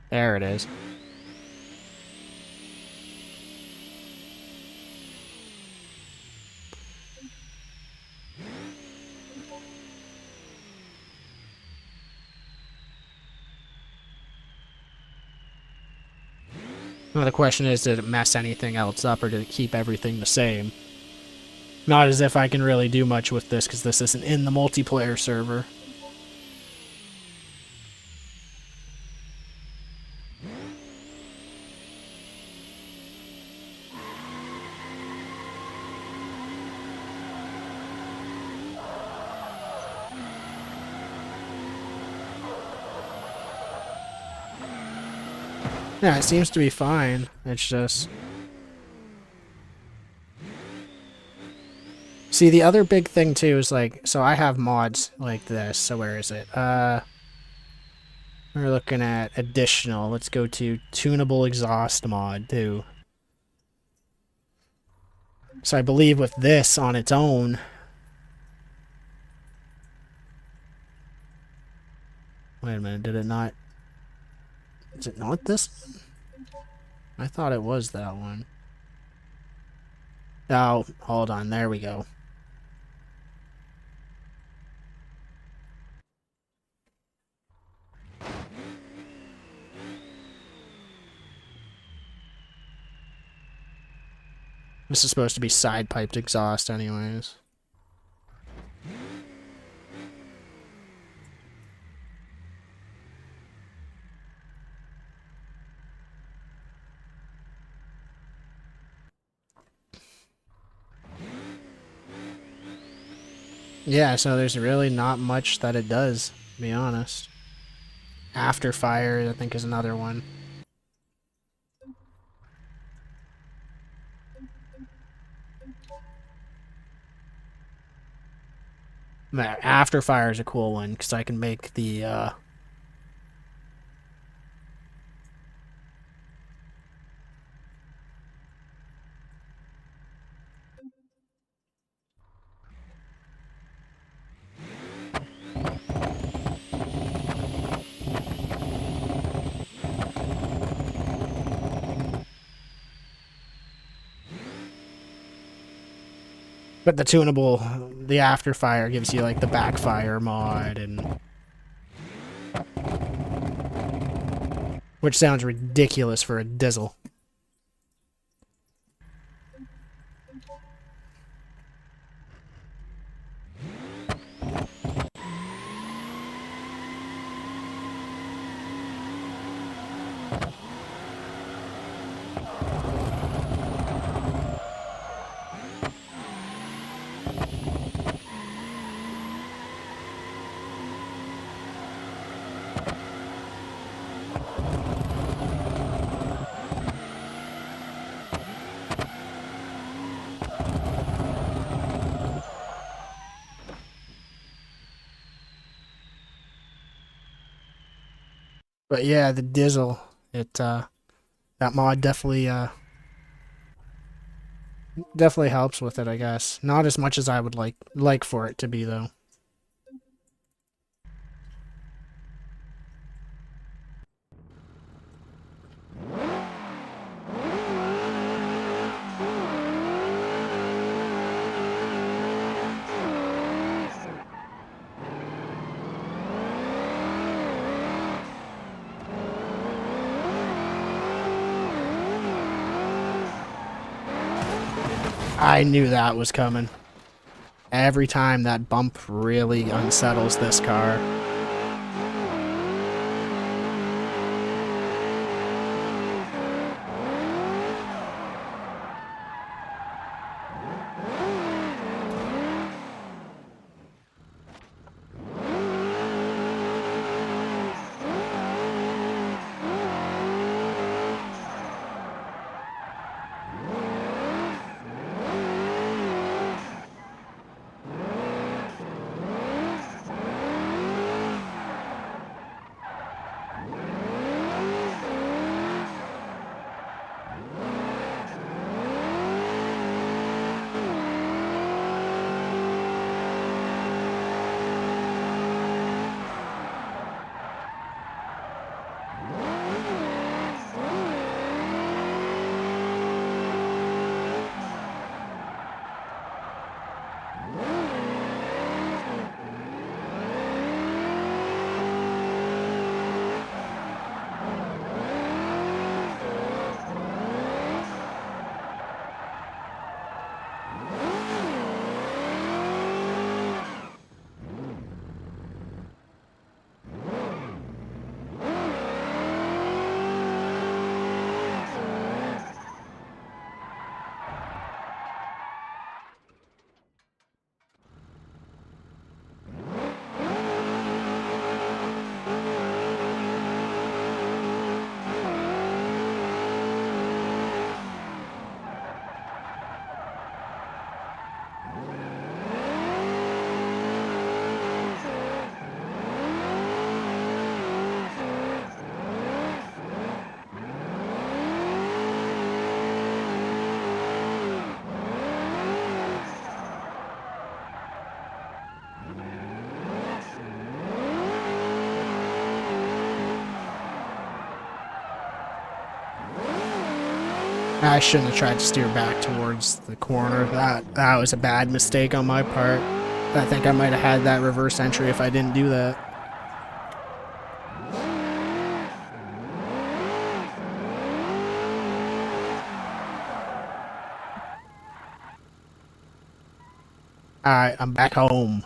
S2: There it is. Now the question is, did it mess anything else up or did it keep everything the same? Not as if I can really do much with this because this isn't in the multiplayer server. Yeah, it seems to be fine. It's just... See, the other big thing too is like, so I have mods like this, so where is it? We're looking at additional. Let's go to tunable exhaust mod too. So I believe with this on its own... Wait a minute, did it not... Is it not this one? I thought it was that one. Oh, hold on, there we go. This is supposed to be side-piped exhaust anyways. Yeah, so there's really not much that it does, to be honest. After fire, I think, is another one. After fire is a cool one, because I can make the, But the tunable, the after fire gives you, like, the backfire mod, and... Which sounds ridiculous for a diesel. But yeah, the diesel, that mod definitely helps with it, I guess. Not as much as I would like for it to be, though. I knew that was coming. Every time that bump really unsettles this car. I shouldn't have tried to steer back towards the corner. That was a bad mistake on my part. I think I might have had that reverse entry if I didn't do that. Alright, I'm back home.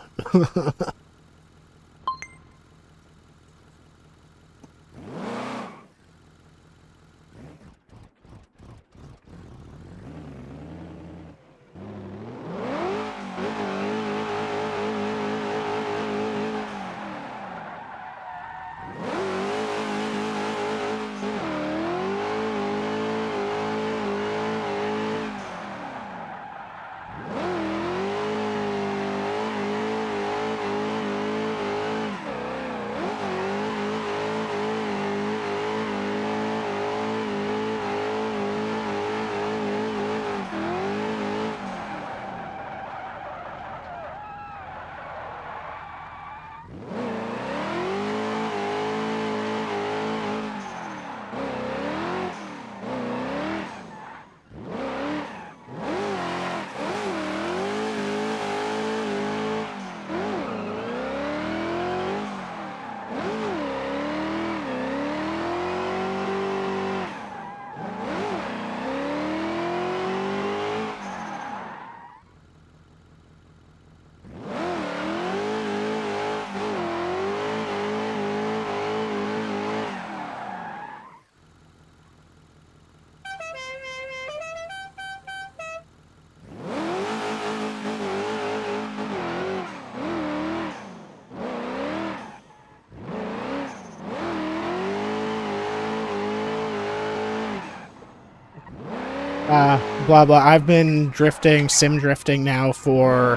S2: Blah blah. I've been drifting, sim drifting now for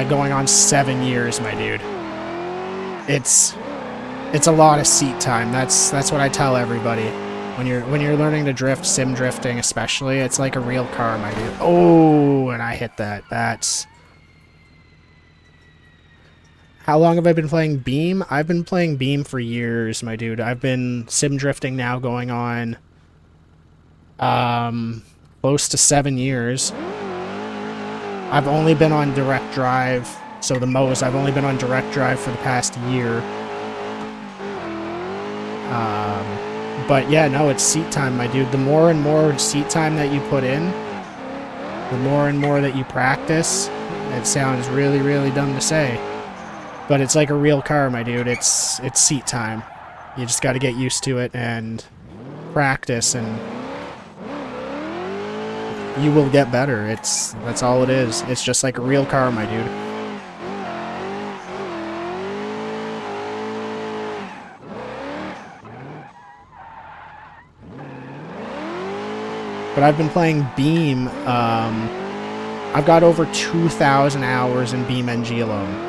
S2: going on 7 years, my dude. It's a lot of seat time. That's what I tell everybody. When you're learning to drift, sim drifting especially, it's like a real car, my dude. Oh, and I hit that. That's... How long have I been playing Beam? I've been playing Beam for years, my dude. I've been sim drifting now going on close to 7 years. I've only been on direct drive, so the most I've only been on direct drive for the past year. But yeah, no, it's seat time, my dude. The more and more seat time that you put in, the more and more that you practice. It sounds really, really dumb to say, but it's like a real car, my dude. It's seat time. You just got to get used to it and practice, and you will get better. That's all it is. It's just like a real car, my dude. But I've been playing Beam. I've got over 2,000 hours in Beam NG alone.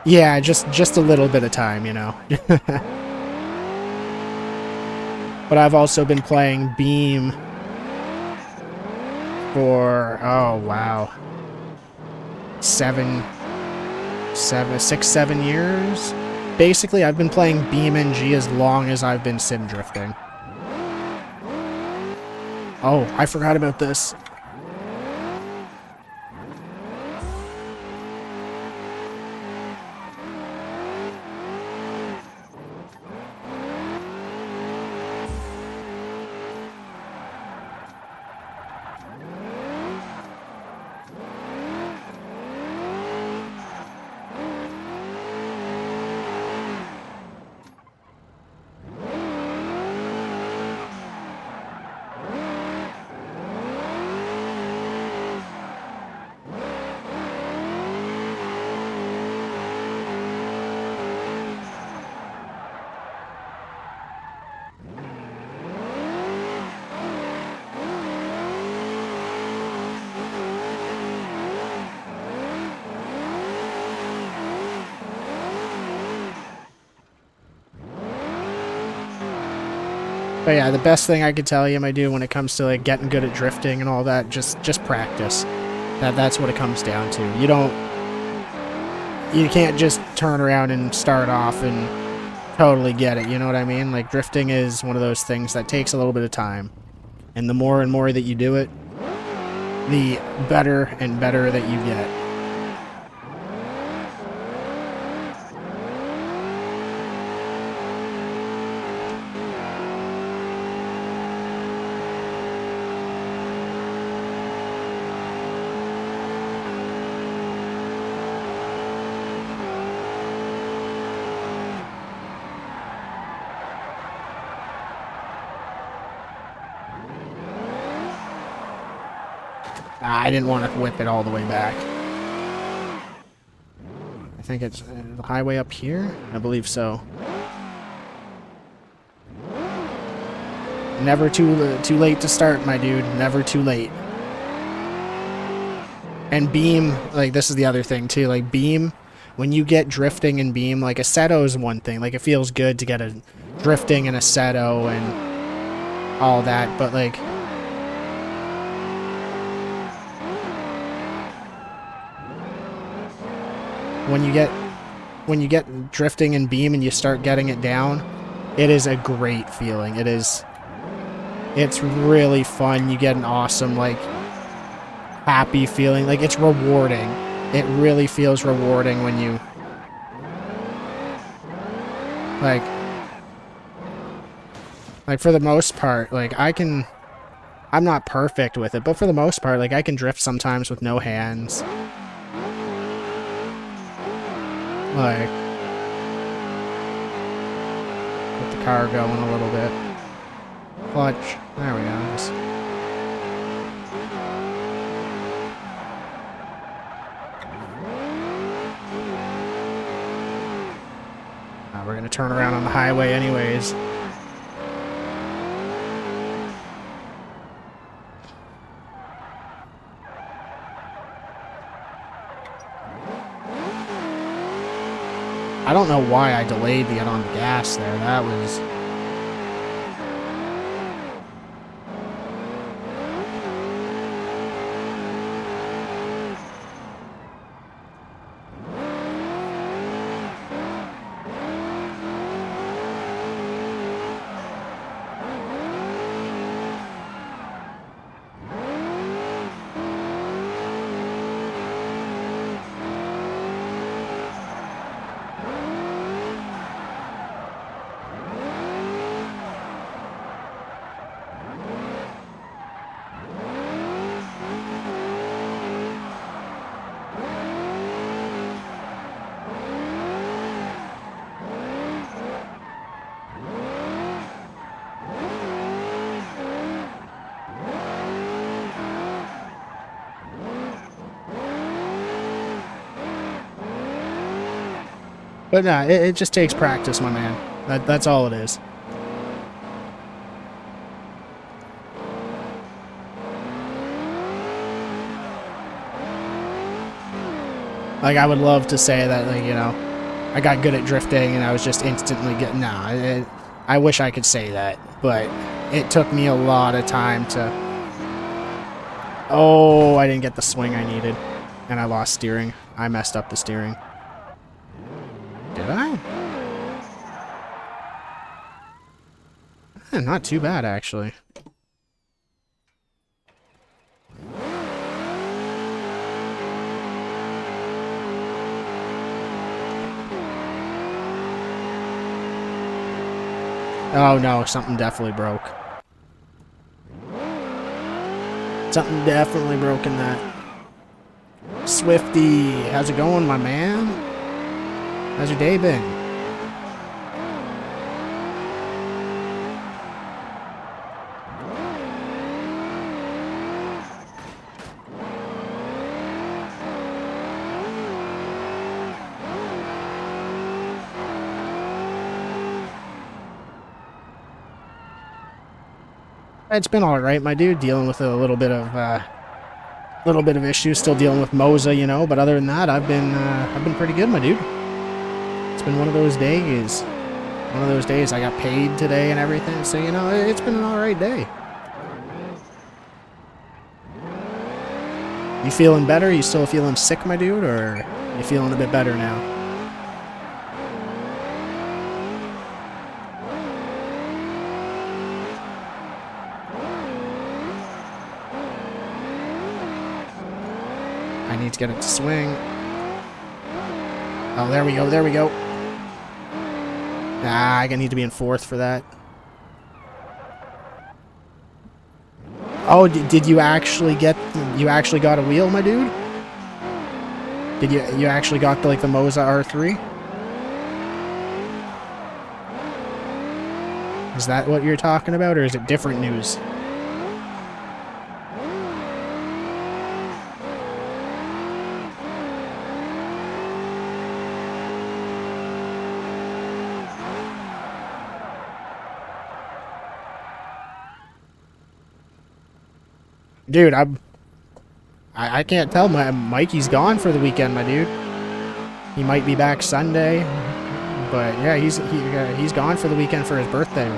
S2: Yeah, just a little bit of time, you know. But I've also been playing Beam for, oh wow, 7 years. Basically, I've been playing Beam NG as long as I've been sim drifting. Oh, I forgot about this. But yeah, the best thing I could tell you, my dude, when it comes to like getting good at drifting and all that, just practice. That's what it comes down to. You can't just turn around and start off and totally get it, you know what I mean? Like, drifting is one of those things that takes a little bit of time. And the more and more that you do it, the better and better that you get. I didn't want to whip it all the way back. I think it's the highway up here? I believe so. Never too late to start, my dude. Never too late. And beam, like, this is the other thing, too. Like, beam, when you get drifting and beam, like, Assetto is one thing. Like, it feels good to get a drifting and Assetto and all that, but, like, when you get drifting and beam and you start getting it down, it is a great feeling. It's really fun. You get an awesome, like, happy feeling. Like, it's rewarding. It really feels rewarding when you, like for the most part, like, I'm not perfect with it, but for the most part, like, I can drift sometimes with no hands. Like, get the car going a little bit. Clutch. There we go. Just... we're gonna turn around on the highway anyways. I don't know why I delayed to get on the gas there. That was... But nah, it just takes practice, my man. That's all it is. Like, I would love to say that, like, you know, I got good at drifting and I was just instantly getting... Nah, I wish I could say that, but it took me a lot of time to... Oh, I didn't get the swing I needed. And I lost steering. I messed up the steering. Did I? Not too bad, actually. Oh no, something definitely broke. Something definitely broke in that. Swifty, how's it going, my man? How's your day been? It's been all right, my dude. Dealing with a little bit of issues. Still dealing with Moza, you know. But other than that, I've been pretty good, my dude. It's been one of those days. One of those days I got paid today and everything. So, you know, it's been an all right day. You feeling better? You still feeling sick, my dude, or you feeling a bit better now? I need to get it to swing. Oh, there we go, there we go. Ah, I need to be in fourth for that. Oh, did you actually get... You actually got a wheel, my dude? Did you actually got the Moza R3? Is that what you're talking about, or is it different news? Dude, I can't tell. Mikey's gone for the weekend, my dude. He might be back Sunday, but yeah, he's gone for the weekend for his birthday.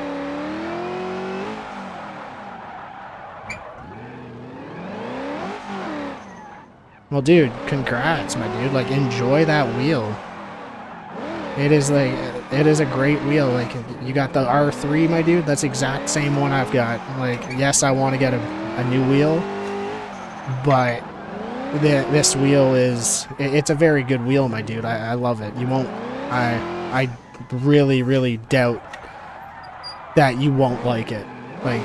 S2: Well, dude, congrats, my dude. Like, enjoy that wheel. It is a great wheel. Like, you got the R3, my dude. That's the exact same one I've got. Like, yes, I want to get a new wheel, but this wheel it's a very good wheel, my dude. I love it. You won't, I really, really doubt that you won't like it. Like,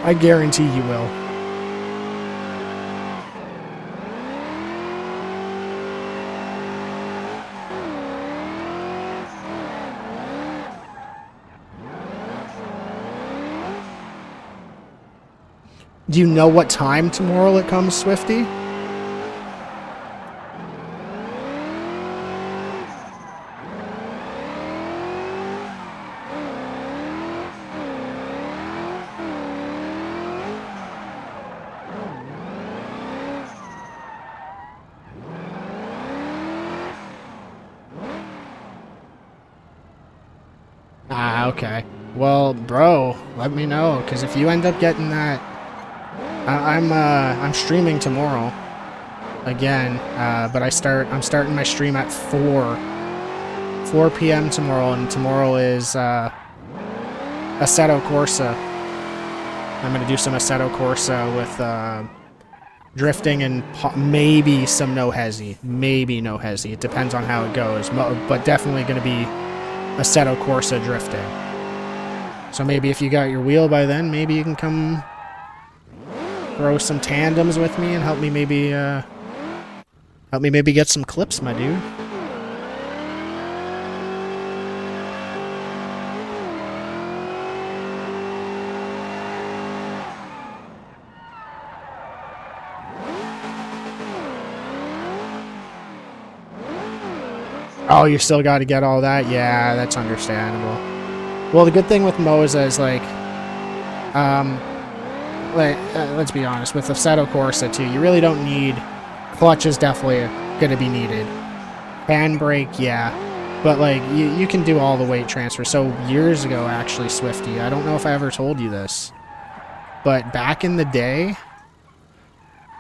S2: I guarantee you will. Do you know what time tomorrow it comes, Swifty? Ah, okay. Well, bro, let me know, because if you end up getting that... I'm streaming tomorrow again, but I'm starting my stream at 4 p.m. tomorrow, and tomorrow is Assetto Corsa. I'm gonna do some Assetto Corsa with drifting and maybe some no hezzy, maybe no hezzy. It depends on how it goes, but definitely gonna be Assetto Corsa drifting. So maybe if you got your wheel by then, maybe you can come throw some tandems with me and help me maybe get some clips, my dude. Oh, you still got to get all that? Yeah, that's understandable. Well, the good thing with Moza is, like, let's be honest, with Assetto Corsa too, you really don't need... Clutch is definitely going to be needed. Handbrake, yeah. But, like, you can do all the weight transfer. So, years ago, actually, Swifty, I don't know if I ever told you this, but back in the day,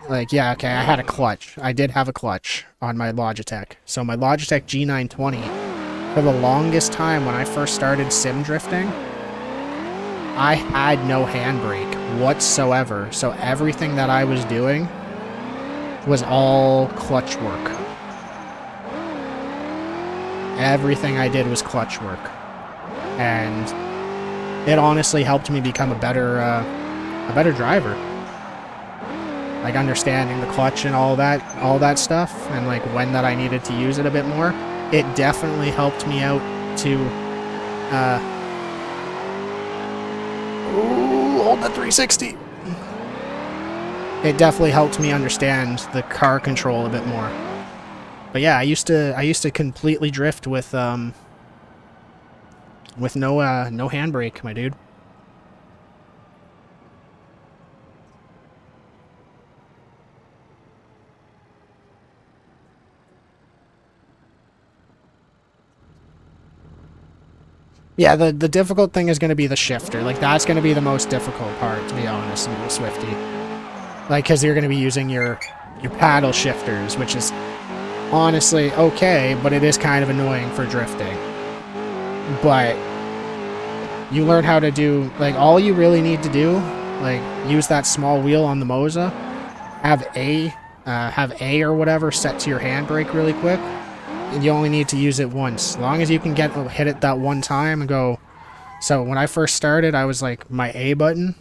S2: like, yeah, okay, I had a clutch. I did have a clutch on my Logitech. So, my Logitech G920, for the longest time when I first started sim drifting, I had no handbrake whatsoever. So everything that I was doing was all clutch work. Everything I did was clutch work. And it honestly helped me become a better driver. Like, understanding the clutch and all that stuff, and like when that I needed to use it a bit more. It definitely helped me out to ooh, hold the 360. It definitely helped me understand the car control a bit more. But yeah, I used to completely drift with no handbrake, my dude. Yeah, the difficult thing is going to be the shifter. Like, that's going to be the most difficult part, to be honest, Swifty. Like, because you're going to be using your your paddle shifters, which is honestly okay, but it is kind of annoying for drifting. But you learn how to do, like, all you really need to do, like, use that small wheel on the Moza, have A or whatever set to your handbrake really quick, and you only need to use it once. As long as you can hit it that one time and go. So when I first started, I was like, my A button,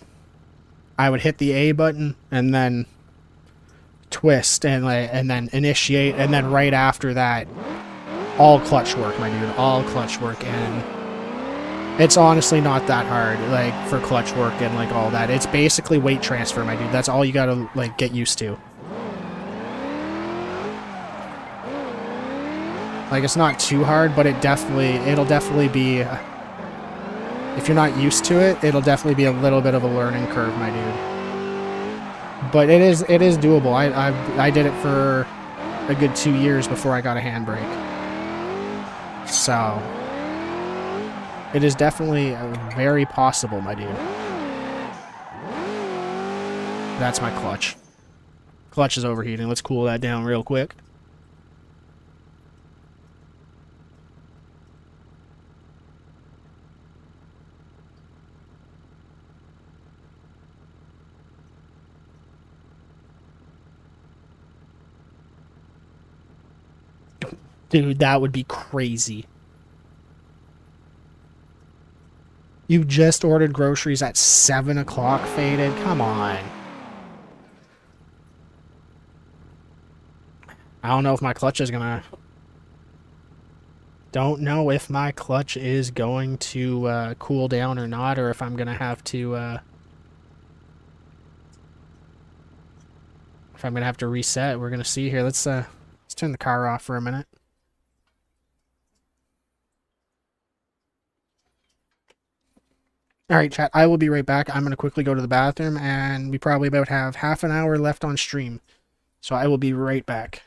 S2: I would hit the A button and then twist and then initiate, and then right after that, all clutch work, my dude, all clutch work. And it's honestly not that hard, like, for clutch work and like all that. It's basically weight transfer, my dude. That's all you gotta like get used to. Like, it's not too hard, but it'll definitely be, if you're not used to it, it'll definitely be a little bit of a learning curve, my dude. But it is doable. I did it for a good 2 years before I got a handbrake. So it is definitely very possible, my dude. That's my clutch. Clutch is overheating. Let's cool that down real quick. Dude, that would be crazy. You just ordered groceries at 7 o'clock, Faded? Come on. I don't know if my clutch is gonna... Don't know if my clutch is going to cool down or not, or if I'm gonna have to... if I'm gonna have to reset. We're gonna see here. Let's turn the car off for a minute. Alright, chat, I will be right back. I'm going to quickly go to the bathroom, and we probably about have half an hour left on stream. So I will be right back.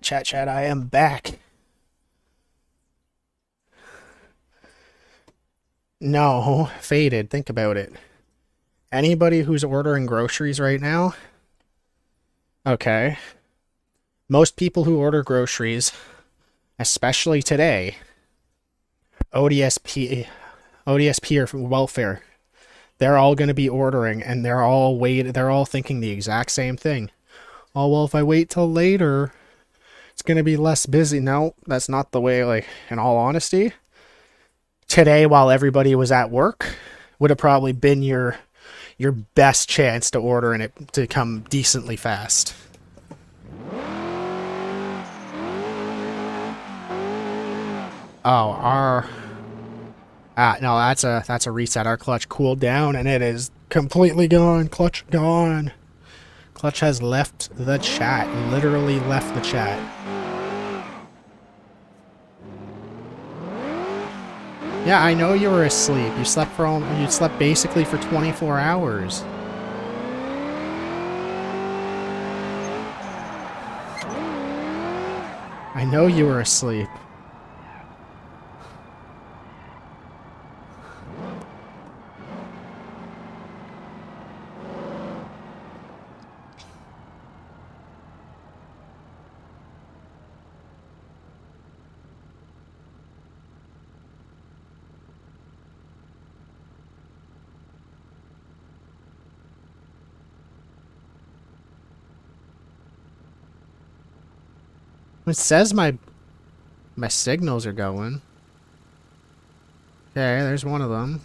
S2: Chat, I am back. No, Faded, think about it. Anybody who's ordering groceries right now, okay, most people who order groceries, especially today, ODSP or welfare, they're all going to be ordering, and they're all thinking the exact same thing. Oh, well, if I wait till later, it's going to be less busy. No, that's not the way, like, in all honesty. Today, while everybody was at work, would have probably been your best chance to order and it to come decently fast. Oh, no, that's a reset. Our clutch cooled down and it is completely gone. Clutch gone. Clutch has left the chat. Literally left the chat. Yeah, I know you were asleep. You slept you slept basically for 24 hours. I know you were asleep. It says my signals are going. Okay, there's one of them.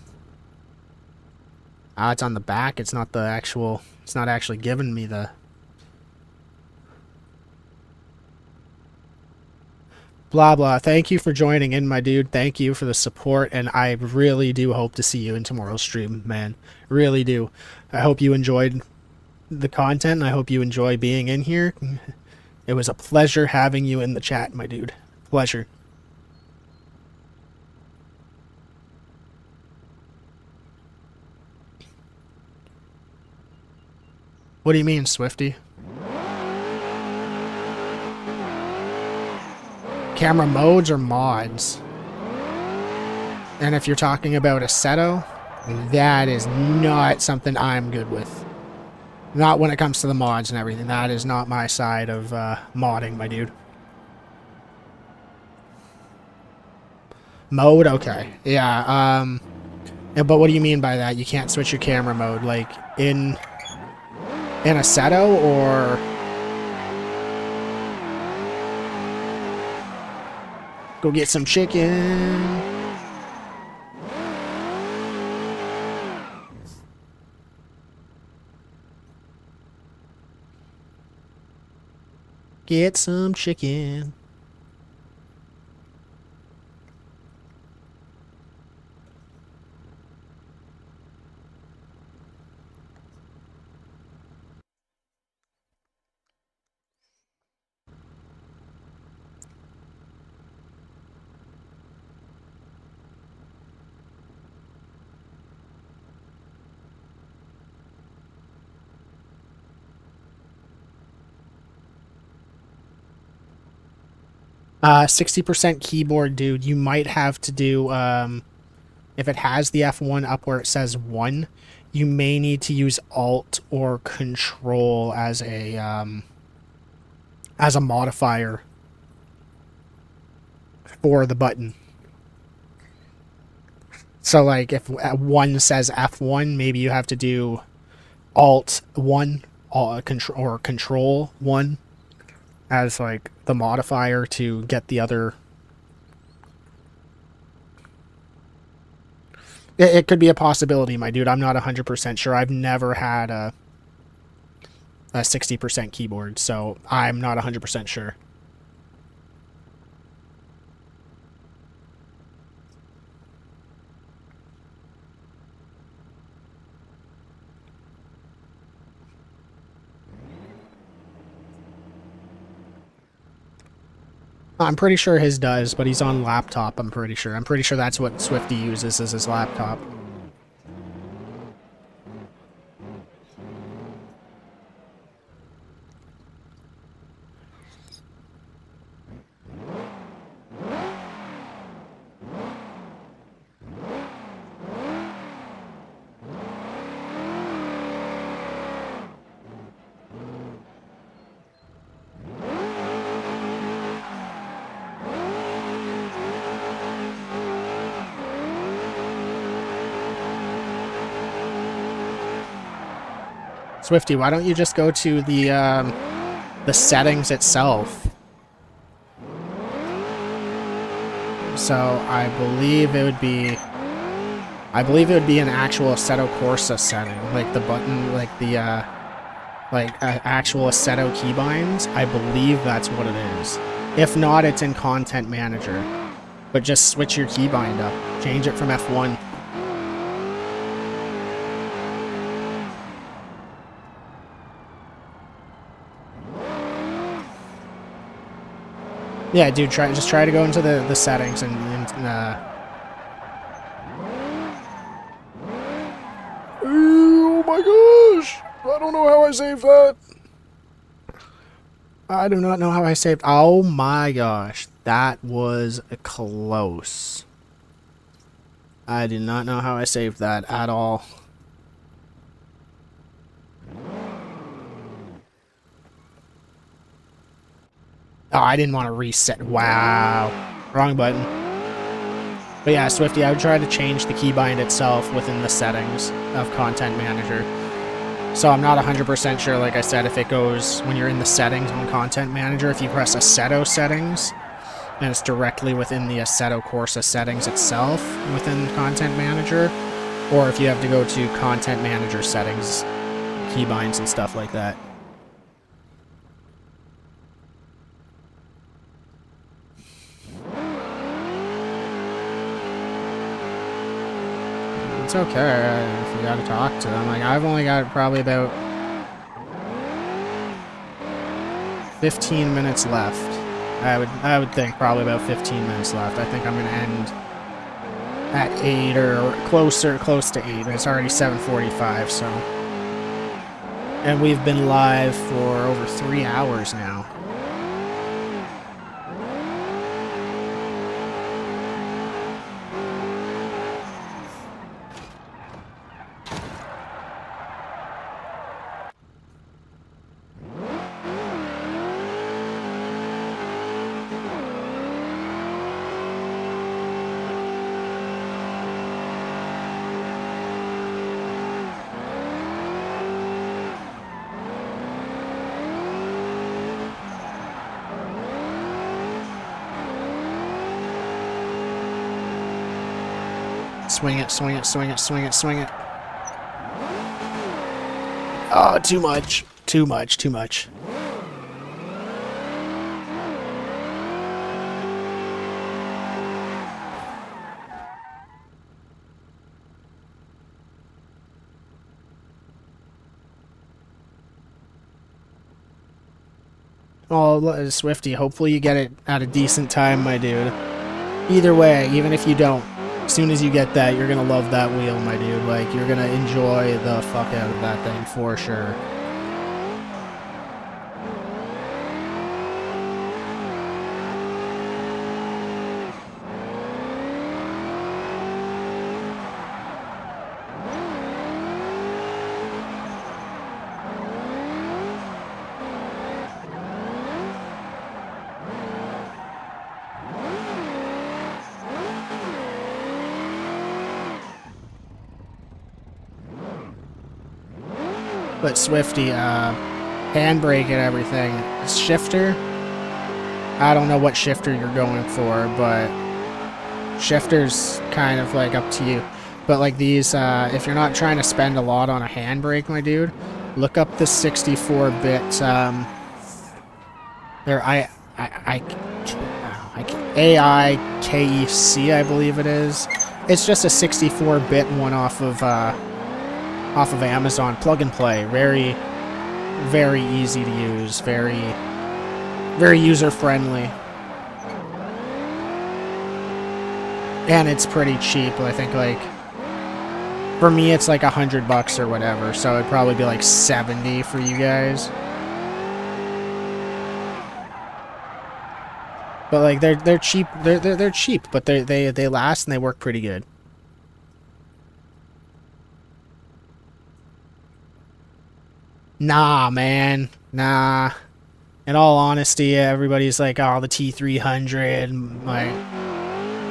S2: Ah, it's on the back. It's not the actual... It's not actually giving me the... Blah, blah. Thank you for joining in, my dude. Thank you for the support, and I really do hope to see you in tomorrow's stream, man. Really do. I hope you enjoyed the content, and I hope you enjoy being in here. It was a pleasure having you in the chat, my dude. Pleasure. What do you mean, Swifty? Camera modes or mods? And if you're talking about Assetto, that is not something I'm good with. Not when it comes to the mods and everything. That is not my side of modding, my dude. Mode? Okay. Yeah, but what do you mean by that? You can't switch your camera mode, like, in Assetto, or... Go get some chicken. Get some chicken. 60% keyboard, dude. You might have to do, if it has the F1 up where it says 1, you may need to use Alt or Control as a modifier for the button. So, like, if 1 says F1, maybe you have to do Alt 1 or Control 1 as, like, the modifier to get the other... It could be a possibility, my dude. I'm not 100% sure. I've never had a 60% keyboard, so I'm not 100% sure. I'm pretty sure his does, but he's on laptop, I'm pretty sure. I'm pretty sure that's what Swifty uses as his laptop. Swifty, why don't you just go to the settings itself? So I believe it would be an actual Assetto Corsa setting, like the button, like the actual Assetto keybinds. I believe that's what it is. If not, it's in Content Manager. But just switch your keybind up, change it from F1. Yeah, dude, just try to go into the settings and I don't know how I saved that. I do not know how I saved. Oh my gosh. That was close. I do not know how I saved that at all. Oh, I didn't want to reset. Wow. Wrong button. But yeah, Swifty, I would try to change the keybind itself within the settings of Content Manager. So I'm not 100% sure, like I said, if it goes when you're in the settings on Content Manager, if you press Assetto settings, and it's directly within the Assetto Corsa settings itself within Content Manager, or if you have to go to Content Manager settings, keybinds and stuff like that. It's okay if you gotta talk to them. Like, I've only got probably about 15 minutes left. I would think probably about 15 minutes left. I think I'm gonna end at 8 or close to 8. It's already 7:45, so. And we've been live for over 3 hours now. Swing it, swing it, swing it, swing it, swing it. Oh, too much. Too much, too much. Oh, Swifty, hopefully you get it at a decent time, my dude. Either way, even if you don't, as soon as you get that, you're gonna love that wheel, my dude. Like, you're gonna enjoy the fuck out of that thing for sure. But Swifty, handbrake and everything. Shifter? I don't know what shifter you're going for, but shifter's kind of like up to you. But like these, if you're not trying to spend a lot on a handbrake, my dude, look up the 64-bit, AIKEC, I believe it is. It's just a 64-bit one off of Amazon, plug and play. Very, very easy to use. Very, very user friendly. And it's pretty cheap. I think, like, for me it's like $100 or whatever, so it'd probably be like 70 for you guys. But like they're cheap. They're cheap, but they last and they work pretty good. Nah, man. Nah. In all honesty, everybody's like, oh, the T300, like,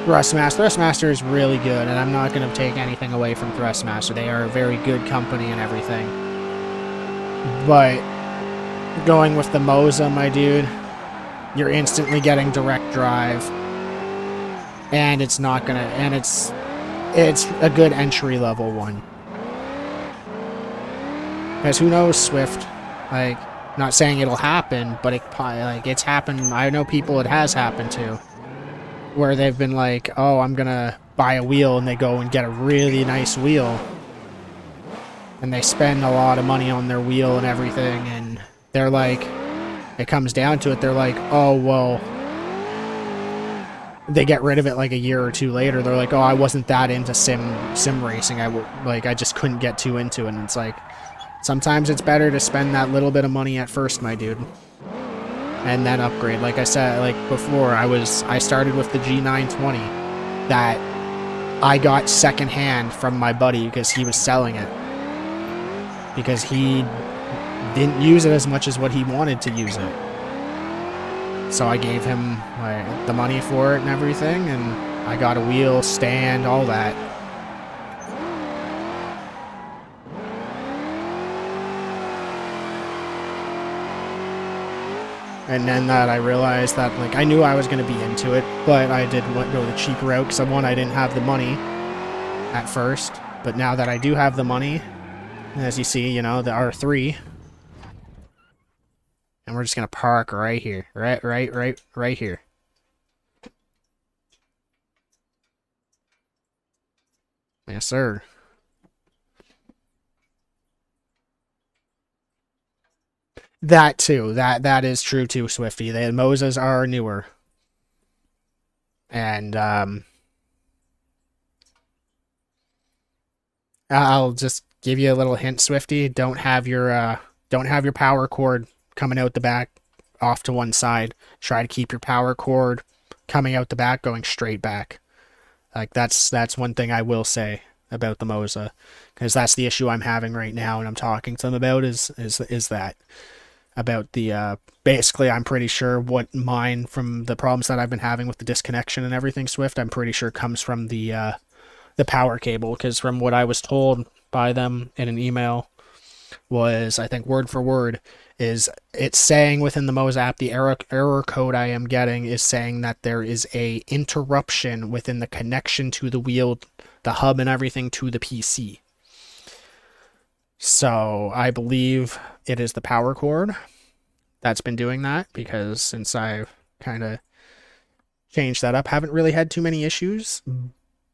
S2: Thrustmaster. Thrustmaster is really good, and I'm not going to take anything away from Thrustmaster. They are a very good company and everything. But going with the Moza, my dude, you're instantly getting direct drive. And it's not going to, and it's a good entry-level one. Because who knows, Swift, like, not saying it'll happen, but it's happened. I know people it has happened to, where they've been like, oh, I'm gonna buy a wheel, and they go and get a really nice wheel, and they spend a lot of money on their wheel and everything, and they're like, it comes down to it, they're like, oh, well, they get rid of it like a year or two later. They're like, oh, I wasn't that into sim racing. I just couldn't get too into it. And it's like, Sometimes it's better to spend that little bit of money at first, my dude, and then upgrade. Like I said, like before, I started with the G920 that I got secondhand from my buddy because he was selling it, because he didn't use it as much as what he wanted to use it. So I gave him the money for it and everything, and I got a wheel, stand, all that. And then that I realized that, like, I knew I was going to be into it, but I did go the cheap route because I didn't have the money at first. But now that I do have the money, as you see, you know, the R3, and we're just going to park right here, right here. Yes, sir. That too. That is true too, Swifty. The Mosas are newer. And I'll just give you a little hint, Swifty. Don't have your power cord coming out the back off to one side. Try to keep your power cord coming out the back going straight back. Like that's one thing I will say about the Mosa, because that's the issue I'm having right now, and I'm talking to them about is that. About the basically, I'm pretty sure what mine, from the problems that I've been having with the disconnection and everything, Swift, I'm pretty sure comes from the power cable, because from what I was told by them in an email was, I think word for word, is it's saying within the Mosa app, the error code I am getting is saying that there is a interruption within the connection to the wheel, the hub and everything to the PC. So I believe it is the power cord that's been doing that, because since I've kind of changed that up, haven't really had too many issues,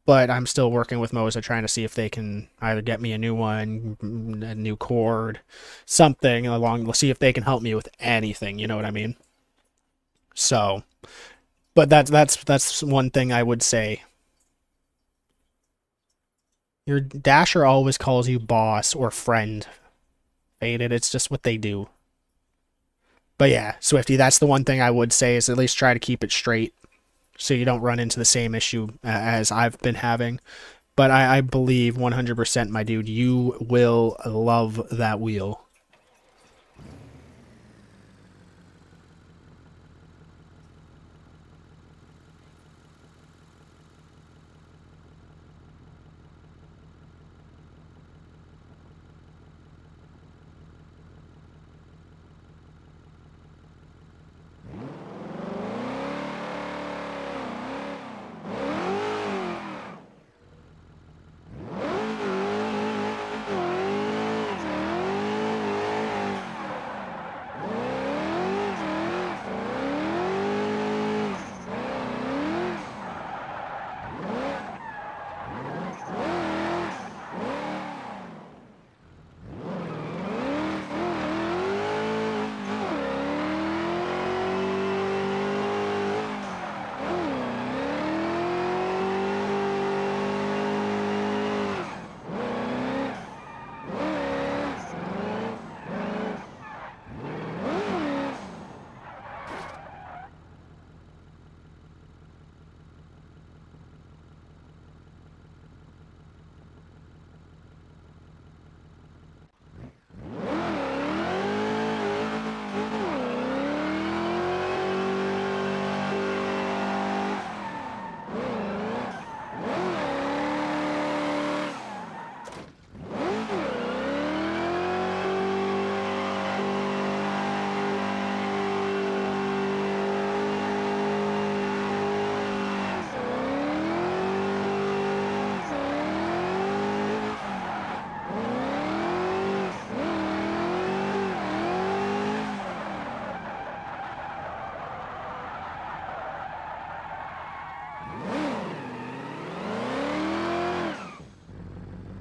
S2: but I'm still working with Mosa trying to see if they can either get me a new one, a new cord, something along. We'll see if they can help me with anything, you know what I mean? So, but that's one thing I would say. Your Dasher always calls you boss or friend. Faded, it's just what they do. But yeah, Swifty, that's the one thing I would say, is at least try to keep it straight so you don't run into the same issue as I've been having. But I believe 100%, my dude, you will love that wheel.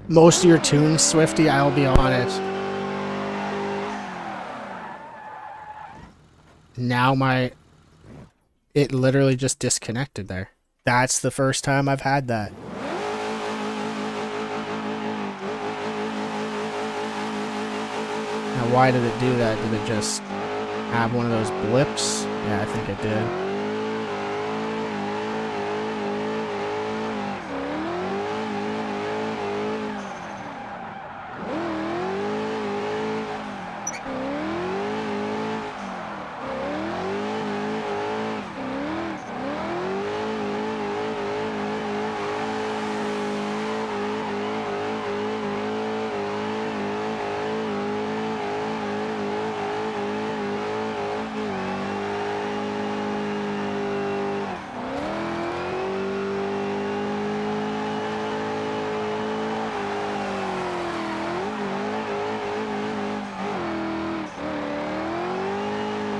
S2: Most of your tunes, Swifty, I'll be on it. Now it literally just disconnected there. That's the first time I've had that. Now, why did it do that? Did it just have one of those blips? Yeah, I think it did.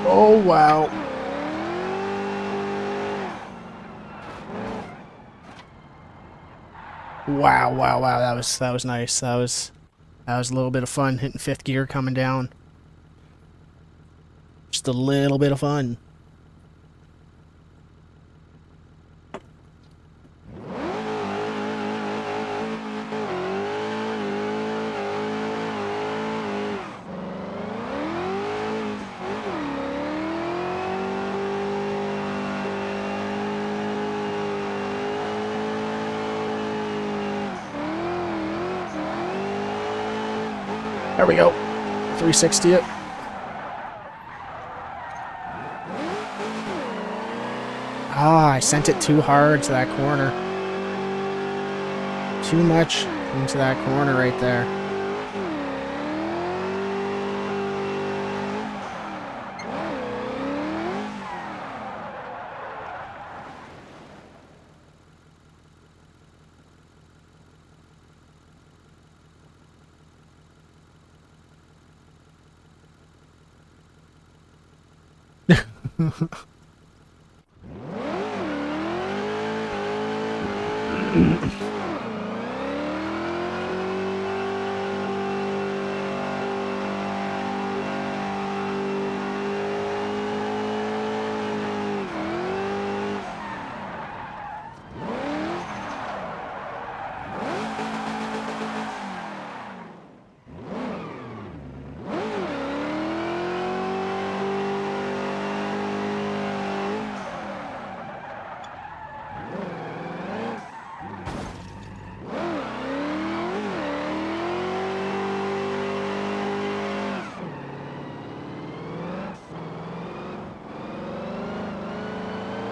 S2: Oh, wow. Wow, wow, wow. That was nice. That was a little bit of fun hitting fifth gear coming down. Just a little bit of fun. There we go. 360 it. Ah, I sent it too hard to that corner. Too much into that corner right there.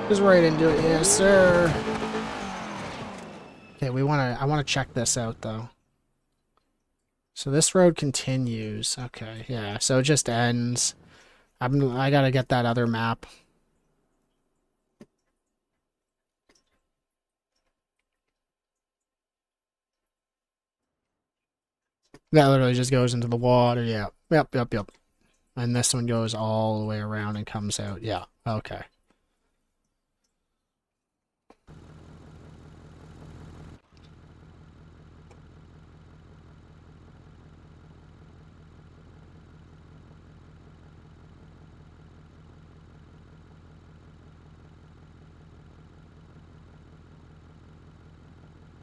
S2: Just right into it, yes, sir. Okay, I wanna check this out though. So this road continues. Okay, yeah. So it just ends. I gotta get that other map. That literally just goes into the water. Yeah. Yep. And this one goes all the way around and comes out. Yeah. Okay.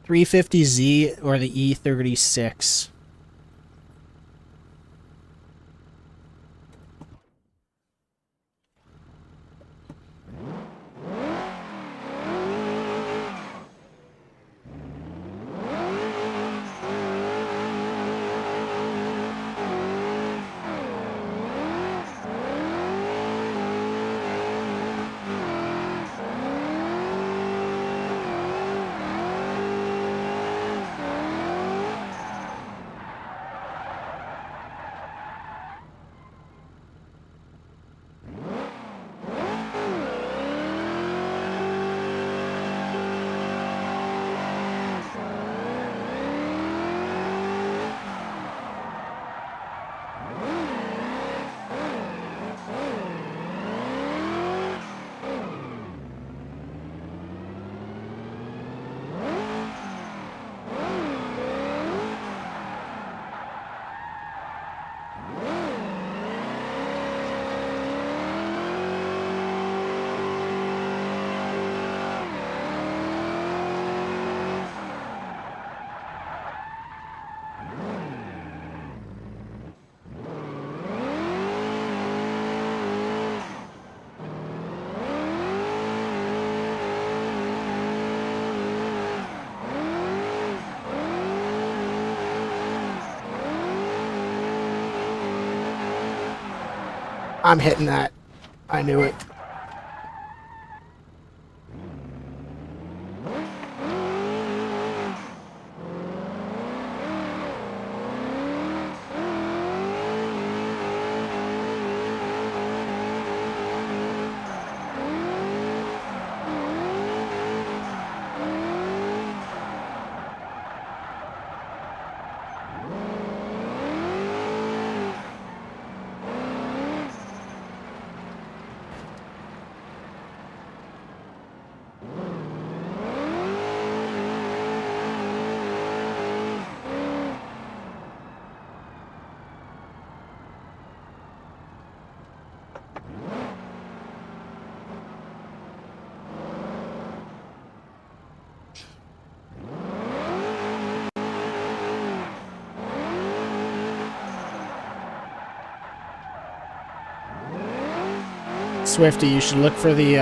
S2: $350Z or the E36. I'm hitting that. I knew it. Swifty, you should look for the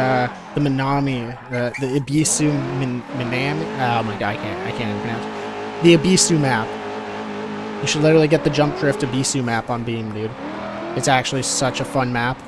S2: Minami, the Ibisu Minami. Oh my god, I can't even pronounce the Ibisu map. You should literally get the Jump Drift Ibisu map on Beam, dude. It's actually such a fun map.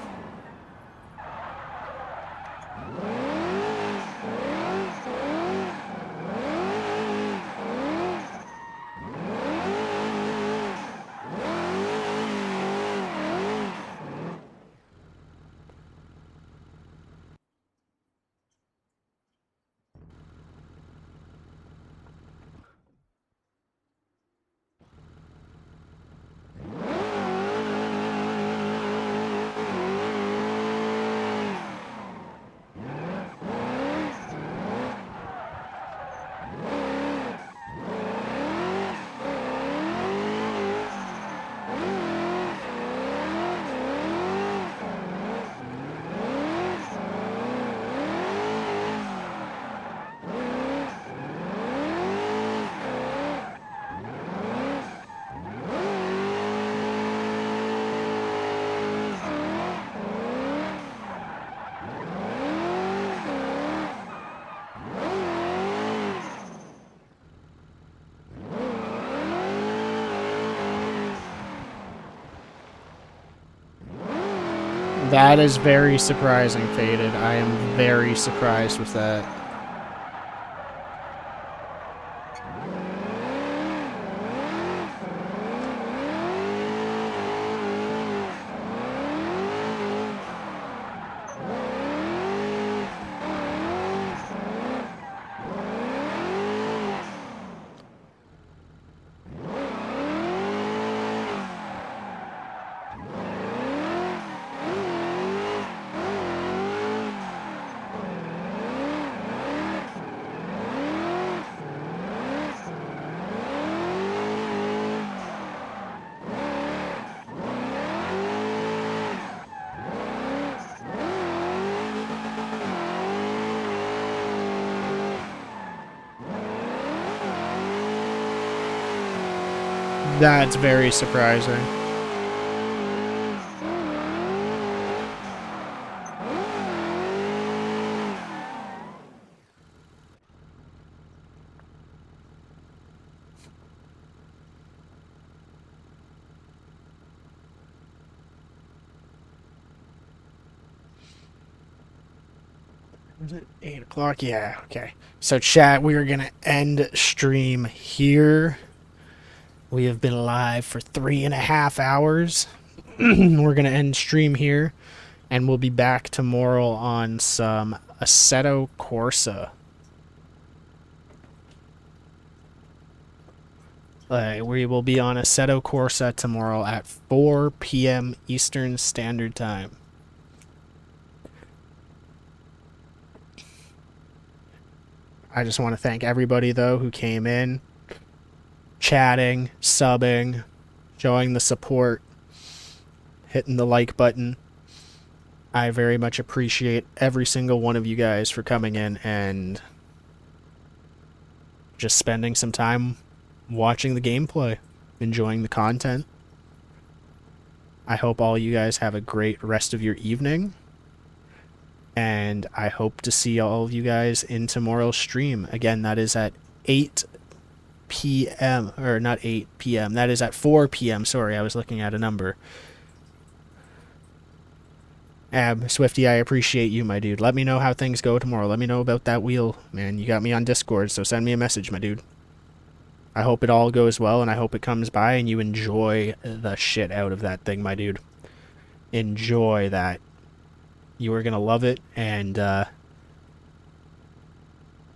S2: That is very surprising, Faded. I am very surprised with that. That's very surprising. Was it 8 o'clock? Yeah, okay. So chat, we are gonna end stream here. We have been live for 3.5 hours. We're gonna end stream here, and we'll be back tomorrow on some Assetto Corsa. We will be on Assetto Corsa tomorrow at 4 p.m. Eastern Standard Time. I just want to thank everybody, though, who came in, chatting, subbing, showing the support, hitting the like button. I very much appreciate every single one of you guys for coming in and just spending some time watching the gameplay, enjoying the content. I hope all you guys have a great rest of your evening. And I hope to see all of you guys in tomorrow's stream. Again, that is at 8 p.m. Or not 8 p.m. That is at 4 p.m. Sorry, I was looking at a number. Swifty, I appreciate you, my dude. Let me know how things go tomorrow. Let me know about that wheel, man. You got me on Discord, so send me a message, my dude. I hope it all goes well, and I hope it comes by and you enjoy the shit out of that thing, my dude. Enjoy that. You are going to love it, and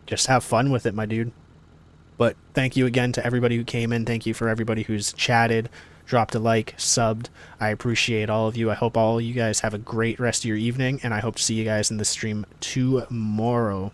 S2: just have fun with it, my dude. But thank you again to everybody who came in. Thank you for everybody who's chatted, dropped a like, subbed. I appreciate all of you. I hope all you guys have a great rest of your evening, and I hope to see you guys in the stream tomorrow.